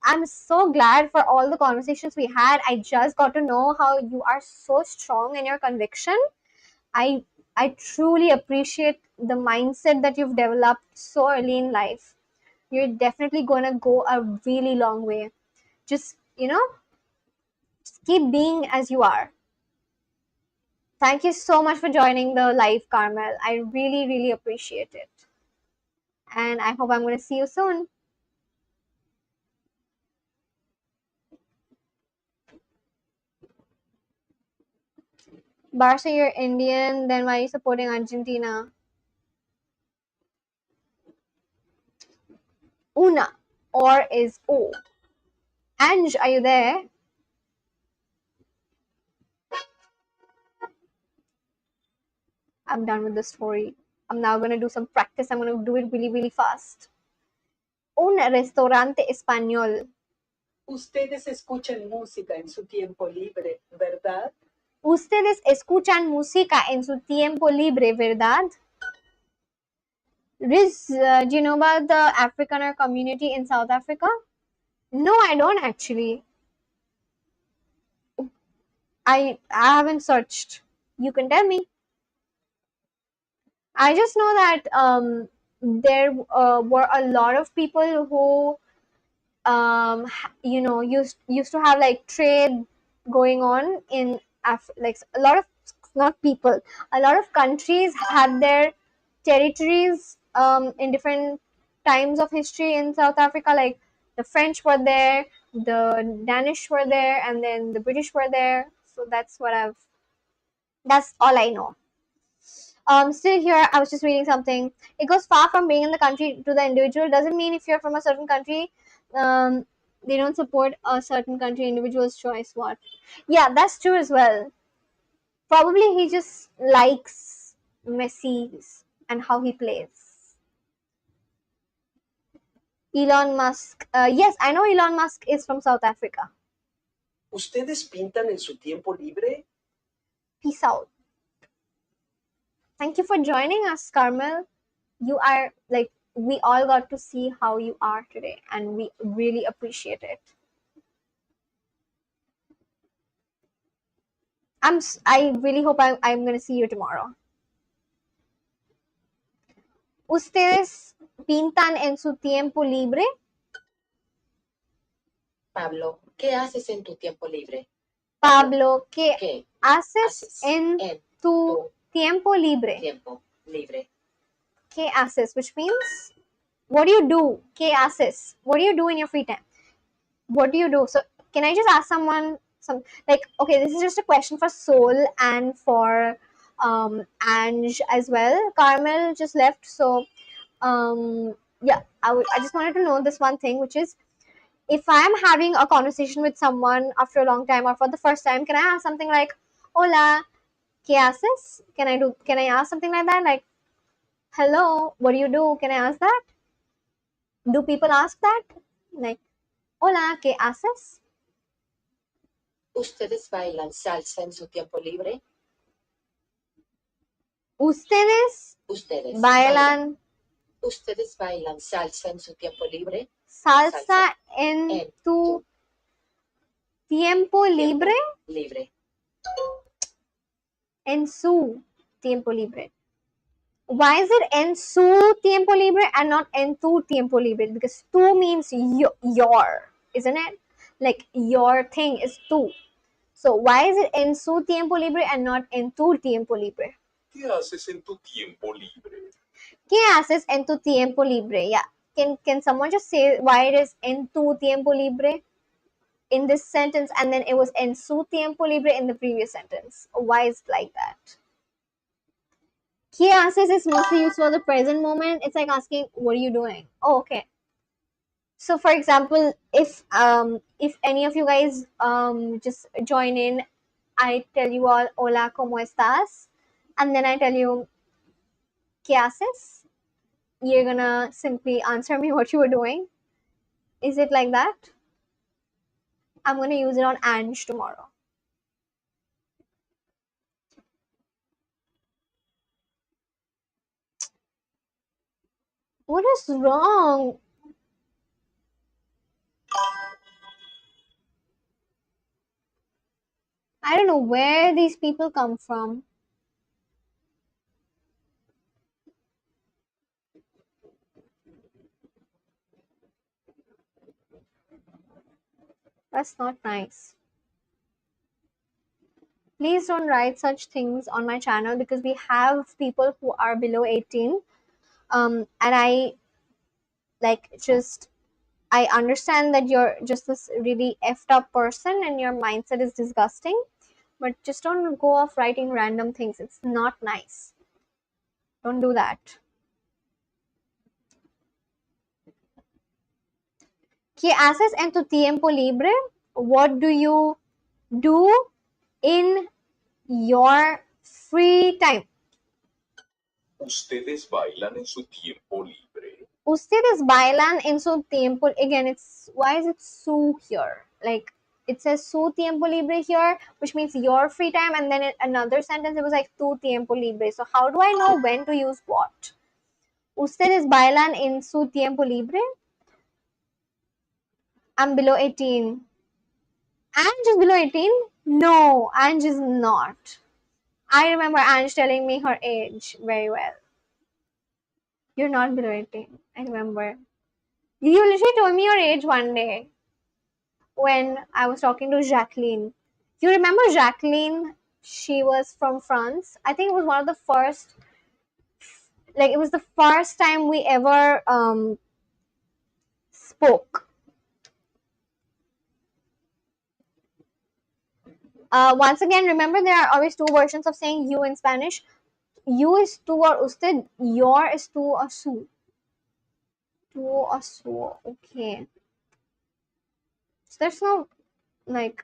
I'm so glad for all the conversations we had. I just got to know how you are so strong in your conviction. I truly appreciate the mindset that you've developed so early in life. You're definitely gonna go a really long way. Just just keep being as you are. Thank you so much for joining the live, Carmel. I really, really appreciate it. And I hope I'm gonna see you soon. Barca, you're Indian, then why are you supporting Argentina? Una or is O. Ange, are you there? I'm done with the story. I'm now gonna do some practice. I'm gonna do it really, really fast. Un restaurante español. Ustedes escuchan música en su tiempo libre, ¿verdad? Ustedes escuchan música en su tiempo libre, ¿verdad? Riz, do you know about the Afrikaner community in South Africa? No, I don't actually. I haven't searched. You can tell me. I just know that there were a lot of people who used to have like trade going on in like a lot of, not people, a lot of countries had their territories in different times of history in South Africa. Like the French were there, the Danish were there, and then the British were there. So that's all I know. Still here, I was just reading something. It goes far from being in the country to the individual. Doesn't mean if you're from a certain country, they don't support a certain country individual's choice. What? Yeah, that's true as well. Probably he just likes Messi and how he plays. Elon Musk. Yes, I know Elon Musk is from South Africa. ¿Ustedes pintan en su tiempo libre? Peace out. Thank you for joining us, Carmel. You are like, we all got to see how you are today, and we really appreciate it. I really hope I'm gonna see you tomorrow. ¿Ustedes pintan en su tiempo libre? Pablo, ¿qué haces en tu tiempo libre? Pablo, ¿qué ¿Qué haces haces en en tu tu tiempo libre? tiempo libre? ¿Qué haces? Which means, what do you do? ¿Qué haces? What do you do in your free time? What do you do? So, can I just ask someone some, like, okay, this is just a question for Soul and for Ange as well. Carmel just left, so yeah, I just wanted to know this one thing, which is, if I'm having a conversation with someone after a long time or for the first time, can I ask something like, "Hola, ¿qué haces?" Can I ask something like that? Like, "Hello, what do you do?" Can I ask that? Do people ask that? Like, "Hola, ¿qué haces?" ¿Ustedes bailan salsa en su tiempo libre? Ustedes ¿Ustedes bailan ¿Ustedes bailan salsa en su tiempo libre? salsa en En tu tiempo libre? libre. En su tiempo libre. Why is it en su tiempo libre and not en tu tiempo libre? Because tu means your, isn't it? Like, your thing is tu. So why is it en su tiempo libre and not en tu tiempo libre? ¿Qué haces en tu tiempo libre? ¿Qué haces en tu tiempo libre? Yeah. Can someone just say why it is en tu tiempo libre in this sentence, and then it was en su tiempo libre in the previous sentence? Why is it like that? ¿Qué haces is mostly used for the present moment. It's like asking, what are you doing? Oh, okay. So for example, if any of you guys just join in, I tell you all, hola, ¿cómo estás? And then I tell you, ¿qué haces? You're gonna simply answer me what you were doing. Is it like that? I'm gonna use it on Ange tomorrow. What is wrong? I don't know where these people come from. That's not nice. Please don't write such things on my channel, because we have people who are below 18. And I understand that you're just this really effed up person and your mindset is disgusting, but just don't go off writing random things. It's not nice. Don't do that. ¿Qué haces en tu tiempo libre? What do you do in your free time? ¿Ustedes bailan en su tiempo libre? Ustedes bailan en su tiempo. Again, it's, why is it su here? Like, it says su tiempo libre here, which means your free time, and then in another sentence it was like tu tiempo libre. So how do I know when to use what? Ustedes bailan en su tiempo libre? I'm below 18. Ange is below 18? No, Ange is not. I remember Ange telling me her age very well. You're not below 18. I remember. You literally told me your age one day when I was talking to Jacqueline. You remember Jacqueline? She was from France. I think it was one of the first, like, it was the first time we ever spoke. Once again, remember there are always two versions of saying you in Spanish. You is tu or usted. Your is tu or su. Tu or su. Okay. So there's no, like,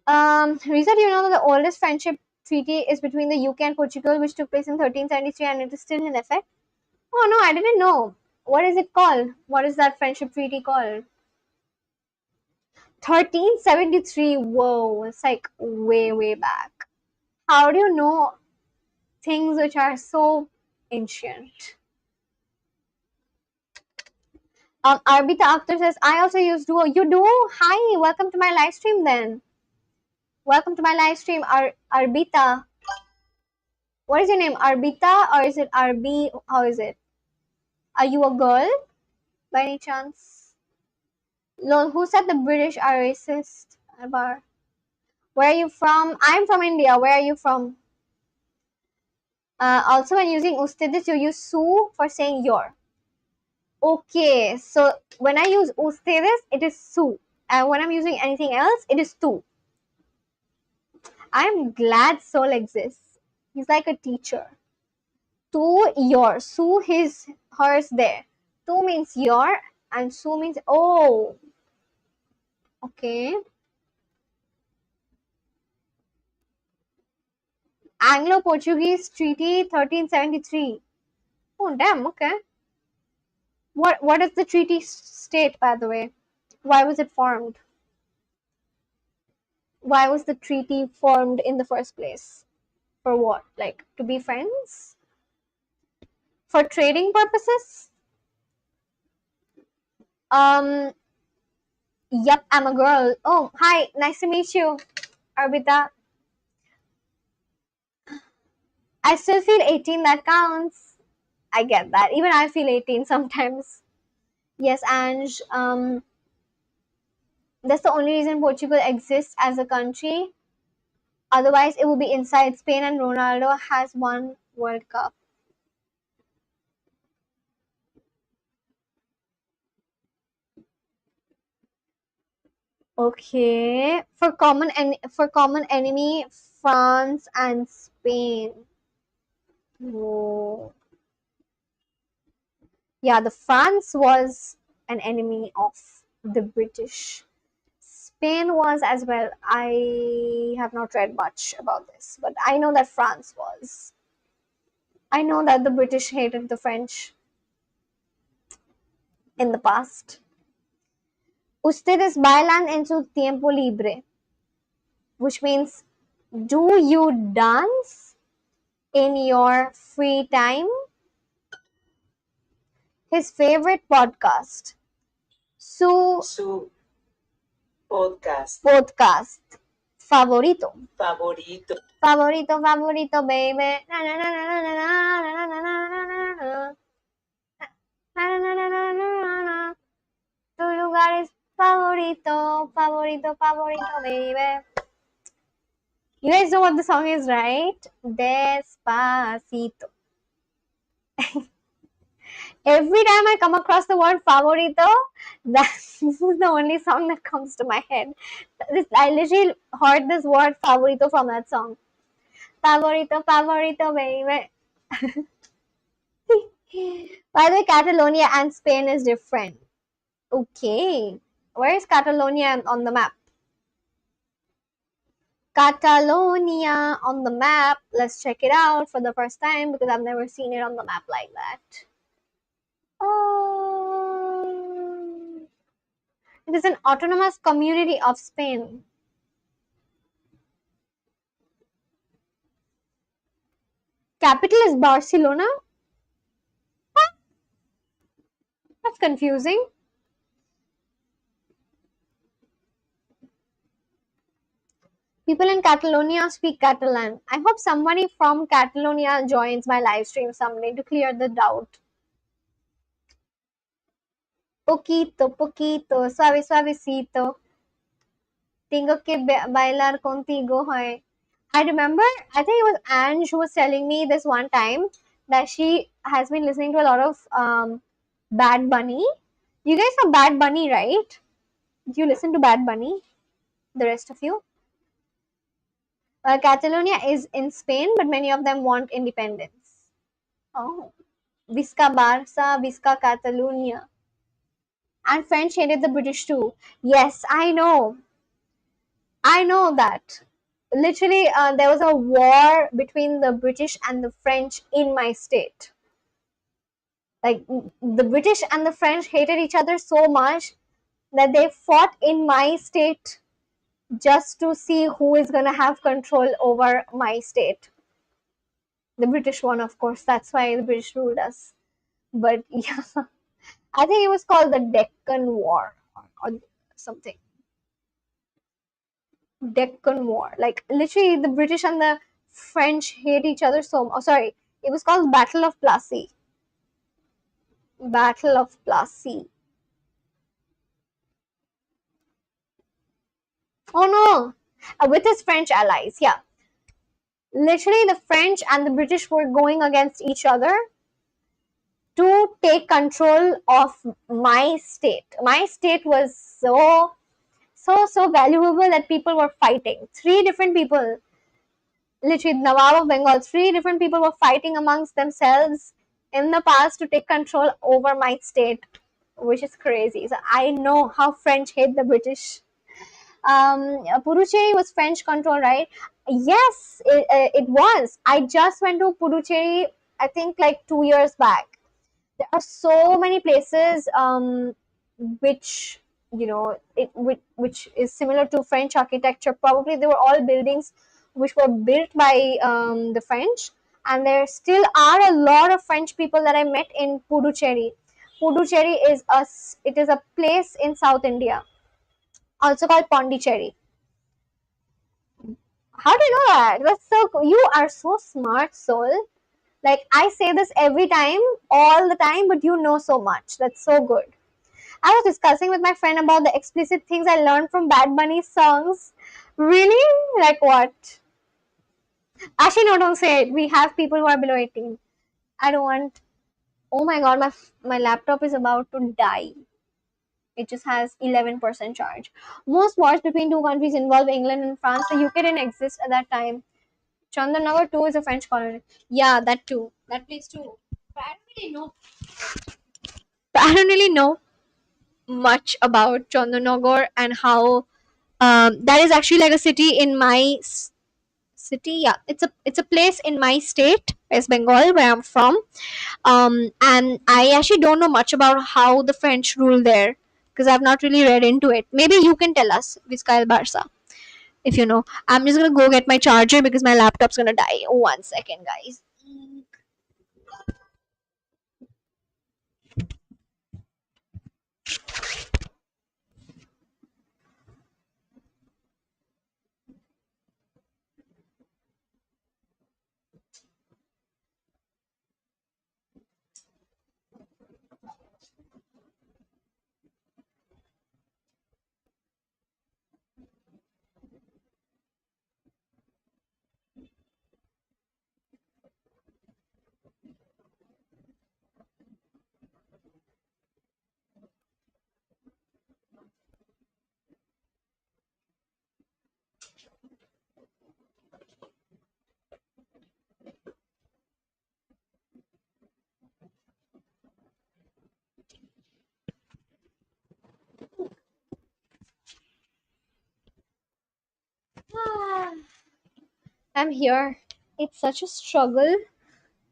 Riza, do you know that the oldest friendship treaty is between the UK and Portugal, which took place in 1373, and it is still in effect? Oh no, I didn't know. What is it called? What is that friendship treaty called? 1373. Whoa, it's like way, way back. How do you know things which are so Ancient. Arbita Akhtar says, I also use Duo. You do? Hi, welcome to my live stream then. Welcome to my live stream, Arbita. What is your name? Arbita or is it Arbi? How is it? Are you a girl by any chance? Lol, who said the British are racist? Where are you from? I'm from India. Where are you from? Also, when using ustedis, you use su for saying your. Okay, so when I use ustedes, it is su. And when I'm using anything else, it is tu. I'm glad Soul exists. He's like a teacher. Tu, your. Su, his, hers, there. Tu means your, and su means oh. Okay. Anglo-Portuguese Treaty 1373. Oh, damn, okay. What does the treaty state, by the way? Why was it formed? Why was the treaty formed in the first place? For what? Like, to be friends? For trading purposes? Yep, I'm a girl. Oh, hi, nice to meet you, Arbita. I still feel 18, that counts. I get that. Even I feel 18 sometimes. Yes, Ange, that's the only reason Portugal exists as a country. Otherwise, it would be inside Spain, and Ronaldo has won World Cup. Okay, for common enemy, France and Spain. Oh. Yeah, the France was an enemy of the British. Spain was as well. I have not read much about this, but I know that France was. I know that the British hated the French in the past. Ustedes bailan en su tiempo libre, which means, do you dance in your free time? His favorite podcast. Su podcast favorito. Favorito, baby. Na, na, na, na, na, na, na, na, na, na, na. Na, na, na, na, na, na. Tu lugar es favorito, baby. You guys know what the song is, right? Despacito. Every time I come across the word favorito, this is the only song that comes to my head. I literally heard this word favorito from that song. Favorito, baby. By the way, Catalonia and Spain is different. Okay. Where is Catalonia on the map? Catalonia on the map. Let's check it out for the first time because I've never seen it on the map like that. Oh. It is an autonomous community of Spain. Capital is Barcelona? Huh? That's confusing. People in Catalonia speak Catalan. I hope somebody from Catalonia joins my live stream someday to clear the doubt. Poquito, suave, suavecito. Tengo que bailar contigo, hoy. I remember, I think it was Ange who was telling me this one time that she has been listening to a lot of Bad Bunny. You guys know Bad Bunny, right? Do you listen to Bad Bunny? The rest of you? Catalonia is in Spain, but many of them want independence. Oh. Visca Barça, Visca Catalonia. And French hated the British too. Yes, I know. I know that. Literally, there was a war between the British and the French in my state. Like, the British and the French hated each other so much that they fought in my state just to see who is going to have control over my state. The British one, of course. That's why the British ruled us. But yeah, I think it was called the Deccan War or something. Deccan War. Like literally, the British and the French hate each other so. Oh, sorry, it was called Battle of Plassey. Battle of Plassey. Oh no, with his French allies. Yeah, literally, the French and the British were going against each other to take control of my state. My state was so valuable that people were fighting. Three different people, literally Nawab of Bengal, three different people were fighting amongst themselves in the past to take control over my state, which is crazy. So I know how French hate the British. Puducherry was French control, right? Yes, it was. I just went to Puducherry, I think like 2 years back. There are so many places which which is similar to French architecture. Probably they were all buildings which were built by the French, and there still are a lot of French people that I met in Puducherry. Puducherry is a place in South India, also called Pondicherry. How do you know that? That's so cool. You are so smart, soul. Like I say this every time, all the time, but you know so much. That's so good. I was discussing with my friend about the explicit things I learned from Bad Bunny's songs. Really? Like what? Actually, no, don't say it. We have people who are below 18. I don't want. Oh my god, my laptop is about to die. It just has 11% charge. Most wars between two countries involve England and France. The UK didn't exist at that time. Chandanagar too is a French colony. Yeah, that too. That place too. But I don't really know. I don't really know much about Chandanagar and how that is actually like a city in my city. Yeah, it's a place in my state, West Bengal, where I'm from. And I actually don't know much about how the French rule there because I've not really read into it. Maybe you can tell us, Vizcaya Barca, if you know. I'm just gonna go get my charger because my laptop's gonna die. 1 second, guys. I'm here. It's such a struggle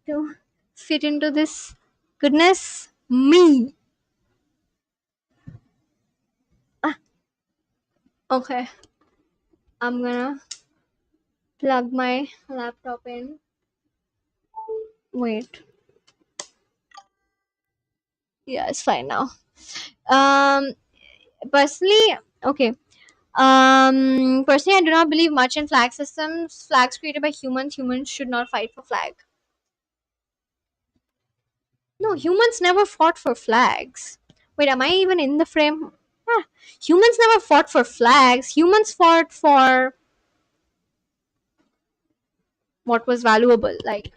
to fit into this goodness me. Ah, okay, I'm gonna plug my laptop in. Wait, yeah, it's fine now. Um, personally, okay. Personally, I do not believe much in flag systems. Flags created by humans. Humans should not fight for flag. No, humans never fought for flags. Wait, am I even in the frame? Ah, humans never fought for flags. Humans fought for what was valuable. Like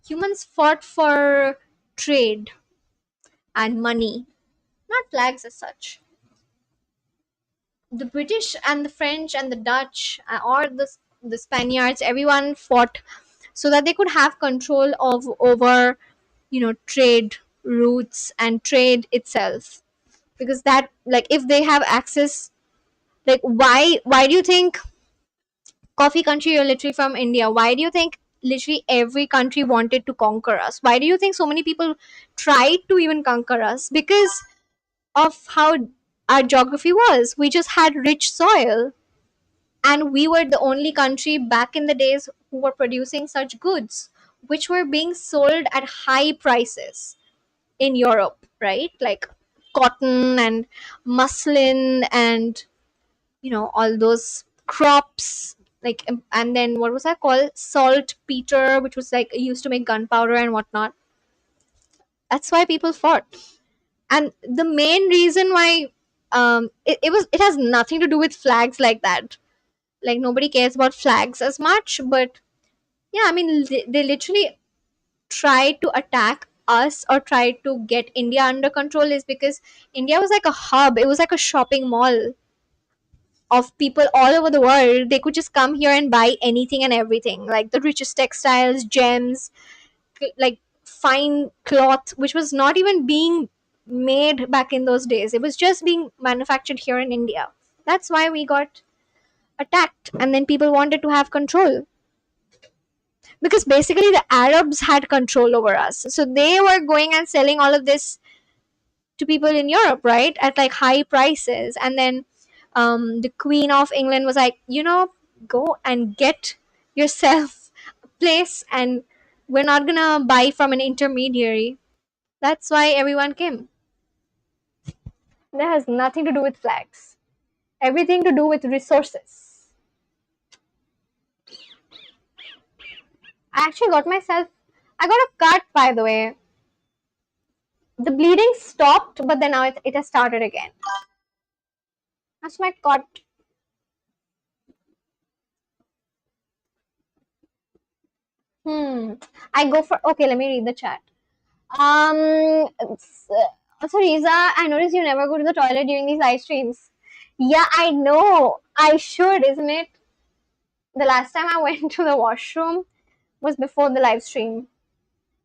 humans fought for trade and money, not flags as such. The British and the French and the Dutch or the Spaniards, everyone fought so that they could have control of over trade routes and trade itself, because that, like, if they have access, like, why do you think coffee country, you're literally from India, why do you think literally every country wanted to conquer us? Why do you think so many people tried to even conquer us? Because of how our geography was. We just had rich soil, and we were the only country back in the days who were producing such goods, which were being sold at high prices in Europe, right? Like cotton and muslin and all those crops, like, and then what was that called, saltpeter, which was like used to make gunpowder and whatnot. That's why people fought. And the main reason why, it has nothing to do with flags like that. Like, nobody cares about flags as much, but yeah, I mean, they literally tried to attack us or tried to get India under control, is because India was like a hub, it was like a shopping mall of people all over the world. They could just come here and buy anything and everything, like the richest textiles, gems, like fine cloth, which was not even being made back in those days. It was just being manufactured here in India. That's why we got attacked, and then people wanted to have control, because basically the Arabs had control over us. So they were going and selling all of this to people in Europe, right, at like high prices. And then the Queen of England was like, go and get yourself a place, and we're not gonna buy from an intermediary. That's why everyone came. That has nothing to do with flags. Everything to do with resources. I actually got myself. I got a cut, by the way. The bleeding stopped, but then now it has started again. That's my cut. Hmm. I go for. Okay, let me read the chat. So Riza, I noticed you never go to the toilet during these live streams. Yeah, I know. I should, isn't it? The last time I went to the washroom was before the live stream,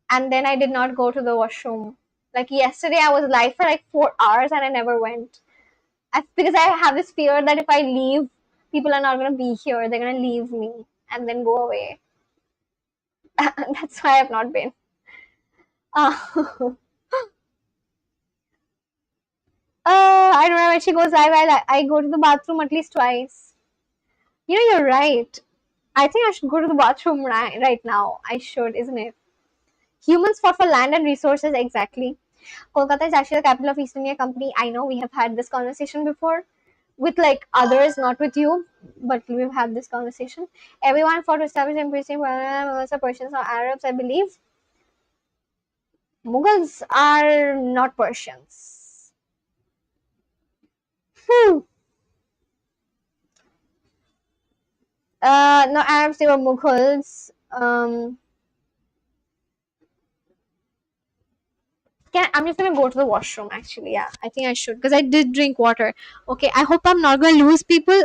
and then I did not go to the washroom. Like yesterday, I was live for like 4 hours and I never went. Because I have this fear that if I leave, people are not gonna be here. They're gonna leave me and then go away. That's why I've not been. Uh, I don't know, when she goes live, I go to the bathroom at least twice. You're right. I think I should go to the bathroom right now. I should, isn't it? Humans fought for land and resources, exactly. Kolkata is actually the capital of East India Company. I know we have had this conversation before with like others, not with you, but we've had this conversation. Everyone fought to establish and Persians or Arabs, I believe. Mughals are not Persians. Hmm. No, Arabs, they were Mughals. I'm just gonna go to the washroom actually. Yeah, I think I should because I did drink water. Okay, I hope I'm not gonna lose people.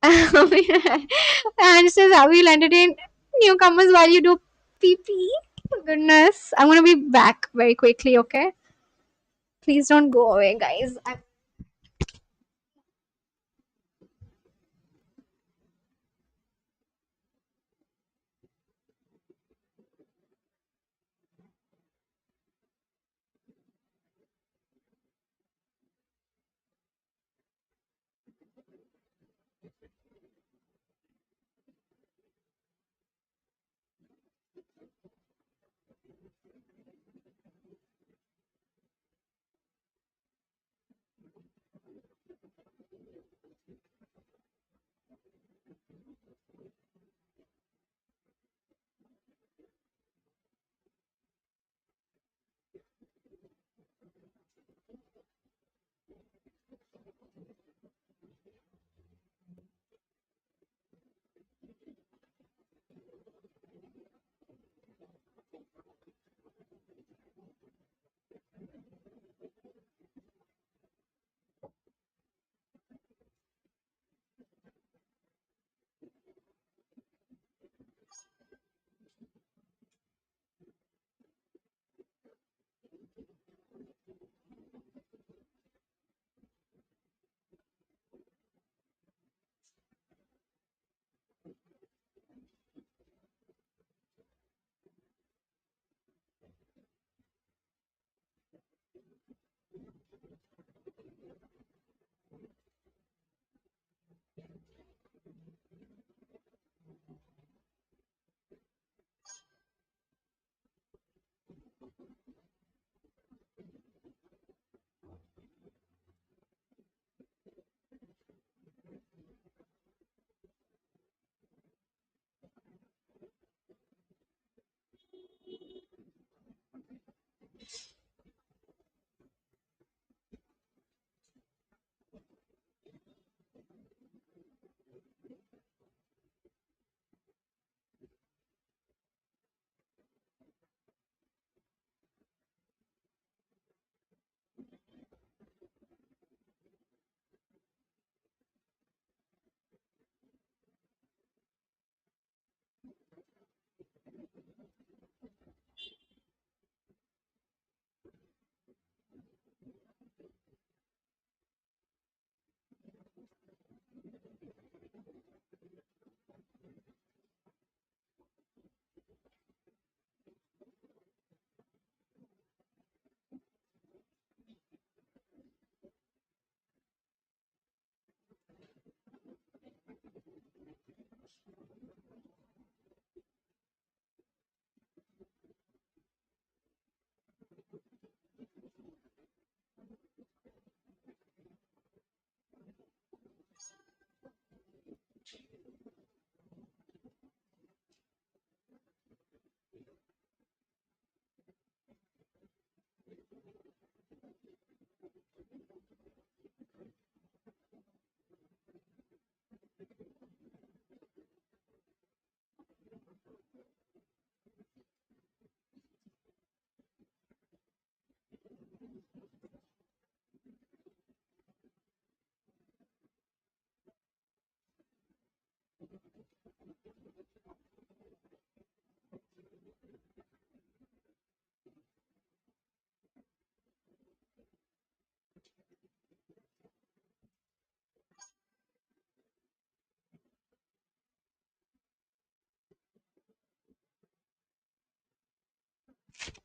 And says, I will entertain newcomers while you do pee pee. Goodness, I'm gonna be back very quickly. Okay, please don't go away, guys.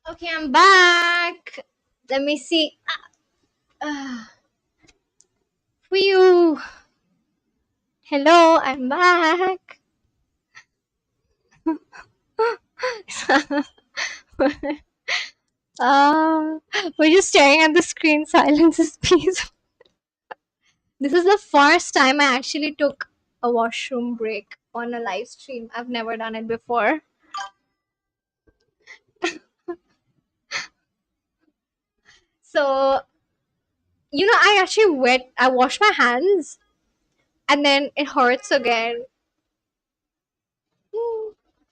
Okay, I'm back. Let me see. Phew. Hello, I'm back. um, we're just staring at the screen. Silence is peace. This is the first time I actually took a washroom break on a live stream. I've never done it before. So, I washed my hands and then it hurts again.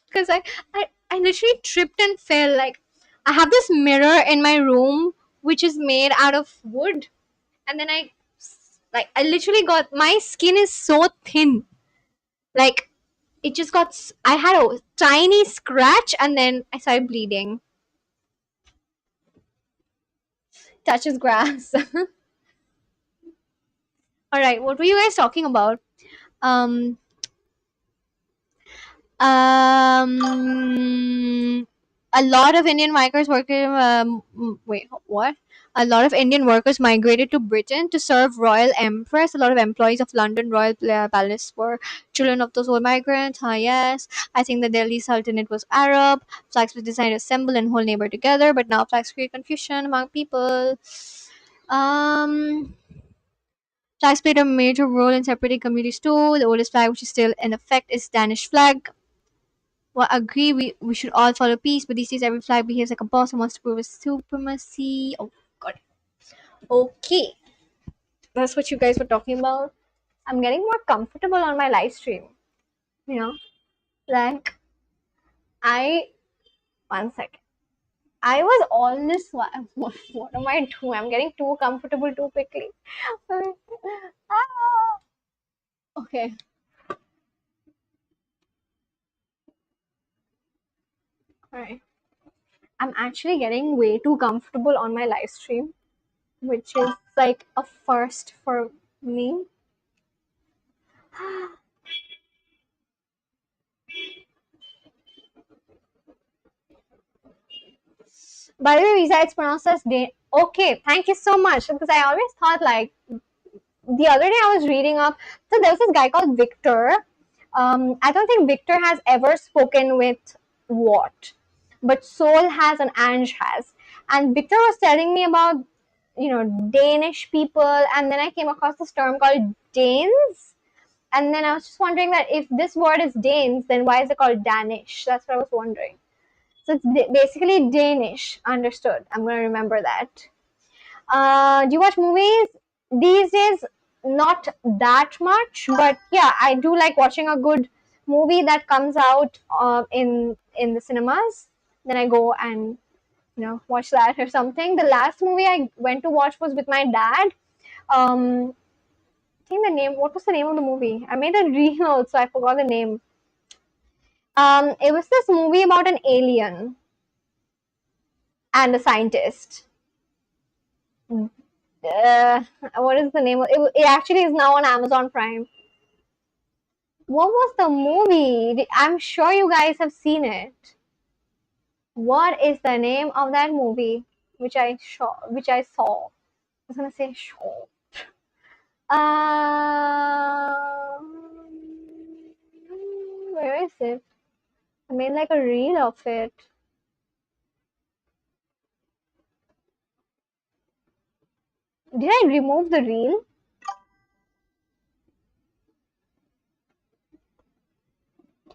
Because I literally tripped and fell. Like, I have this mirror in my room which is made out of wood. And then I literally got, my skin is so thin. Like, it just got, I had a tiny scratch and then I started bleeding. Touches grass. All right, what were you guys talking about? Um, a lot of Indian migrants working. Wait, what? A lot of Indian workers migrated to Britain to serve royal empress. A lot of employees of London Royal Palace were children of those old migrants. Ah, yes. I think the Delhi Sultanate was Arab. Flags were designed to assemble and hold neighbor together, but now flags create confusion among people. Um, Flags played a major role in separating communities too. The oldest flag, which is still in effect, is Danish flag. Well, agree, we should all follow peace, but these days every flag behaves like a boss and wants to prove his supremacy. Oh, God. Okay. That's what you guys were talking about. I'm getting more comfortable on my live stream. You know? Like, I. One second. I was all this while. What am I doing? I'm getting too comfortable too quickly. Ah. Okay. Alright. I'm actually getting way too comfortable on my live stream, which is like a first for me. By the way, Riza, it's pronounced as day. Okay, thank you so much. Because I always thought, like, the other day I was reading up. So there was this guy called Victor. I don't think Victor has ever spoken with Watt, but Soul has and Ange has. And Victor was telling me about, Danish people, and then I came across this term called Danes. And then I was just wondering that if this word is Danes, then why is it called Danish? That's what I was wondering. So it's basically Danish. Understood. I'm gonna remember that. Do you watch movies these days? Not that much, but yeah, I do like watching a good movie that comes out in the cinemas. Then I go and watch that or something. The last movie I went to watch was with my dad. I think the name. What was the name of the movie? I made a reel also. I forgot the name. It was this movie about an alien and a scientist. What is the name of it? It actually is now on Amazon Prime. What was the movie? I'm sure you guys have seen it. What is the name of that movie which I saw? I was gonna say show. Where is it? I made like a reel of it. Did I remove the reel?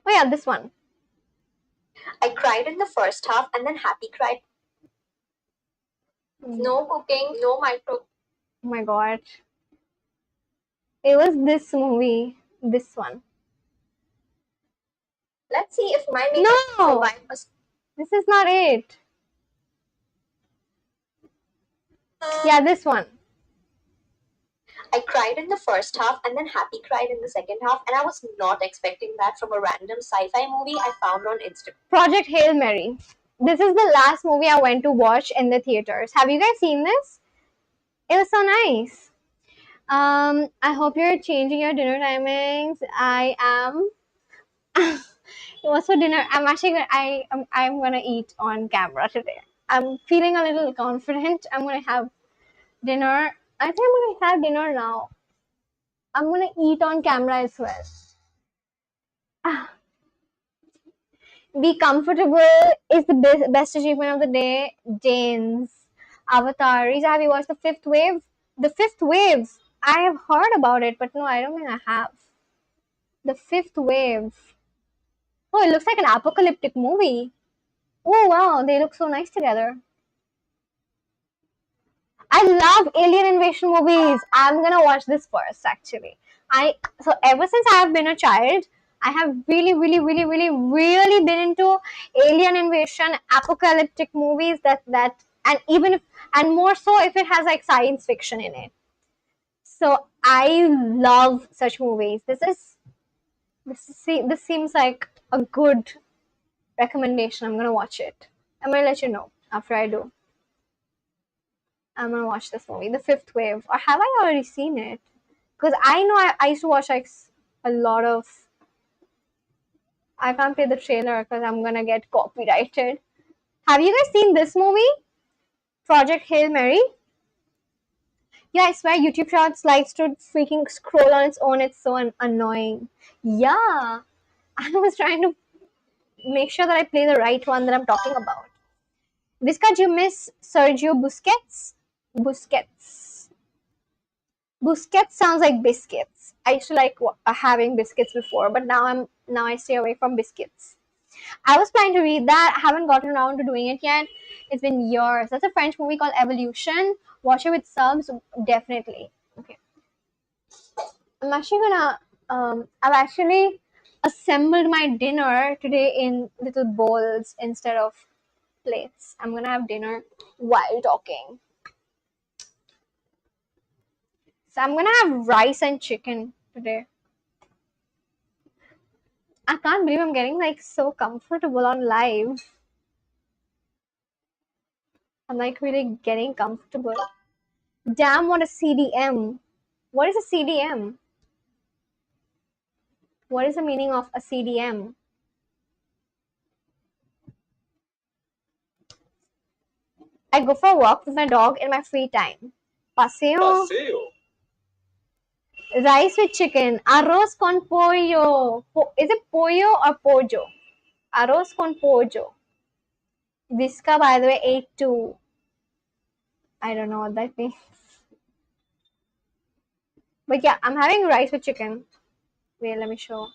Oh yeah, this one. I cried in the first half and then Happy cried. No cooking, no micro. Oh my god. It was this movie. This one. Let's see if my makeup no! This is not it. Yeah, this one. I cried in the first half and then Happy cried in the second half, and I was not expecting that from a random sci-fi movie I found on Instagram. Project Hail Mary. This is the last movie I went to watch in the theaters. Have you guys seen this? It was so nice. I hope you're changing your dinner timings. I am. What's for dinner? I'm actually I'm gonna eat on camera today. I'm feeling a little confident. I'm gonna have dinner. I think I'm gonna have dinner now. I'm gonna eat on camera as well. Be comfortable is the best achievement of the day. Jane's Avatar. Riza, have you watched the fifth wave? The fifth wave. I have heard about it, but no, I don't think I have. The fifth wave. Oh, it looks like an apocalyptic movie. Oh wow, they look so nice together. I love alien invasion movies. I'm gonna watch this first actually. So ever since I have been a child, I have really been into alien invasion, apocalyptic movies that and even if and more so if it has like science fiction in it. So I love such movies. This seems like a good recommendation. I'm gonna watch it. I'm gonna let you know after I do. I'm gonna watch this movie, The Fifth Wave. Or have I already seen it? Because I know I used to watch like a lot of. I can't play the trailer because I'm gonna get copyrighted. Have you guys seen this movie? Project Hail Mary? Yeah, I swear YouTube Shorts likes to freaking scroll on its own. It's so annoying. Yeah, I was trying to make sure that I play the right one that I'm talking about. Visca, do you miss Sergio Busquets? Busquets. Busquets sounds like biscuits. I used to like having biscuits before, but now I stay away from biscuits. I was planning to read that. I haven't gotten around to doing it yet. It's been years. That's a French movie called Evolution. Watch it with subs, definitely. Okay. I'm actually gonna. I've actually assembled my dinner today in little bowls instead of plates. I'm gonna have dinner while talking. So I'm gonna have rice and chicken today. I can't believe I'm getting like so comfortable on live. I'm like really getting comfortable. Damn, what a CDM. What is a CDM? What is the meaning of a CDM? I go for a walk with my dog in my free time. Paseo. Rice with chicken. Arroz con pollo. Is it pollo or pollo? Arroz con pollo. Visca, by the way, ate too. I don't know what that means. But yeah, I'm having rice with chicken. Wait, let me show.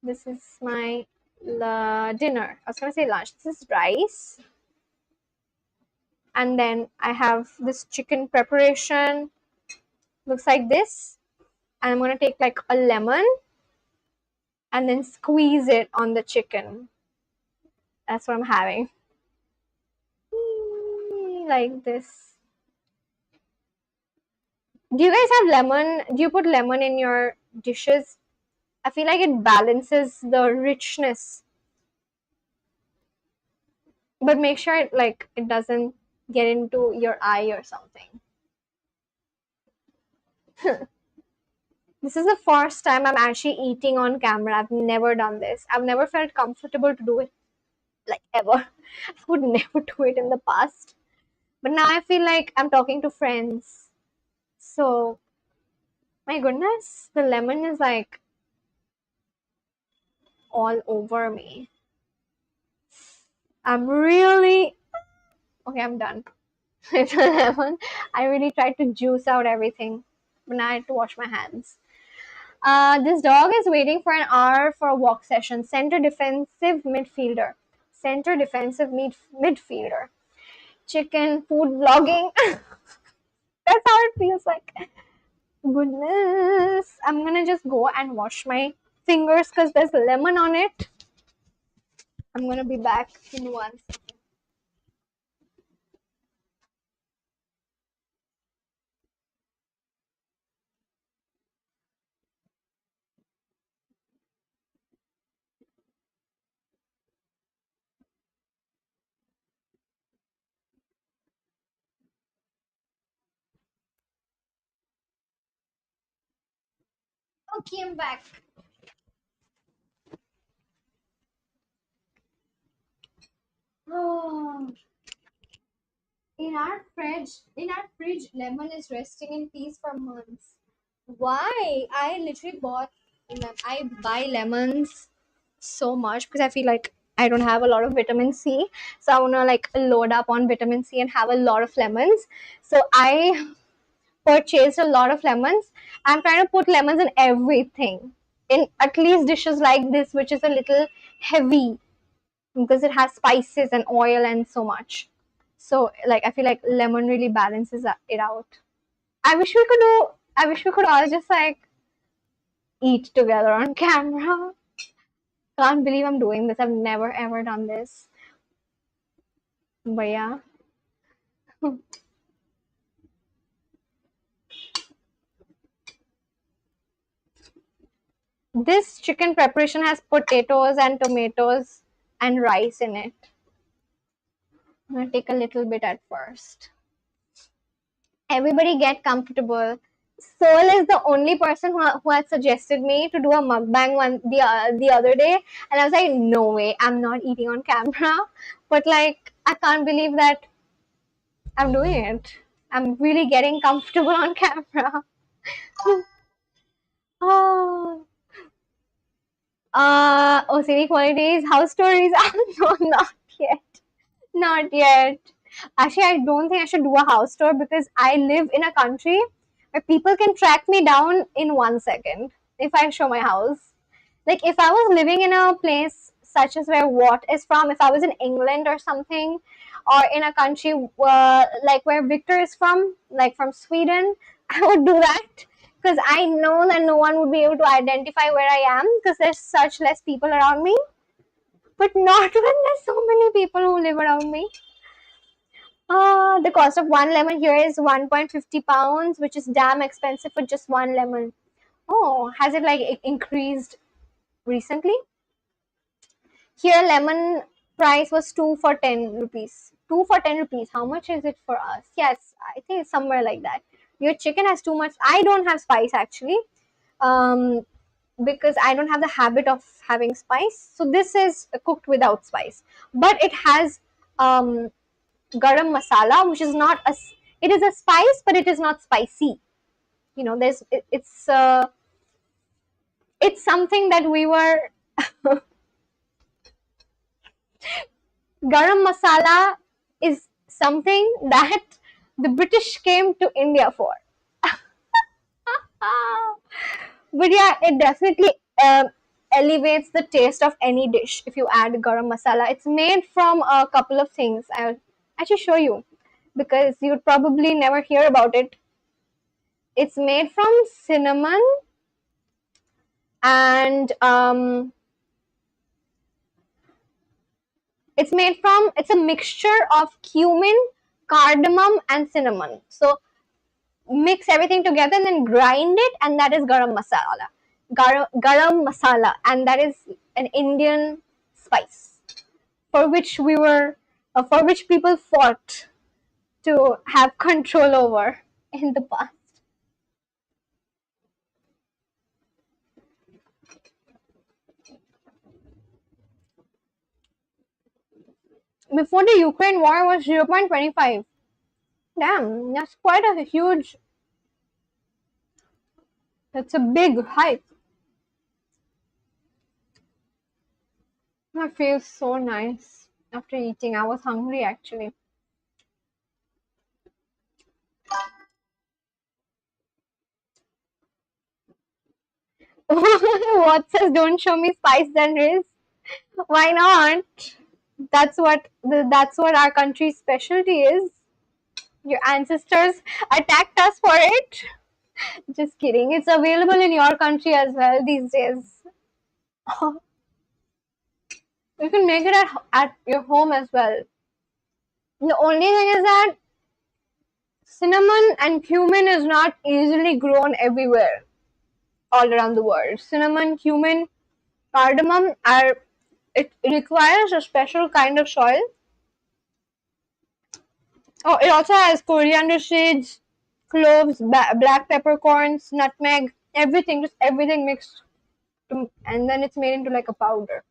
This is my dinner. I was gonna say lunch. This is rice. And then I have this chicken preparation. Looks like this. And I'm gonna take like a lemon and then squeeze it on the chicken. That's what I'm having. Like this. Do you guys have lemon? Do you put lemon in your dishes? I feel like it balances the richness. But make sure it doesn't get into your eye or something. This is the first time I'm actually eating on camera. I've never done this. I've never felt comfortable to do it like ever. I would never do it in the past. But now I feel like I'm talking to friends. So, my goodness, the lemon is like all over me. I'm really. Okay, I'm done. With the lemon, I really tried to juice out everything. But now I have to wash my hands. This dog is waiting for an hour for a walk session. Center defensive midfielder. Center defensive midfielder. Chicken food vlogging. That's how it feels like. Goodness. I'm gonna just go and wash my fingers because there's lemon on it. I'm gonna be back in 1 second. Okay, I'm back. Oh, in our fridge, lemon is resting in peace for months. Why? I literally I buy lemons so much because I feel like I don't have a lot of vitamin C. So I wanna like load up on vitamin C and have a lot of lemons. So I purchased a lot of lemons. I'm trying to put lemons in everything. In at least dishes like this, which is a little heavy because it has spices and oil and so much. So like I feel like lemon really balances it out. I wish we could do. I wish we could all just like eat together on camera. Can't believe I'm doing this. I've never ever done this. But yeah. This chicken preparation has potatoes and tomatoes and rice in it. I'm gonna take a little bit at first. Everybody get comfortable. Soul is the only person who had suggested me to do a mukbang the other day, and I was like, no way, I'm not eating on camera. But like, I can't believe that I'm doing it. I'm really getting comfortable on camera. Oh, OCD qualities, house stories. No, not yet. Not yet. Actually, I don't think I should do a house tour because I live in a country where people can track me down in 1 second if I show my house. Like, if I was living in a place such as where Watt is from, if I was in England or something, or in a country like where Victor is from, like from Sweden, I would do that because I know that no one would be able to identify where I am because there's such less people around me. But not when there's so many people who live around me. The cost of one lemon here is 1.50 pounds, which is damn expensive for just one lemon. Oh, has it like increased recently? Here, lemon price was 2 for 10 rupees. 2 for 10 rupees. How much is it for us? Yes, I think it's somewhere like that. Your chicken has too much. I don't have spice actually, um, because I don't have the habit of having spice. So this is cooked without spice, but it has garam masala, which is not a. It is a spice, but it is not spicy. You know, it's something that we were. Garam masala is something that the British came to India for. But yeah, it definitely elevates the taste of any dish if you add garam masala. It's made from a couple of things. I'll actually show you because you'd probably never hear about it. It's made from cinnamon and it's a mixture of cumin, cardamom, and cinnamon. So mix everything together and then grind it, and that is garam masala. Garam masala, and that is an Indian spice for which for which people fought to have control over in the past. Before the Ukraine war was 0.25. Damn, that's quite a huge. That's a big hike. I feel so nice after eating. I was hungry actually. What says don't show me spice then, Riz? Why not? That's what our country's specialty is. Your ancestors attacked us for it. Just kidding. It's available in your country as well these days. You can make it at your home as well. The only thing is that cinnamon and cumin is not easily grown everywhere, all around the world. Cinnamon, cumin, cardamom it requires a special kind of soil. Oh, it also has coriander seeds, cloves, black peppercorns, nutmeg, Everything, just everything mixed, and then it's made into like a powder.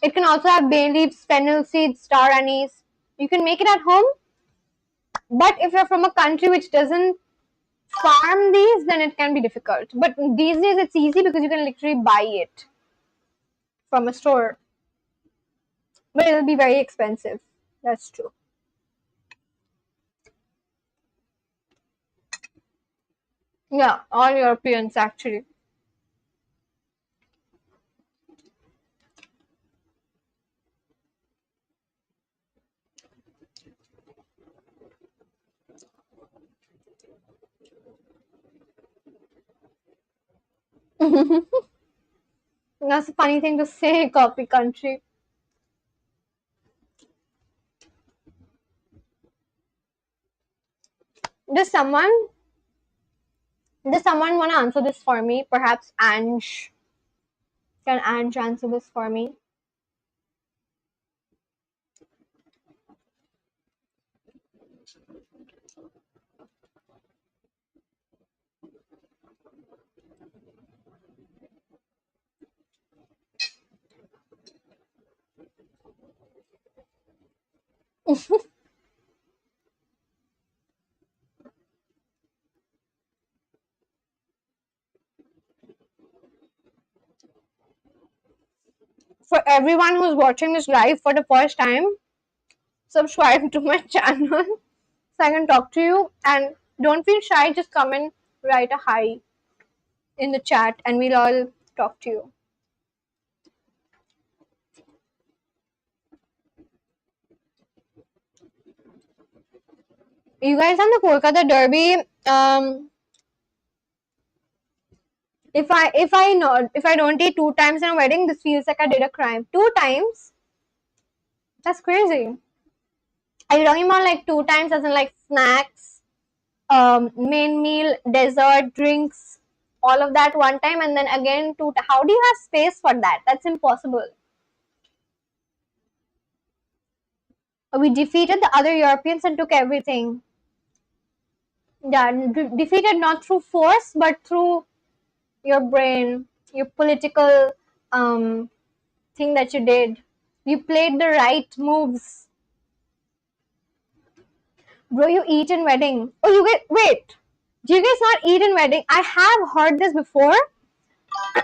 It can also have bay leaves, fennel seeds, star anise. You can make it at home, but if you're from a country which doesn't farm these, then it can be difficult. But these days it's easy because you can literally buy it from a store. But it'll be very expensive. That's true. Yeah, all Europeans actually. That's a funny thing to say, coffee country. Does someone does someone want to answer this for me? Perhaps Ange. Can Ange answer this for me? For everyone who's watching this live for the first time, subscribe to my channel so I can talk to you. And don't feel shy, just come and write a hi in the chat and we'll all talk to you. You guys on the Kolkata Derby, if I don't eat 2 times in a wedding, this feels like I did a crime. 2 times? That's crazy. Are you talking about like 2 times as in like snacks, main meal, dessert, drinks, all of that one time, and then again how do you have space for that? That's impossible. We defeated the other Europeans and took everything. Yeah, defeated not through force but through your brain, your political thing that you did. You played the right moves. Bro, you eat in wedding. Oh, you get wait. Do you guys not eat in wedding? I have heard this before,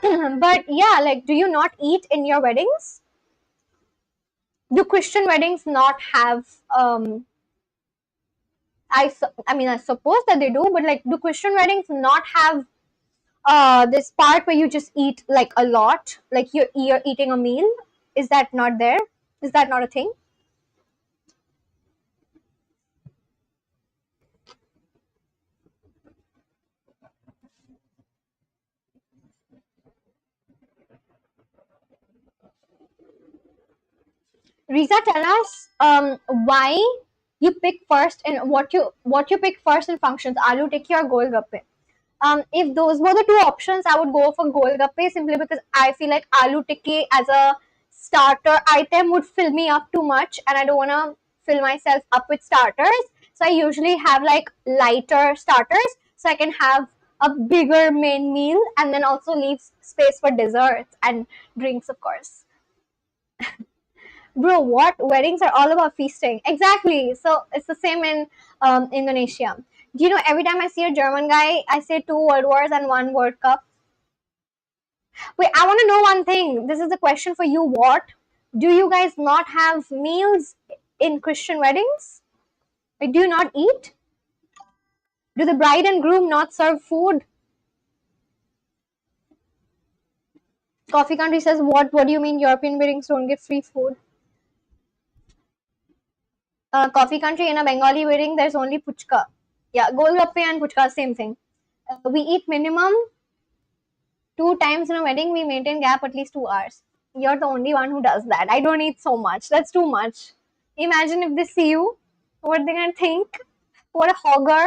but yeah, like, do you not eat in your weddings? Do Christian weddings not have? I mean, I suppose that they do, but like, do Christian weddings not have this part where you just eat like a lot, like you're eating a meal? Is that not there? Is that not a thing? Riza, tell us why you pick first and what you pick first in functions, aloo tikki or golgappe. If those were the two options, I would go for golgappe simply because I feel like aloo tikki as a starter item would fill me up too much, and I don't want to fill myself up with starters. So I usually have like lighter starters, so I can have a bigger main meal and then also leave space for desserts and drinks, of course. Bro, what? Weddings are all about feasting. Exactly. So it's the same in Indonesia. Do you know every time I see a German guy, I say 2 world wars and 1 World Cup? Wait, I want to know one thing. This is a question for you. What? Do you guys not have meals in Christian weddings? Like, do you not eat? Do the bride and groom not serve food? Coffee Country says, what do you mean European weddings don't give free food? Coffee Country, in a Bengali wedding, there's only puchka. Yeah, golgappe and puchka, same thing. We eat minimum 2 times in a wedding. We maintain gap at least 2 hours. You're the only one who does that. I don't eat so much. That's too much. Imagine if they see you, what they gonna think? What a hogger,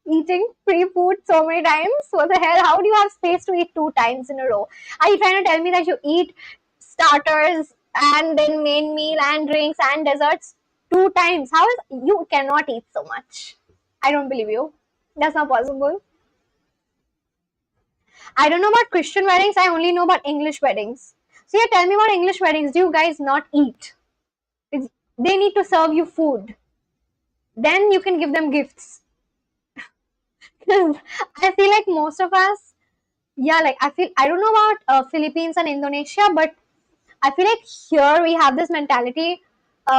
eating free food so many times. What the hell? How do you have space to eat 2 times in a row? Are you trying to tell me that you eat starters and then main meal and drinks and desserts 2 times? How is you cannot eat so much? I don't believe you. That's not possible. I don't know about Christian weddings. I only know about English weddings. So yeah, tell me about English weddings. Do you guys not eat? They need to serve you food. Then you can give them gifts. I feel like most of us, yeah, like I don't know about Philippines and Indonesia, but I feel like here we have this mentality,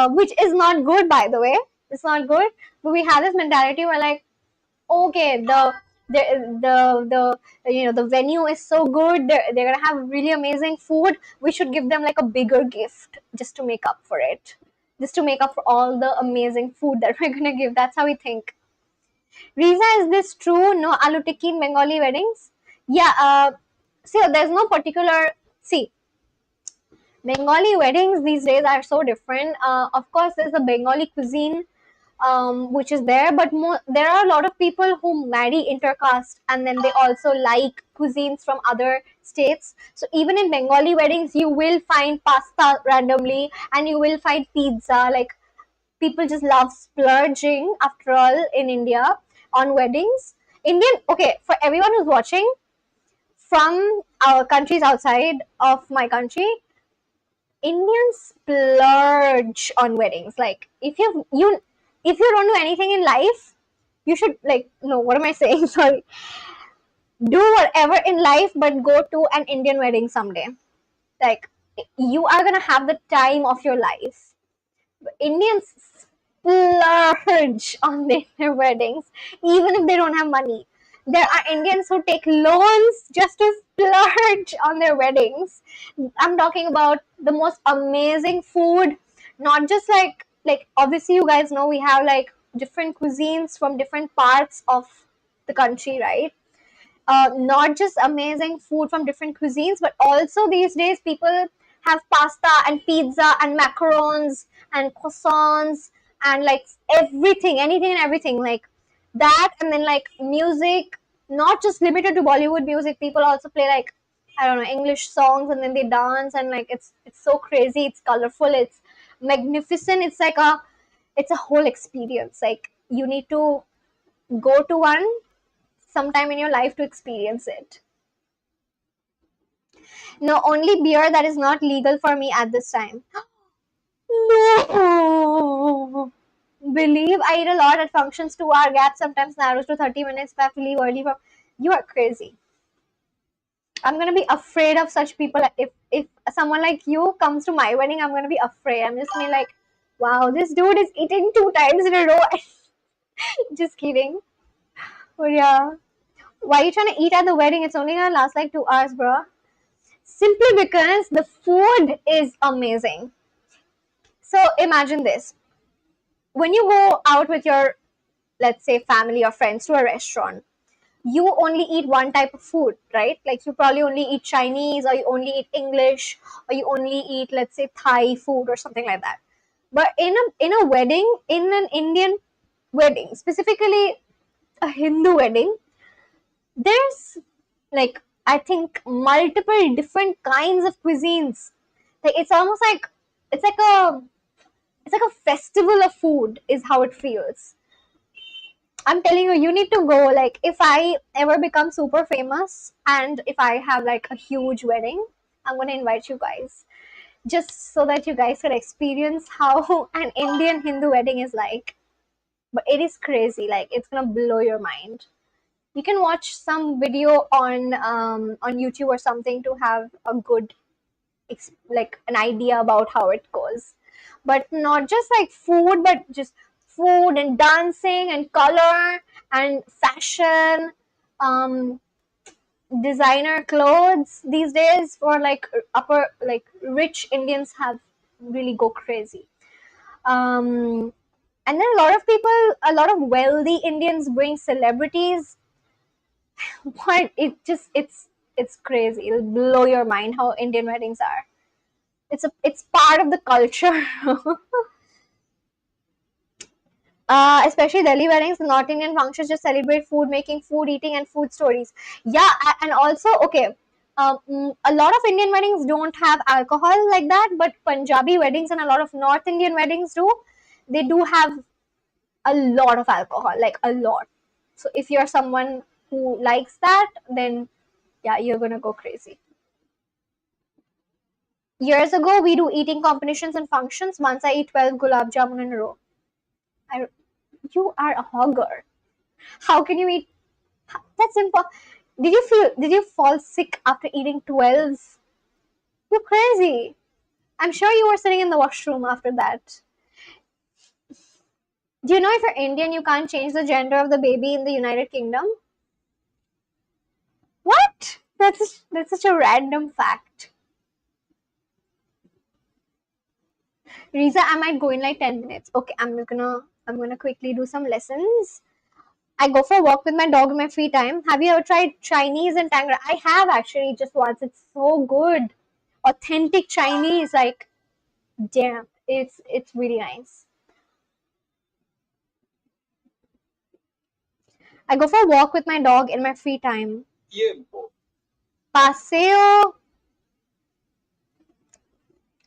which is not good, by the way. It's not good, but we have this mentality where like, okay, the venue is so good. They're gonna have really amazing food. We should give them like a bigger gift just to make up for it, just to make up for all the amazing food that we're gonna give. That's how we think. Riza, is this true? No aloo tikki in Bengali weddings? Yeah. See, there's no particular. See, Bengali weddings these days are so different. Of course, there's a Bengali cuisine, which is there, but there are a lot of people who marry intercaste and then they also like cuisines from other states. So even in Bengali weddings, you will find pasta randomly and you will find pizza. Like people just love splurging after all in India on weddings. Okay, for everyone who's watching from our countries outside of my country, Indians splurge on weddings. Like if you don't do anything in life, you should like no. What am I saying? Sorry. Do whatever in life, but go to an Indian wedding someday. Like you are gonna have the time of your life. Indians splurge on their weddings, even if they don't have money. There are Indians who take loans just to splurge on their weddings. I'm talking about the most amazing food, not just like obviously you guys know we have like different cuisines from different parts of the country, right? Not just amazing food from different cuisines, but also these days people have pasta and pizza and macarons and croissants and like everything, anything and everything like that. And then like music, not just limited to Bollywood music. People also play like I don't know English songs and then they dance and like it's so crazy. It's colorful. It's magnificent. It's a whole experience. Like you need to go to one sometime in your life to experience it. No, only beer that is not legal for me at this time. No! Believe I eat a lot at functions. 2 hour gap sometimes narrows to 30 minutes. If I have to leave early from. You are crazy. I'm gonna be afraid of such people. If someone like you comes to my wedding, I'm gonna be afraid. I'm just be like, wow, this dude is eating 2 times in a row. Just kidding. But yeah. Why are you trying to eat at the wedding? It's only gonna last like 2 hours, bro. Simply because the food is amazing. So imagine this. When you go out with your, let's say, family or friends to a restaurant, you only eat one type of food, right? Like you probably only eat Chinese or you only eat English or you only eat, let's say, Thai food or something like that. But in a wedding, in an Indian wedding, specifically a Hindu wedding, there's like I think multiple different kinds of cuisines. Like it's almost like it's like a it's like a festival of food is how it feels. I'm telling you, you need to go. Like if I ever become super famous and if I have like a huge wedding, I'm gonna invite you guys just so that you guys can experience how an Indian Hindu wedding is like. But it is crazy. Like it's gonna blow your mind. You can watch some video on YouTube or something to have a good like an idea about how it goes, but not just like food, but just food and dancing and color and fashion, um designer clothes these days for like upper like rich Indians have really go crazy. And then a lot of wealthy Indians bring celebrities. What it's crazy. It'll blow your mind how Indian weddings are. It's part of the culture. Especially Delhi weddings, the North Indian functions just celebrate food making, food eating, and food stories. Yeah, and also okay, a lot of Indian weddings don't have alcohol like that, but Punjabi weddings and a lot of North Indian weddings do. They do have a lot of alcohol, like a lot. So if you're someone who likes that, then Yeah, you're gonna go crazy. Years ago, we do eating competitions and functions. Once I eat 12 gulab jamun in a row. I, you are a hogger. How can you eat? That's simple. Did you fall sick after eating 12s? You're crazy. I'm sure you were sitting in the washroom after that. Do you know if you're Indian, you can't change the gender of the baby in the United Kingdom? What? That's such a random fact. Riza, I might go in like 10 minutes. Okay, I'm gonna quickly do some lessons. I go for a walk with my dog in my free time. Have you ever tried Chinese in Tangra? I have actually just once. It's so good. Authentic Chinese, like damn, it's really nice. I go for a walk with my dog in my free time. Tiempo. Paseo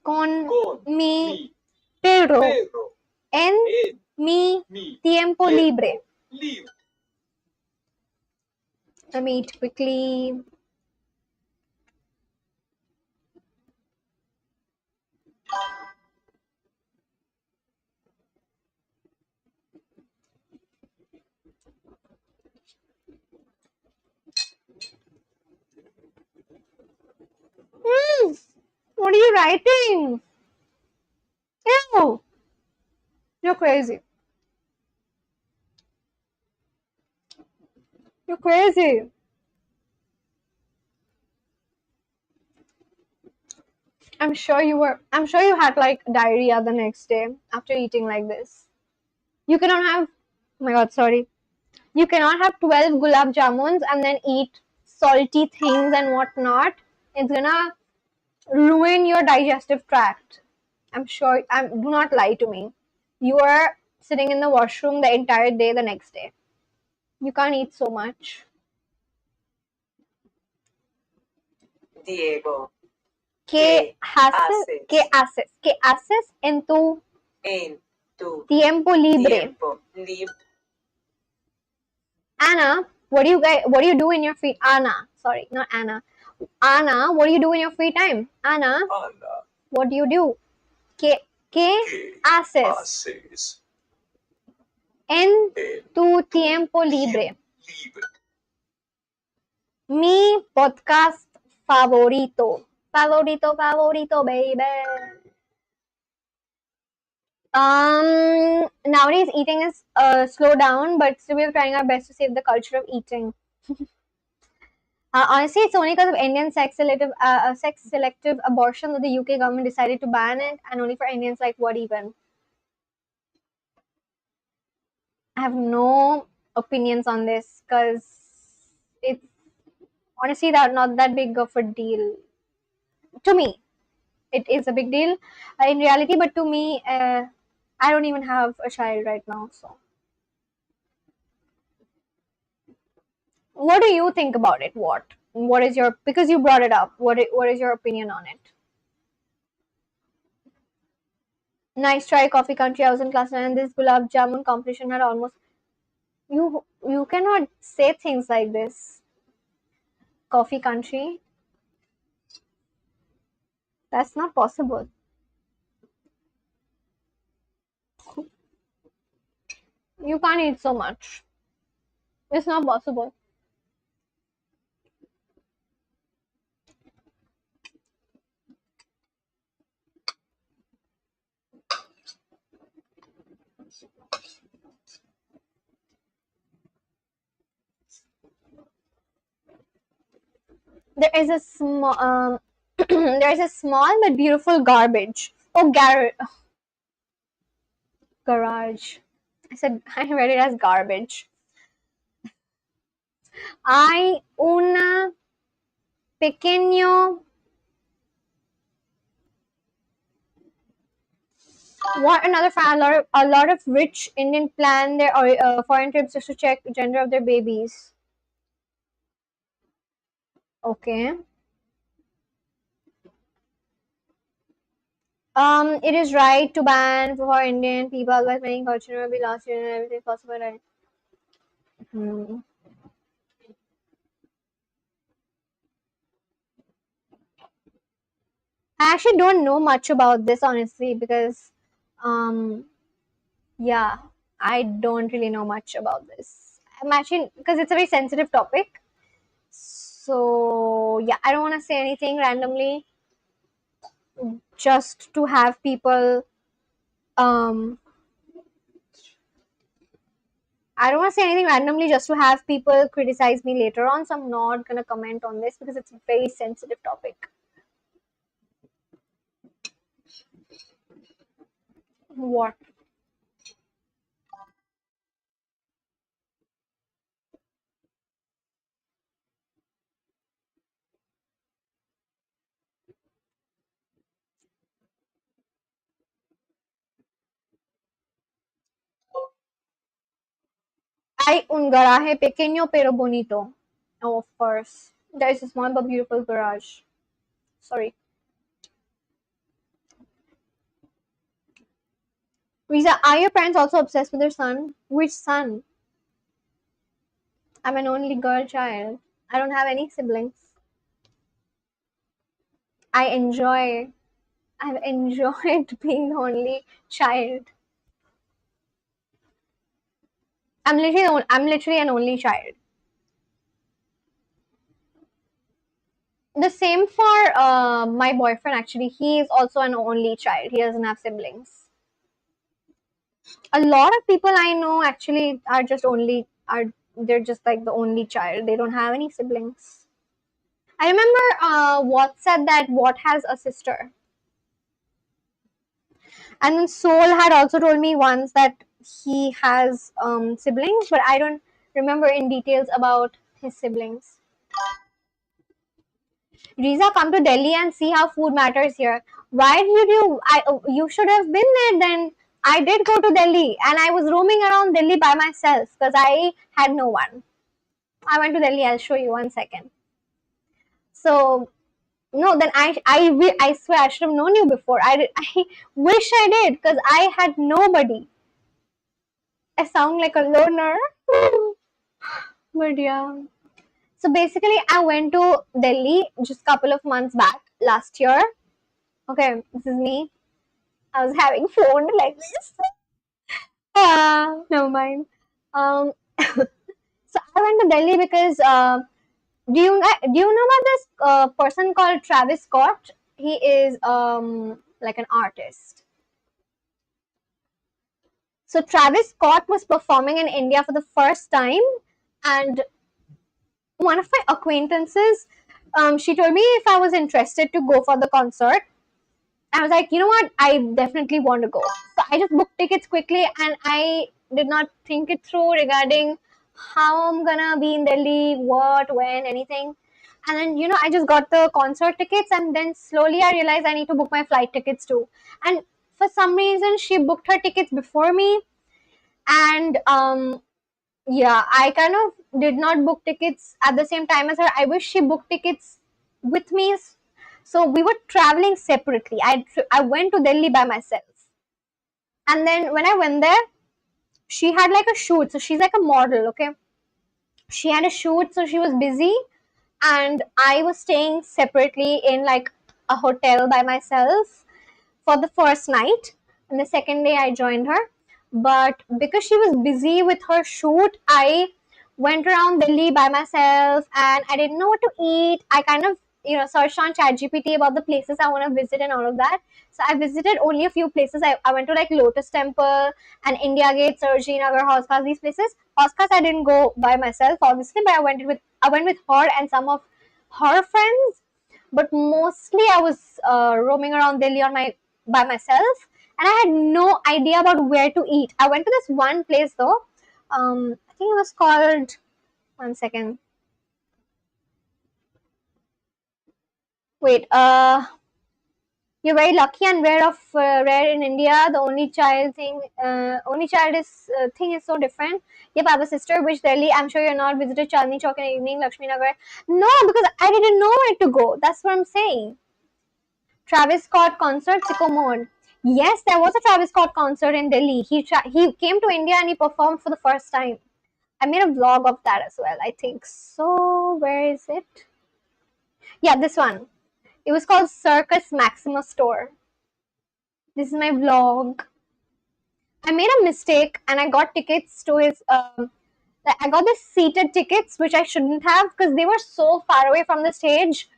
con Con mi mi perro perro en en mi mi tiempo libre. tiempo libre. Let me eat quickly. What are you writing? Ew, you're crazy. You're crazy. I'm sure you had like diarrhea the next day after eating like this. You cannot have, oh my god, sorry. You cannot have 12 gulab jamuns and then eat salty things and whatnot. It's gonna ruin your digestive tract. I'm sure, do not lie to me. You are sitting in the washroom the entire day the next day. You can't eat so much. Diego, ¿Qué ¿qué ¿Qué haces en tu en tu tiempo libre? tiempo libre? Anna, what do you do in your free Anna, sorry, not Anna. Anna, what do you do in your free time? Anna, Ana, what do you do? ¿Qué ¿qué haces haces en en tu tu tiempo libre? libre? Mi podcast favorito. Favorito, baby. Nowadays eating is slow down, but still we're trying our best to save the culture of eating. Honestly, it's only because of Indian sex selective abortion that the UK government decided to ban it, and only for Indians. Like, what even? I have no opinions on this because it's honestly that not that big of a deal to me. It is a big deal in reality, but to me, I don't even have a child right now. So, what do you think about it? What is your, because you brought it up? What is your opinion on it? Nice try, coffee country. I was in class 9 and this gulab jamun competition had almost. You cannot say things like this. Coffee country. That's not possible. You can't eat so much. It's not possible. There is a small there is a small but beautiful garbage. Oh, garage. I said I read it as garbage. Hay una pequeño. What another fan? A lot of rich Indian plan their foreign trips just to check gender of their babies. Okay. It is right to ban for Indian people, otherwise many culture will be lost and everything possible. Right? Hmm. I actually don't know much about this honestly because, yeah, I don't really know much about this. I'm actually because it's a very sensitive topic. So yeah, I don't want to say anything randomly just to have people. Um, I don't want to say anything randomly just to have people criticize me later on. So I'm not gonna comment on this because it's a very sensitive topic. What? Hay un garaje pequeño pero bonito. Oh, of course. There is a small but beautiful garage. Sorry. Riza, are your parents also obsessed with their son? Which son? I'm an only girl child. I don't have any siblings. I enjoy. I've enjoyed being the only child. I'm literally an only child. The same for my boyfriend. Actually, he is also an only child. He doesn't have siblings. A lot of people I know actually are just only are they're just like the only child. They don't have any siblings. I remember what said that what has a sister. And then Soul had also told me once that he has siblings, but I don't remember in details about his siblings. Riza, come to Delhi and see how food matters here. Why did you? You should have been there then. I did go to Delhi and I was roaming around Delhi by myself because I had no one. I went to Delhi. I'll show you 1 second. So no, then I swear I should have known you before. I wish I did because I had nobody. I sound like a loner. But yeah. So basically, I went to Delhi just a couple of months back last year. Okay, this is me. I was having phone like this. Never mind. Um, so I went to Delhi because do you know about this person called Travis Scott? He is like an artist. So Travis Scott was performing in India for the first time, and one of my acquaintances, she told me if I was interested to go for the concert. I was like, you know what? I definitely want to go. So I just booked tickets quickly, and I did not think it through regarding how I'm gonna be in Delhi, what, when, anything. And then, I just got the concert tickets, and then slowly I realized I need to book my flight tickets too. And for some reason, she booked her tickets before me, and yeah, I kind of did not book tickets at the same time as her. I wish she booked tickets with me. So we were traveling separately. I went to Delhi by myself. And then when I went there, she had like a shoot. So she's like a model, okay? She had a shoot, so she was busy. And I was staying separately in like a hotel by myself for the first night, and the second day I joined her. But because she was busy with her shoot, I went around Delhi by myself and I didn't know what to eat. I kind of searched on ChatGPT about the places I want to visit and all of that. So I visited only a few places. I went to like Lotus Temple and India Gate, Sarojini Nagar, Hoskas, these places. Hoskas I didn't go by myself obviously, but I went with her and some of her friends. But mostly I was roaming around Delhi by myself, and I had no idea about where to eat. I went to this one place though. I think it was called. 1 second. Wait. You're very lucky and rare in India. The only child is thing is so different. Yep, I have a sister. Which Delhi? I'm sure you're not visited Chandni Chowk in the evening, Lakshmi Nagar. No, because I didn't know where to go. That's what I'm saying. Travis Scott concert, Sicko Mode. Yes, there was a Travis Scott concert in Delhi. He came to India and he performed for the first time. I made a vlog of that as well, I think. So, where is it? Yeah, this one. It was called Circus Maxima Store. This is my vlog. I made a mistake and I got tickets to his. I got the seated tickets, which I shouldn't have because they were so far away from the stage.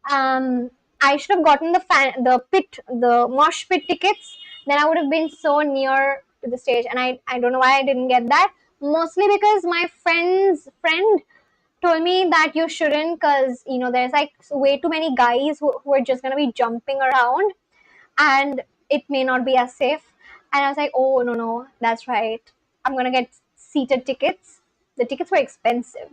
I should have gotten the mosh pit tickets. Then I would have been so near to the stage, and I don't know why I didn't get that. Mostly because my friend's friend told me that you shouldn't, because there's like way too many guys who are just gonna be jumping around, and it may not be as safe. And I was like, oh no, that's right. I'm gonna get seated tickets. The tickets were expensive.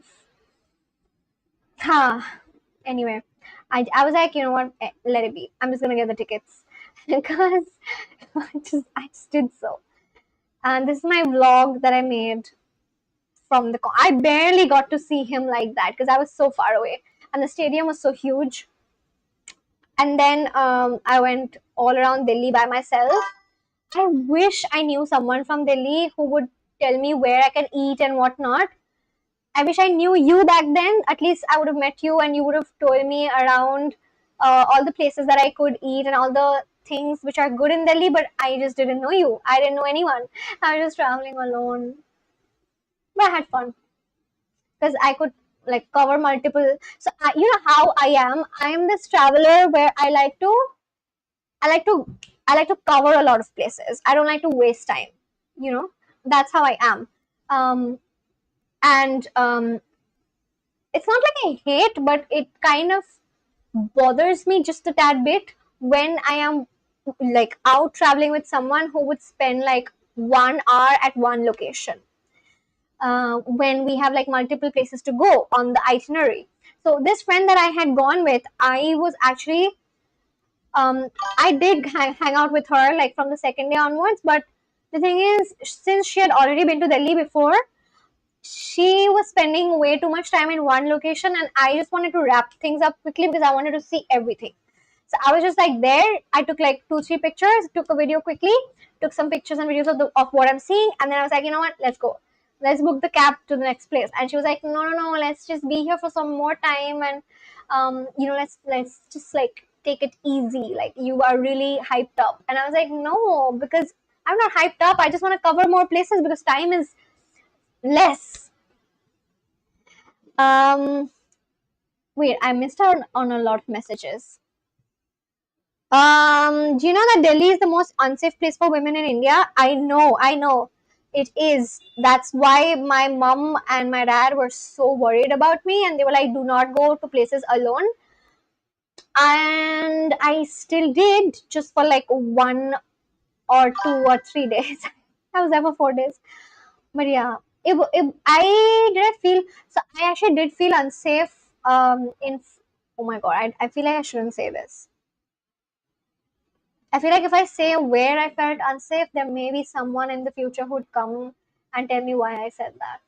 Anyway, I was like, you know what? Let it be. I'm just gonna get the tickets because I just did so. And this is my vlog that I made from the. I barely got to see him like that because I was so far away, and the stadium was so huge. And then I went all around Delhi by myself. I wish I knew someone from Delhi who would tell me where I can eat and whatnot. I wish I knew you back then. At least I would have met you and you would have told me around all the places that I could eat and all the things which are good in Delhi, but I just didn't know you. I didn't know anyone. I was just traveling alone. But I had fun because I could like cover multiple. So you know how I am. I am this traveler where I like to cover a lot of places. I don't like to waste time. That's how I am. And it's not like I hate, but it kind of bothers me just a tad bit when I am like out traveling with someone who would spend like 1 hour at one location. When we have like multiple places to go on the itinerary. So this friend that I had gone with, I was actually I did hang out with her like from the second day onwards, but the thing is, since she had already been to Delhi before, she was spending way too much time in one location, and I just wanted to wrap things up quickly because I wanted to see everything. So I was just like there. I took like 2-3 pictures, took a video quickly, took some pictures and videos of what I'm seeing, and then I was like, you know what, let's go. Let's book the cab to the next place. And she was like, no, let's just be here for some more time, and let's just like take it easy. Like you are really hyped up. And I was like, no, because I'm not hyped up. I just want to cover more places because time is less. Wait, I missed out on a lot of messages. Do you know that Delhi is the most unsafe place for women in India? I know. It is. That's why my mom and my dad were so worried about me, and they were like, do not go to places alone. And I still did, just for like 1 or 2 or 3 days. I was there for 4 days. But yeah, I didn't feel, so I actually did feel unsafe. Oh my god, I feel like I shouldn't say this. I feel like if I say where I felt unsafe, there may be someone in the future who'd come and tell me why I said that.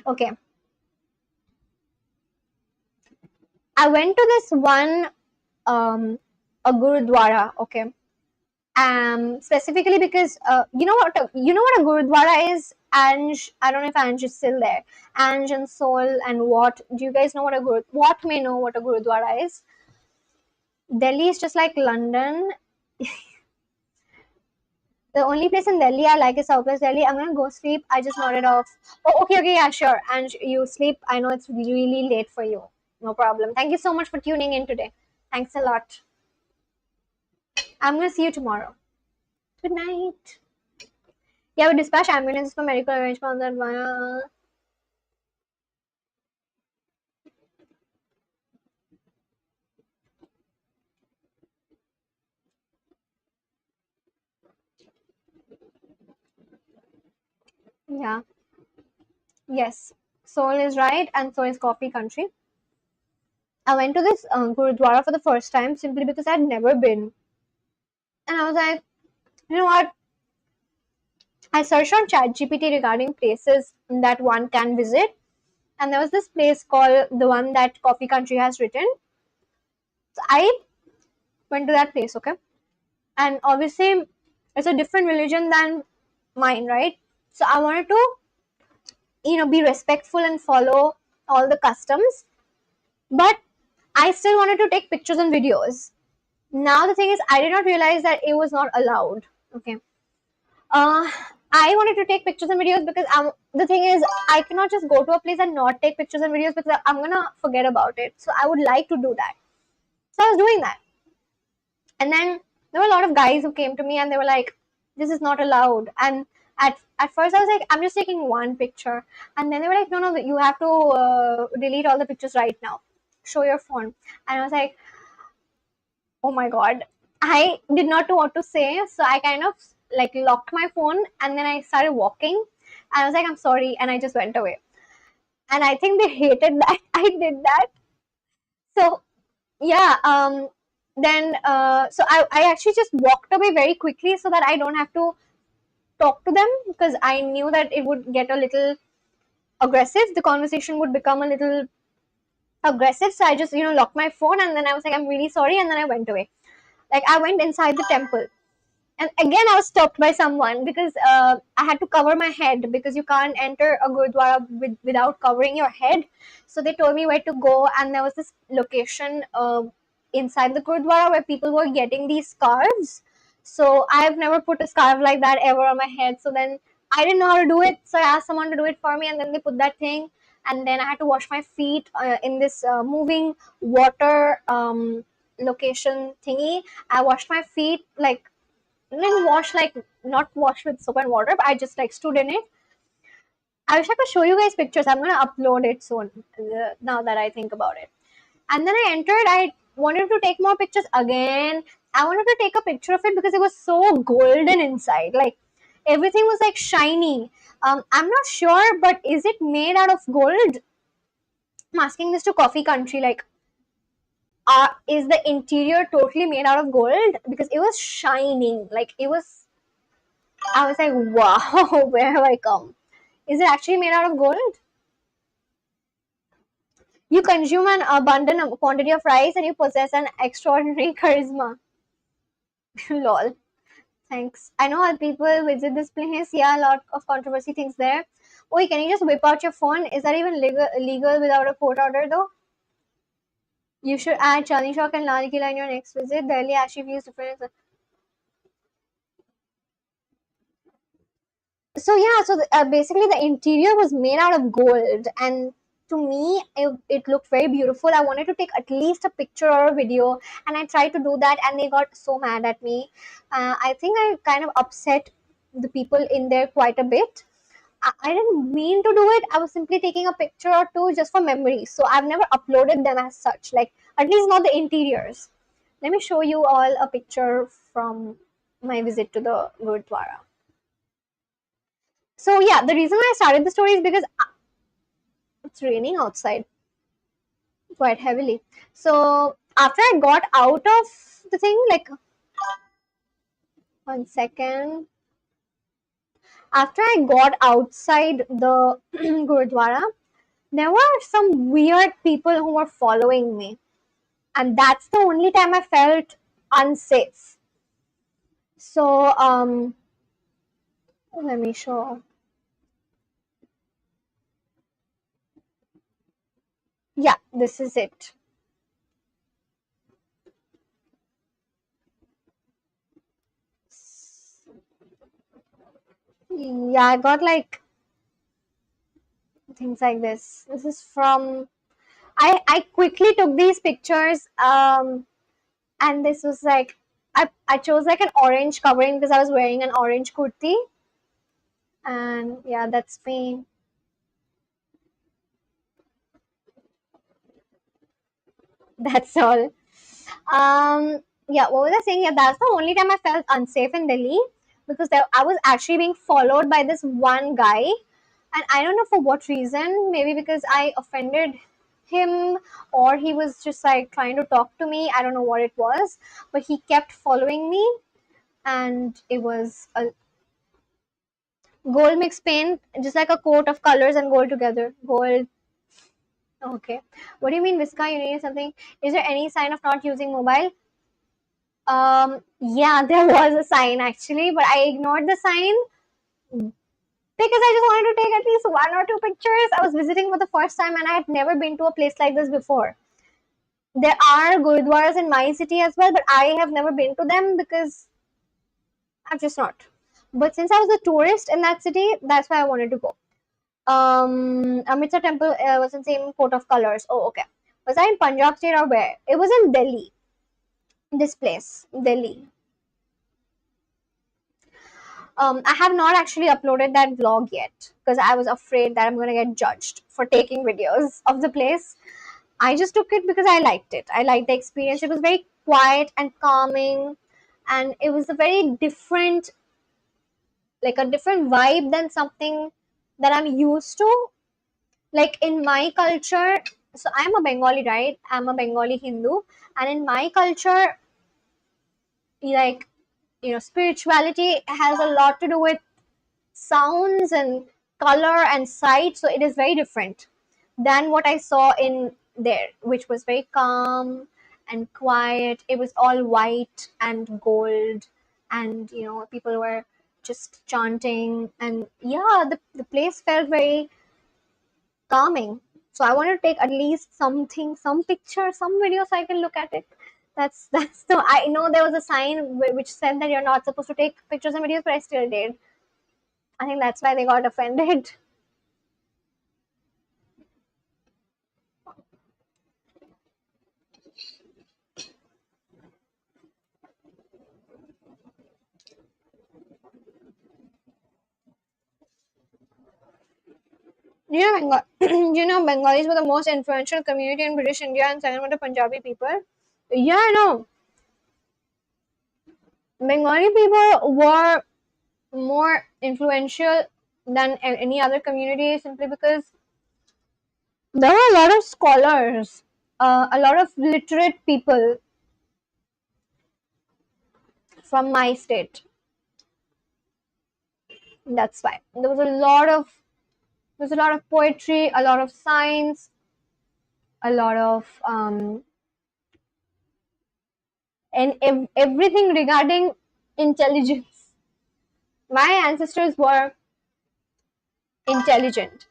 Okay. I went to this one, a Gurudwara, okay. Specifically because you know what a Gurudwara is. Ange, I don't know if Ange is still there. Ange and Soul and what? Do you guys know what may know what a Gurudwara is? Delhi is just like London. The only place in Delhi I like is Southwest Delhi. I'm gonna go sleep. I just nodded off. Oh, okay, yeah, sure. And you sleep. I know it's really late for you. No problem. Thank you so much for tuning in today. Thanks a lot. I'm gonna see you tomorrow. Good night. Yeah, we dispatch ambulances for medical arrangements that via. Yeah. Yes. Seoul is right, and so is coffee country. I went to this Gurudwara for the first time simply because I'd never been. And I was like, you know what? I searched on ChatGPT regarding places that one can visit. And there was this place called the one that Coffee Country has written. So I went to that place, okay? And obviously, it's a different religion than mine, right? So I wanted to, be respectful and follow all the customs. But I still wanted to take pictures and videos. Now the thing is, I did not realize that it was not allowed. Okay. Uh, I wanted to take pictures and videos because the thing is, I cannot just go to a place and not take pictures and videos because I'm gonna forget about it. So I would like to do that. So I was doing that. And then there were a lot of guys who came to me and they were like, this is not allowed. And at first I was like, I'm just taking one picture. And then they were like, no, you have to delete all the pictures right now. Show your phone. And I was like, oh my God. I did not know what to say. So I kind of like locked my phone and then I started walking. And I was like, I'm sorry. And I just went away. And I think they hated that I did that. So yeah, then so I actually just walked away very quickly so that I don't have to talk to them because I knew that it would get a little aggressive. The conversation would become a little aggressive. So I just, locked my phone and then I was like, I'm really sorry. And then I went away. Like I went inside the temple. And again, I was stopped by someone because I had to cover my head because you can't enter a gurdwara without covering your head. So they told me where to go, and there was this location inside the gurdwara where people were getting these scarves. So I've never put a scarf like that ever on my head. So then I didn't know how to do it. So I asked someone to do it for me, and then they put that thing. And then I had to wash my feet in this moving water location thingy. I washed my feet like didn't wash like not wash with soap and water, but I just like stood in it. I wish I could show you guys pictures. I'm gonna upload it soon. Now that I think about it, and then I entered. I wanted to take more pictures again. I wanted to take a picture of it because it was so golden inside. Like everything was like shiny. I'm not sure, but is it made out of gold? I'm asking this to Coffee Country. Like, is the interior totally made out of gold? Because it was shining. Like it was. I was like, wow, where have I come? Is it actually made out of gold? You consume an abundant quantity of rice and you possess an extraordinary charisma. Lol. Thanks. I know all people visit this place. Yeah, a lot of controversy things there. Oh, can you just whip out your phone? Is that even legal without a court order though? You should add Chandni Chowk and Lal Killa in your next visit. Delhi actually feels different. So yeah, so basically the interior was made out of gold, and to me it looked very beautiful. I wanted to take at least a picture or a video, and I tried to do that, and they got so mad at me. I think I kind of upset the people in there quite a bit. I didn't mean to do it. I was simply taking a picture or two just for memory. So I've never uploaded them as such, like at least not the interiors. Let me show you all a picture from my visit to the Gurdwara. So yeah, the reason why I started the story is because it's raining outside quite heavily. So after I got out of the thing, like 1 second. After I got outside the Gurudwara, there were some weird people who were following me. And that's the only time I felt unsafe. So let me show. Yeah, this is it. Yeah, I got like things like this. This is from I quickly took these pictures and this was like I chose like an orange covering because I was wearing an orange kurti, and yeah, that's me. That's all. Yeah, what was I saying? Yeah, that's the only time I felt unsafe in Delhi because I was actually being followed by this one guy, and I don't know for what reason. Maybe because I offended him, or he was just like trying to talk to me. I don't know what it was, but he kept following me, and it was a gold mixed paint, just like a coat of colors and gold together. Gold. Okay. What do you mean, Visca? You need something? Is there any sign of not using mobile? Yeah, there was a sign actually, but I ignored the sign because I just wanted to take at least one or two pictures. I was visiting for the first time and I had never been to a place like this before. There are gurudwaras in my city as well, but I have never been to them because I'm just not. But since I was a tourist in that city, that's why I wanted to go. Amritsar temple was in same coat of colors. Oh, okay. Was I in Punjab state or where? It was in Delhi. This place, Delhi. I have not actually uploaded that vlog yet because I was afraid that I'm gonna get judged for taking videos of the place. I just took it because I liked it. I liked the experience. It was very quiet and calming, and it was a very different, like a different vibe than something that I'm used to. Like in my culture, so I'm a Bengali, right? I'm a Bengali Hindu, and in my culture, like, spirituality has a lot to do with sounds and color and sight, so it is very different than what I saw in there, which was very calm and quiet. It was all white and gold, and people were just chanting, and yeah, the place felt very calming. So I want to take at least something, some picture, some video, so I can look at it. That's the I know there was a sign which said that you're not supposed to take pictures and videos, but I still did. I think that's why they got offended. Bengalis were the most influential community in British India, and second were the Punjabi people. Yeah, I know. Bengali people were more influential than any other community simply because there were a lot of scholars, a lot of literate people from my state. That's why there was a lot of poetry, a lot of science, a lot of and everything regarding intelligence. My ancestors were intelligent.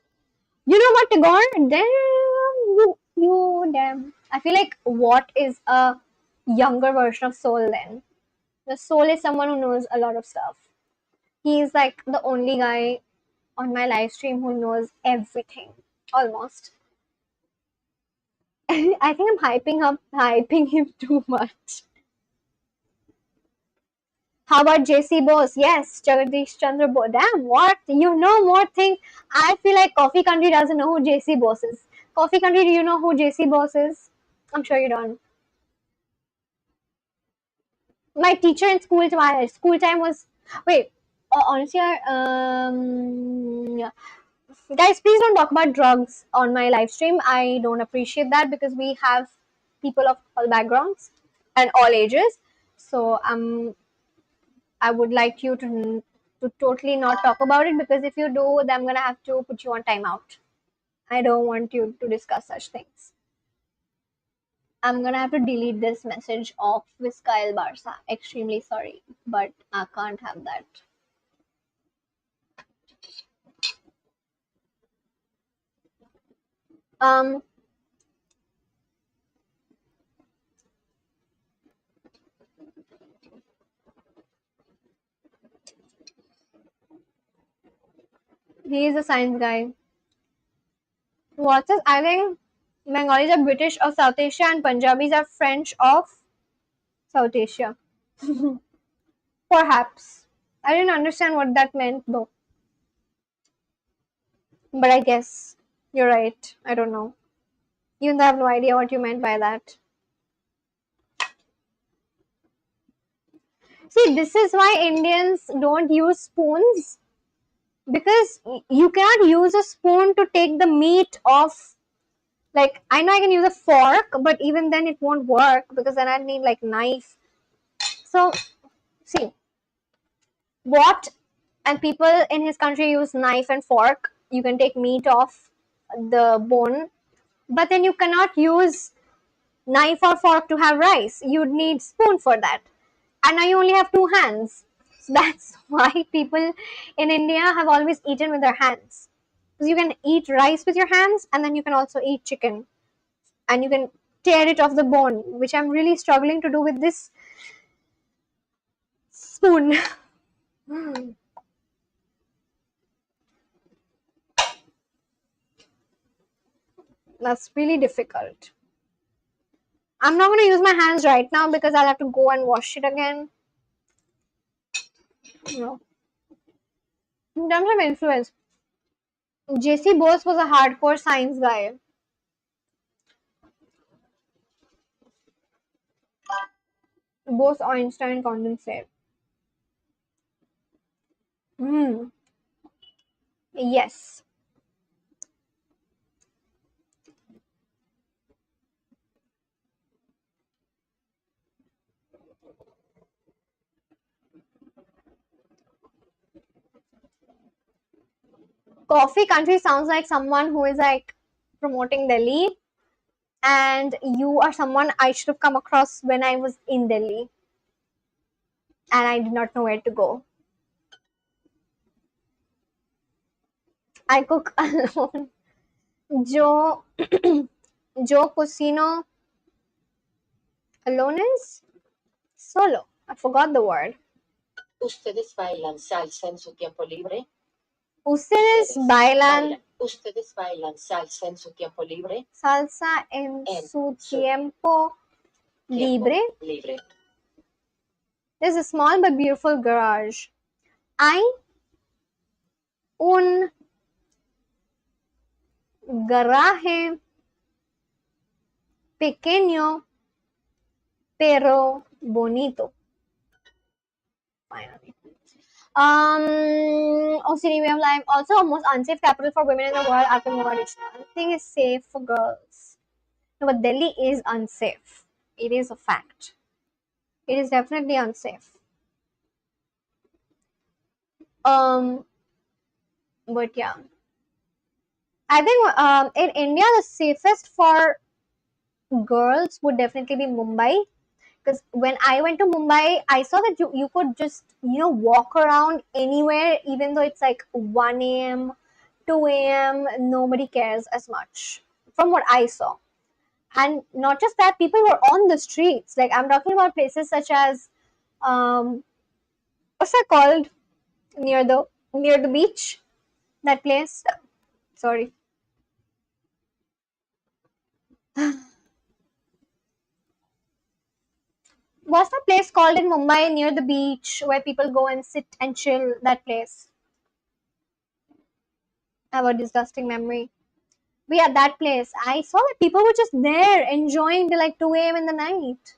You know what, Tagore? Damn, damn. I feel like what is a younger version of Soul then? The Soul is someone who knows a lot of stuff. He's like the only guy on my live stream who knows everything, almost. I think I'm hyping him too much. How about JC Bose? Yes, Jagadish Chandra Bose. Damn, what? You know more things. I feel like Coffee Country doesn't know who JC Bose is. Coffee Country, do you know who JC Bose is? I'm sure you don't. My teacher in school time was. Wait, honestly, yeah. Guys, please don't talk about drugs on my live stream. I don't appreciate that because we have people of all backgrounds and all ages. So I would like you to totally not talk about it, because if you do, then I'm gonna have to put you on timeout. I don't want you to discuss such things. I'm gonna have to delete this message of Vizcael Barca. Extremely sorry, but I can't have that. Um, he is a science guy. What's this? I think Bengalis are British of South Asia and Punjabis are French of South Asia. Perhaps. I didn't understand what that meant though. But I guess you're right. I don't know. Even though I have no idea what you meant by that. See, this is why Indians don't use spoons, because you cannot use a spoon to take the meat off. Like, I know I can use a fork, but even then it won't work because then I'd need like knife. So, see, what and people in his country use knife and fork. You can take meat off the bone, but then you cannot use knife or fork to have rice. You'd need spoon for that. And now you only have two hands. So that's why people in India have always eaten with their hands. Because you can eat rice with your hands, and then you can also eat chicken. And you can tear it off the bone, which I'm really struggling to do with this spoon. That's really difficult. I'm not going to use my hands right now because I'll have to go and wash it again. No. In terms of influence, JC Bose was a hardcore science guy. Bose Einstein condensate. Yes. Coffee country sounds like someone who is like promoting Delhi, and you are someone I should have come across when I was in Delhi and I did not know where to go. I cook alone. Joe Joe Cosino alone is solo. I forgot the word. ¿Ustedes bailan salsa en su tiempo libre? Ustedes bailan ¿Ustedes bailan salsa en su tiempo libre? salsa en su tiempo libre. Libre. There's a small but beautiful garage. Hay un garaje pequeño pero bonito. Finally. OCD way of life. Also, most unsafe capital for women in the world after Mogadishu. Nothing is safe for girls. No, but Delhi is unsafe. It is a fact. It is definitely unsafe. But yeah, I think in India the safest for girls would definitely be Mumbai. Because when I went to Mumbai, I saw that you could just walk around anywhere, even though it's like 1 a.m., 2 a.m. Nobody cares as much, from what I saw. And not just that, people were on the streets. Like I'm talking about places such as what's that called near the beach? That place. Sorry. What's the place called in Mumbai near the beach where people go and sit and chill? That place. I have a disgusting memory. But yeah, that place. I saw that people were just there enjoying till like 2 a.m. in the night,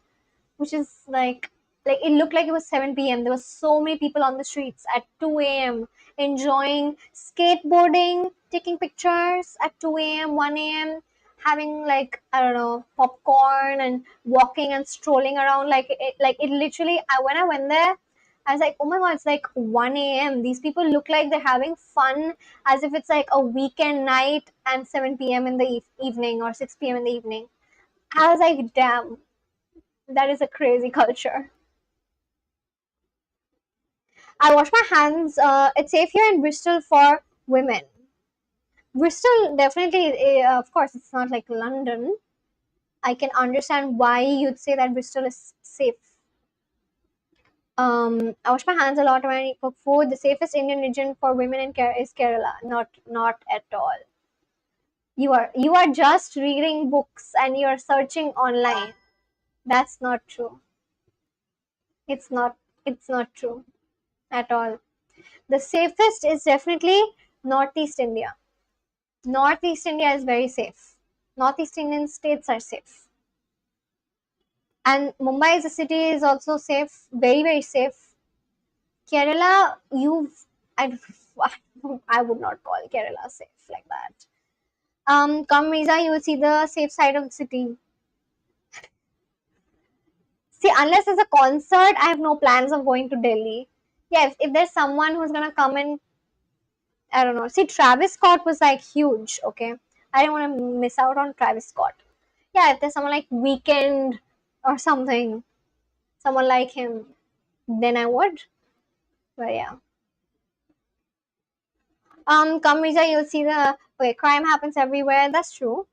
which is like it looked like it was 7 p.m. There were so many people on the streets at 2 a.m. enjoying skateboarding, taking pictures at 2 a.m., 1 a.m., having like I don't know popcorn and walking and strolling around like it literally. When I went there, I was like, oh my god, it's like 1 a.m. These people look like they're having fun as if it's like a weekend night and 7 p.m. in the evening or 6 p.m. in the evening. I was like, damn, that is a crazy culture. I wash my hands. It's safe here in Bristol for women. Bristol definitely, of course, it's not like London. I can understand why you'd say that Bristol is safe. I wash my hands a lot when I cook food. The safest Indian region for women is Kerala. Not at all. You are just reading books and you are searching online. That's not true. It's not true at all. The safest is definitely Northeast India. Northeast India is very safe. Northeast Indian states are safe. And Mumbai as a city is also safe, very, very safe. Kerala, I, I would not call Kerala safe like that. Come Riza, you will see the safe side of the city. See, unless there's a concert, I have no plans of going to Delhi. Yeah, if there's someone who's gonna come and I don't know. See, Travis Scott was like huge, okay? I didn't want to miss out on Travis Scott. Yeah, if there's someone like Weekend or something, someone like him, then I would. But yeah. Come Riza, you'll see the crime happens everywhere. That's true.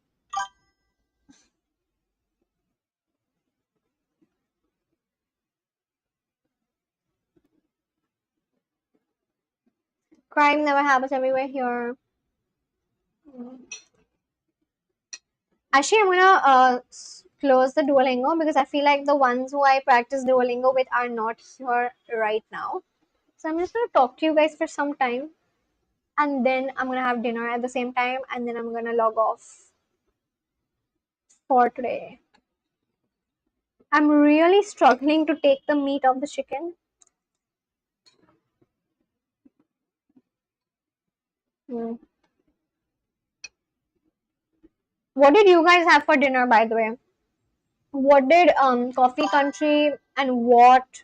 Crime never happens everywhere here. Actually, I'm gonna close the Duolingo because I feel like the ones who I practice Duolingo with are not here right now. So I'm just gonna talk to you guys for some time, and then I'm gonna have dinner at the same time, and then I'm gonna log off for today. I'm really struggling to take the meat of the chicken. Hmm. What did you guys have for dinner, by the way? What did Coffee Country and what?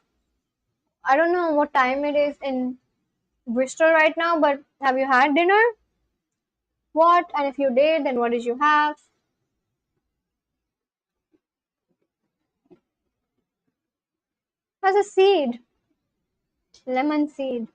I don't know what time it is in Bristol right now, but have you had dinner? What? And if you did, then what did you have? As a seed, lemon seed.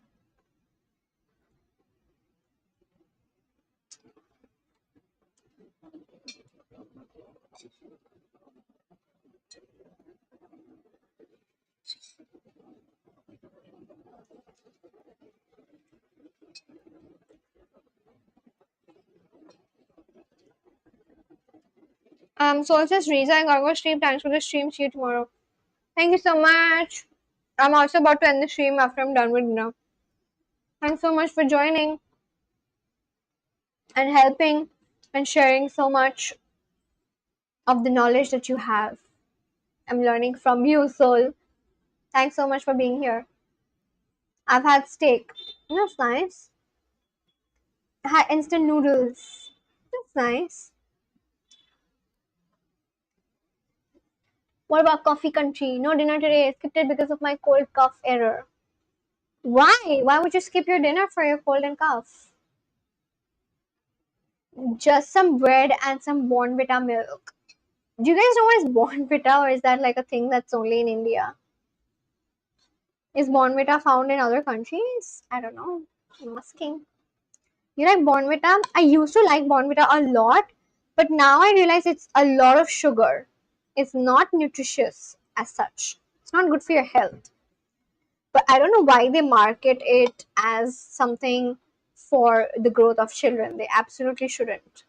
So it says Riza, I gotta go stream. Thanks for the stream. See you tomorrow. Thank you so much. I'm also about to end the stream after I'm done with dinner. Thanks so much for joining and helping and sharing so much of the knowledge that you have. I'm learning from you, soul. Thanks so much for being here. I've had steak. That's nice. I had instant noodles. That's nice. What about Coffee Country? No dinner today. I skipped it because of my cold cough error. Why? Why would you skip your dinner for your cold and cough? Just some bread and some Bournvita milk. Do you guys know what is Bournvita, or is that like a thing that's only in India? Is Bournvita found in other countries? I don't know. I'm asking. You like Bournvita? I used to like Bournvita a lot, but now I realize it's a lot of sugar. It's not nutritious as such. It's not good for your health. But I don't know why they market it as something for the growth of children. They absolutely shouldn't.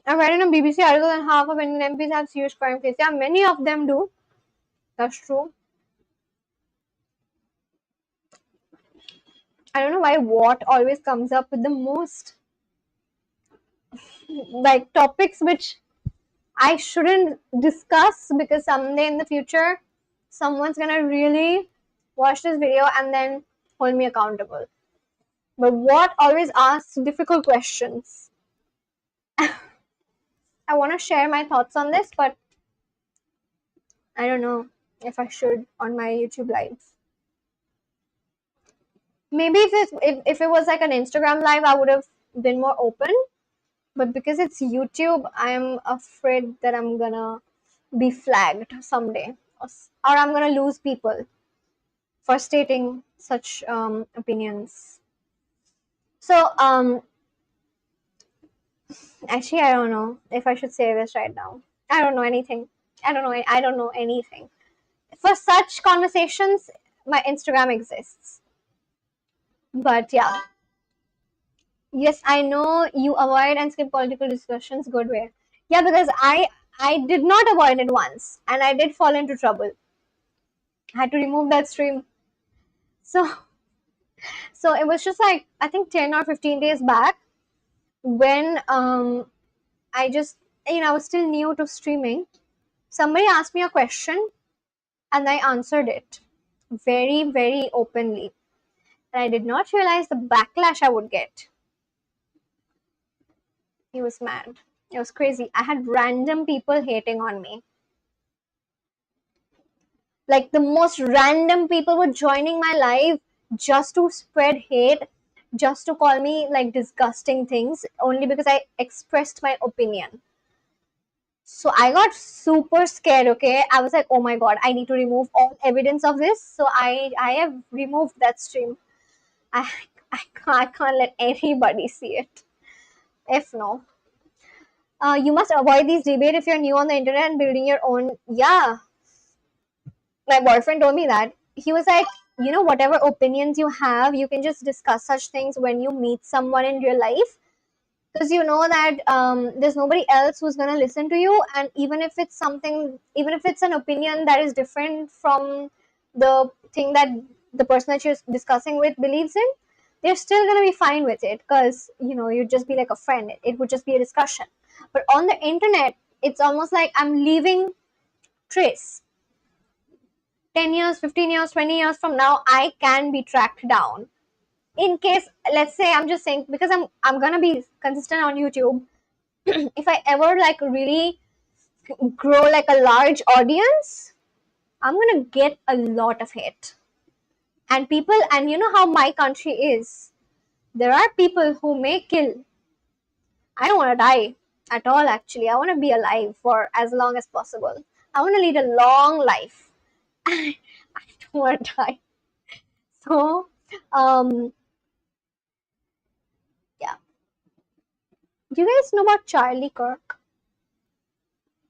I read in a BBC article that half of Indian MPs have serious crime cases. Yeah, many of them do. That's true. I don't know why what always comes up with the most like topics which I shouldn't discuss, because someday in the future someone's gonna really watch this video and then hold me accountable. But what always asks difficult questions. I want to share my thoughts on this, but I don't know if I should on my YouTube lives. Maybe if it was like an Instagram live, I would have been more open. But because it's YouTube, I'm afraid that I'm gonna be flagged someday, or I'm gonna lose people for stating such opinions. So actually, I don't know if I should say this right now. I don't know anything. I don't know anything. For such conversations, my Instagram exists. But yeah, yes, I know you avoid and skip political discussions. Good way. Yeah, because I did not avoid it once, and I did fall into trouble. I had to remove that stream. So so it was just like I think 10 or 15 days back when I just, I was still new to streaming. Somebody asked me a question and I answered it very, very openly. And I did not realize the backlash I would get. He was mad. It was crazy. I had random people hating on me. Like the most random people were joining my live just to spread hate, just to call me like disgusting things only because I expressed my opinion. So I got super scared, okay? I was like, oh my god, I need to remove all evidence of this. So I have removed that stream. I I can't let anybody see it. If no. You must avoid these debates if you're new on the internet and building your own. Yeah, my boyfriend told me that. He was like, whatever opinions you have, you can just discuss such things when you meet someone in real life. Because you know that there's nobody else who's going to listen to you. And even if it's an opinion that is different from the thing that the person that you're discussing with believes in, they're still going to be fine with it because, you'd just be like a friend. It would just be a discussion. But on the internet, it's almost like I'm leaving trace. 10 years, 15 years, 20 years from now, I can be tracked down. In case, let's say, I'm just saying, because I'm going to be consistent on YouTube. If I ever like really grow like a large audience, I'm going to get a lot of hate. And people, and you know how my country is. There are people who may kill. I don't want to die at all, actually. I want to be alive for as long as possible. I want to lead a long life. I don't want to die. So, yeah. Do you guys know about Charlie Kirk?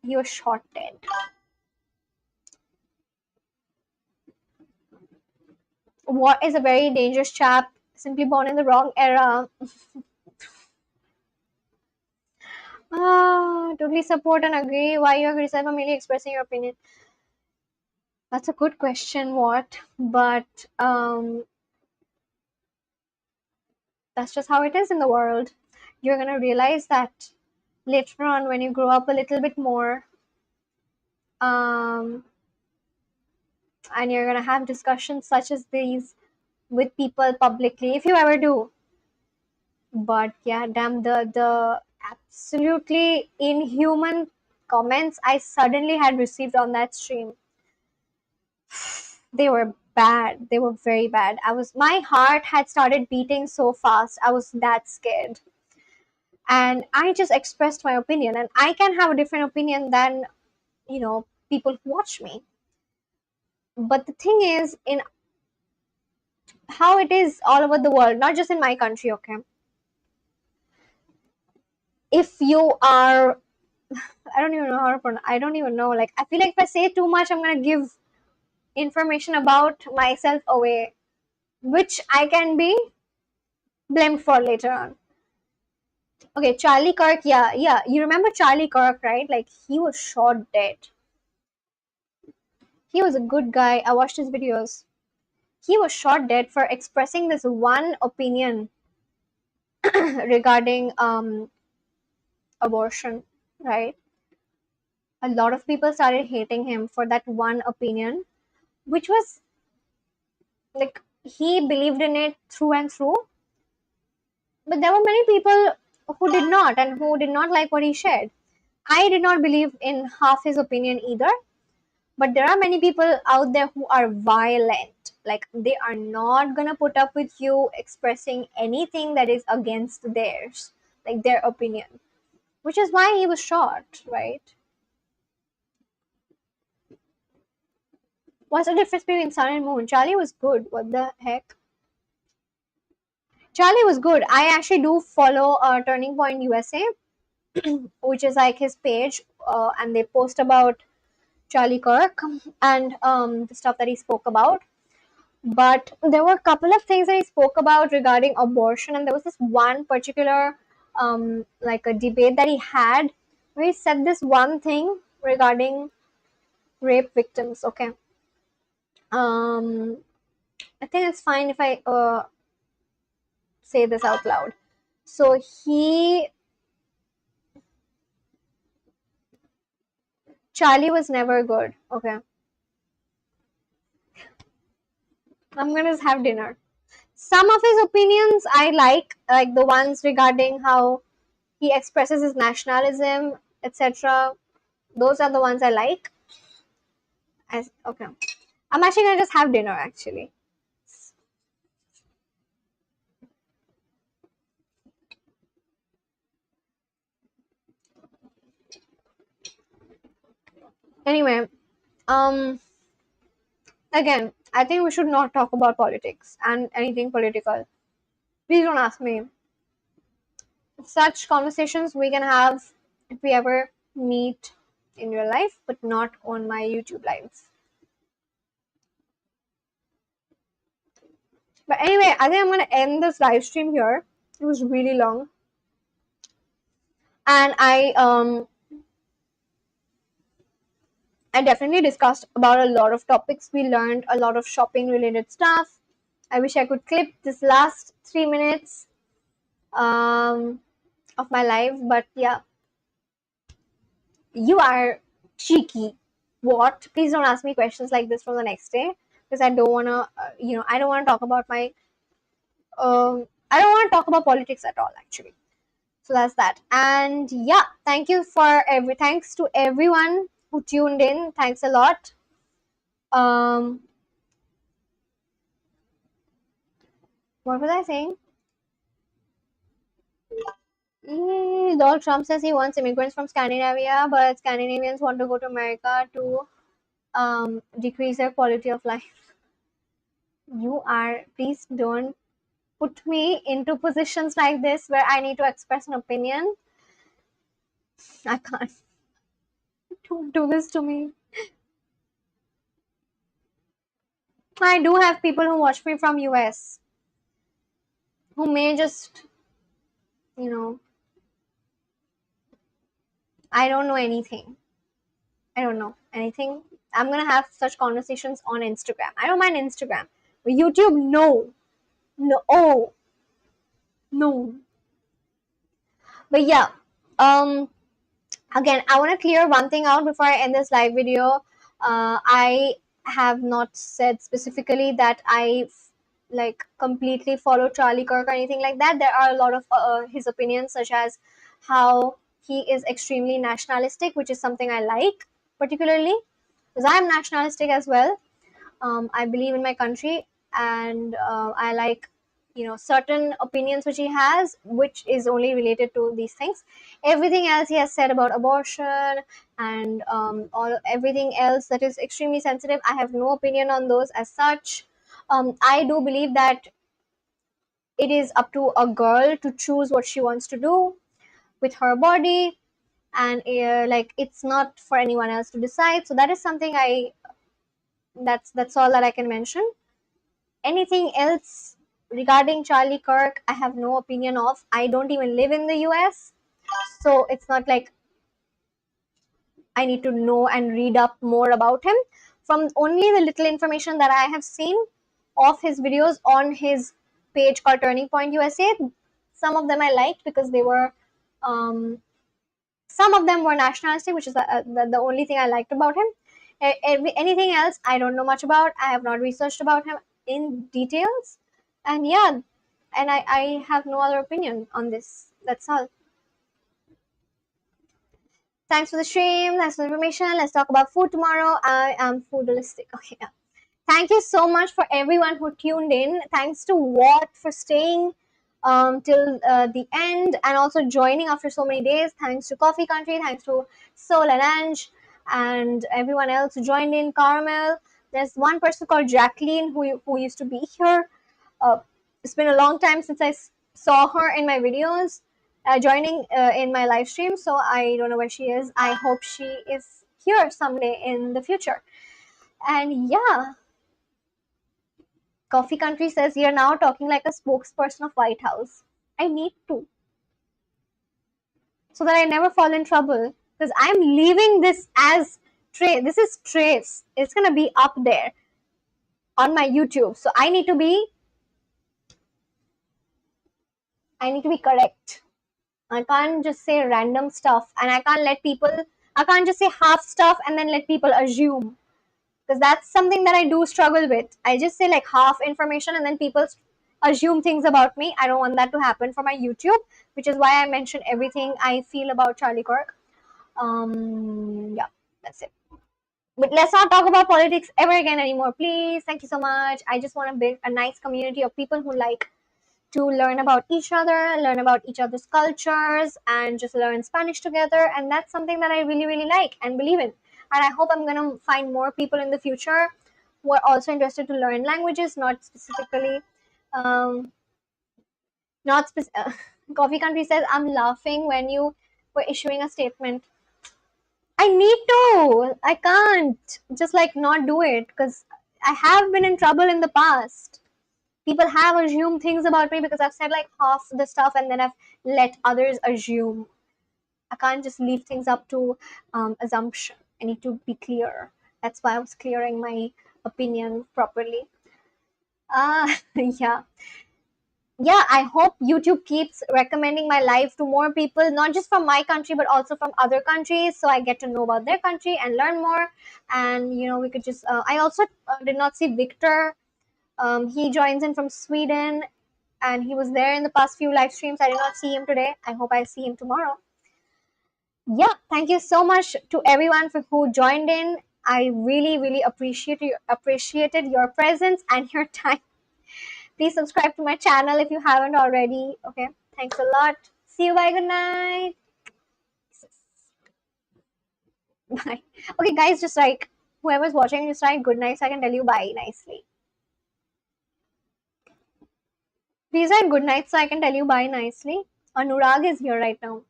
He was shot dead. What is a very dangerous chap, simply born in the wrong era. Totally support and agree. Why you are criticized for merely expressing your opinion? That's a good question, what? But that's just how it is in the world. You're gonna realize that later on when you grow up a little bit more, and you're gonna have discussions such as these with people publicly, if you ever do. But yeah, damn, the absolutely inhuman comments I suddenly had received on that stream, they were bad. They were very bad. My heart had started beating so fast. I was that scared. And I just expressed my opinion, and I can have a different opinion than, people who watch me. But the thing is, in how it is all over the world, not just in my country, okay? If you are, I don't even know how to pronounce, I don't even know. Like, I feel like if I say too much, I'm gonna give information about myself away, which I can be blamed for later on. Okay, Charlie Kirk, yeah. You remember Charlie Kirk, right? Like, he was shot dead. He was a good guy. I watched his videos. He was shot dead for expressing this one opinion regarding abortion, right? A lot of people started hating him for that one opinion, which was like he believed in it through and through. But there were many people who did not and who did not like what he shared. I did not believe in half his opinion either. But there are many people out there who are violent. Like, they are not gonna put up with you expressing anything that is against theirs, like their opinion. Which is why he was shot, right? What's the difference between Sun and Moon? Charlie was good. What the heck? Charlie was good. I actually do follow Turning Point USA, which is like his page, and they post about Charlie Kirk and the stuff that he spoke about. But there were a couple of things that he spoke about regarding abortion, and there was this one particular like a debate that he had where he said this one thing regarding rape victims. Okay, I think it's fine if I say this out loud. So Charlie was never good. Okay, I'm gonna just have dinner. Some of his opinions I like the ones regarding how he expresses his nationalism, etc. Those are the ones I like. Okay, I'm actually gonna just have dinner actually. Anyway, again, I think we should not talk about politics and anything political. Please don't ask me. Such conversations we can have if we ever meet in real life, but not on my YouTube lives. But anyway, I think I'm gonna end this live stream here. It was really long, and I definitely discussed about a lot of topics. We learned a lot of shopping related stuff. I wish I could clip this last 3 minutes of my life, but yeah, you are cheeky. What? Please don't ask me questions like this from the next day, because I don't wanna, I don't wanna talk about my, I don't wanna talk about politics at all, actually. So that's that. And yeah, thanks to everyone who tuned in. Thanks a lot. What was I saying? Donald Trump says he wants immigrants from Scandinavia, but Scandinavians want to go to America to decrease their quality of life. Please don't put me into positions like this where I need to express an opinion. I can't. Don't do this to me. I do have people who watch me from US who may just, you know, I don't know anything. I don't know anything. I'm gonna have such conversations on Instagram. I don't mind Instagram. But YouTube, no. No. Oh, no. But yeah, again, I want to clear one thing out before I end this live video. I have not said specifically that I like completely follow Charlie Kirk or anything like that. There are a lot of his opinions, such as how he is extremely nationalistic, which is something I like particularly, because I am nationalistic as well. I believe in my country, and I like, certain opinions which he has, which is only related to these things. Everything else he has said about abortion and all everything else that is extremely sensitive, I have no opinion on those as such. I do believe that it is up to a girl to choose what she wants to do with her body, and like, it's not for anyone else to decide. So that is something that's all that I can mention. Anything else regarding Charlie Kirk, I have no opinion of. I don't even live in the US, so it's not like I need to know and read up more about him. From only the little information that I have seen of his videos on his page called Turning Point USA, some of them I liked because they were, some of them were nationalistic, which is the only thing I liked about him. Anything else, I don't know much about. I have not researched about him in details. And yeah, and I have no other opinion on this. That's all. Thanks for the stream. Thanks for the information. Let's talk about food tomorrow. I am foodalistic. Okay. Yeah. Thank you so much for everyone who tuned in. Thanks to Watt for staying till the end and also joining after so many days. Thanks to Coffee Country. Thanks to Soul and Ange and everyone else who joined in. Carmel. There's one person called Jacqueline who used to be here. It's been a long time since I saw her in my videos, joining in my live stream. So I don't know where she is. I hope she is here someday in the future. And yeah, Coffee Country says you're now talking like a spokesperson of White House. I need to, so that I never fall in trouble, because I'm leaving this as trace. This is trace. It's gonna be up there on my YouTube. So I need to be correct. I can't just say random stuff, and I can't just say half stuff and then let people assume, because that's something that I do struggle with. I just say like half information and then people assume things about me. I don't want that to happen for my YouTube, which is why I mention everything I feel about Charlie Kirk. Yeah, that's it. But let's not talk about politics ever again anymore, please. Thank you so much. I just want to build a nice community of people who like to learn about each other, learn about each other's cultures, and just learn Spanish together. And that's something that I really, really like and believe in. And I hope I'm going to find more people in the future who are also interested to learn languages, not specifically Not Coffee Country says, I'm laughing when you were issuing a statement. I need to. I can't just like not do it because I have been in trouble in the past. People have assumed things about me because I've said like half the stuff and then I've let others assume. I can't just leave things up to assumption. I need to be clear. That's why I was clearing my opinion properly. Yeah. Yeah, I hope YouTube keeps recommending my life to more people, not just from my country, but also from other countries. So I get to know about their country and learn more. And, we could just, I also did not see Victor. He joins in from Sweden and he was there in the past few live streams. I did not see him today. I hope I see him tomorrow. Yeah, thank you so much to everyone for who joined in. I really, really appreciated your presence and your time. Please subscribe to my channel if you haven't already. Okay, thanks a lot. See you. Bye. Good night. Bye. Okay, guys, just like whoever's watching, just write good night so I can tell you bye nicely. Please write good night so I can tell you bye nicely. Anurag is here right now.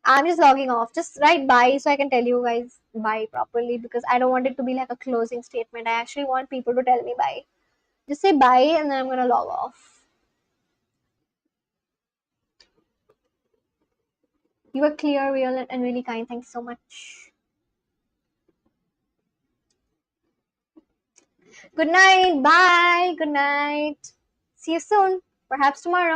I'm just logging off. Just write bye so I can tell you guys bye properly because I don't want it to be like a closing statement. I actually want people to tell me bye. Just say bye and then I'm gonna log off. You were clear, real, and really kind. Thanks so much. Good night. Bye. Good night. See you soon. Perhaps tomorrow.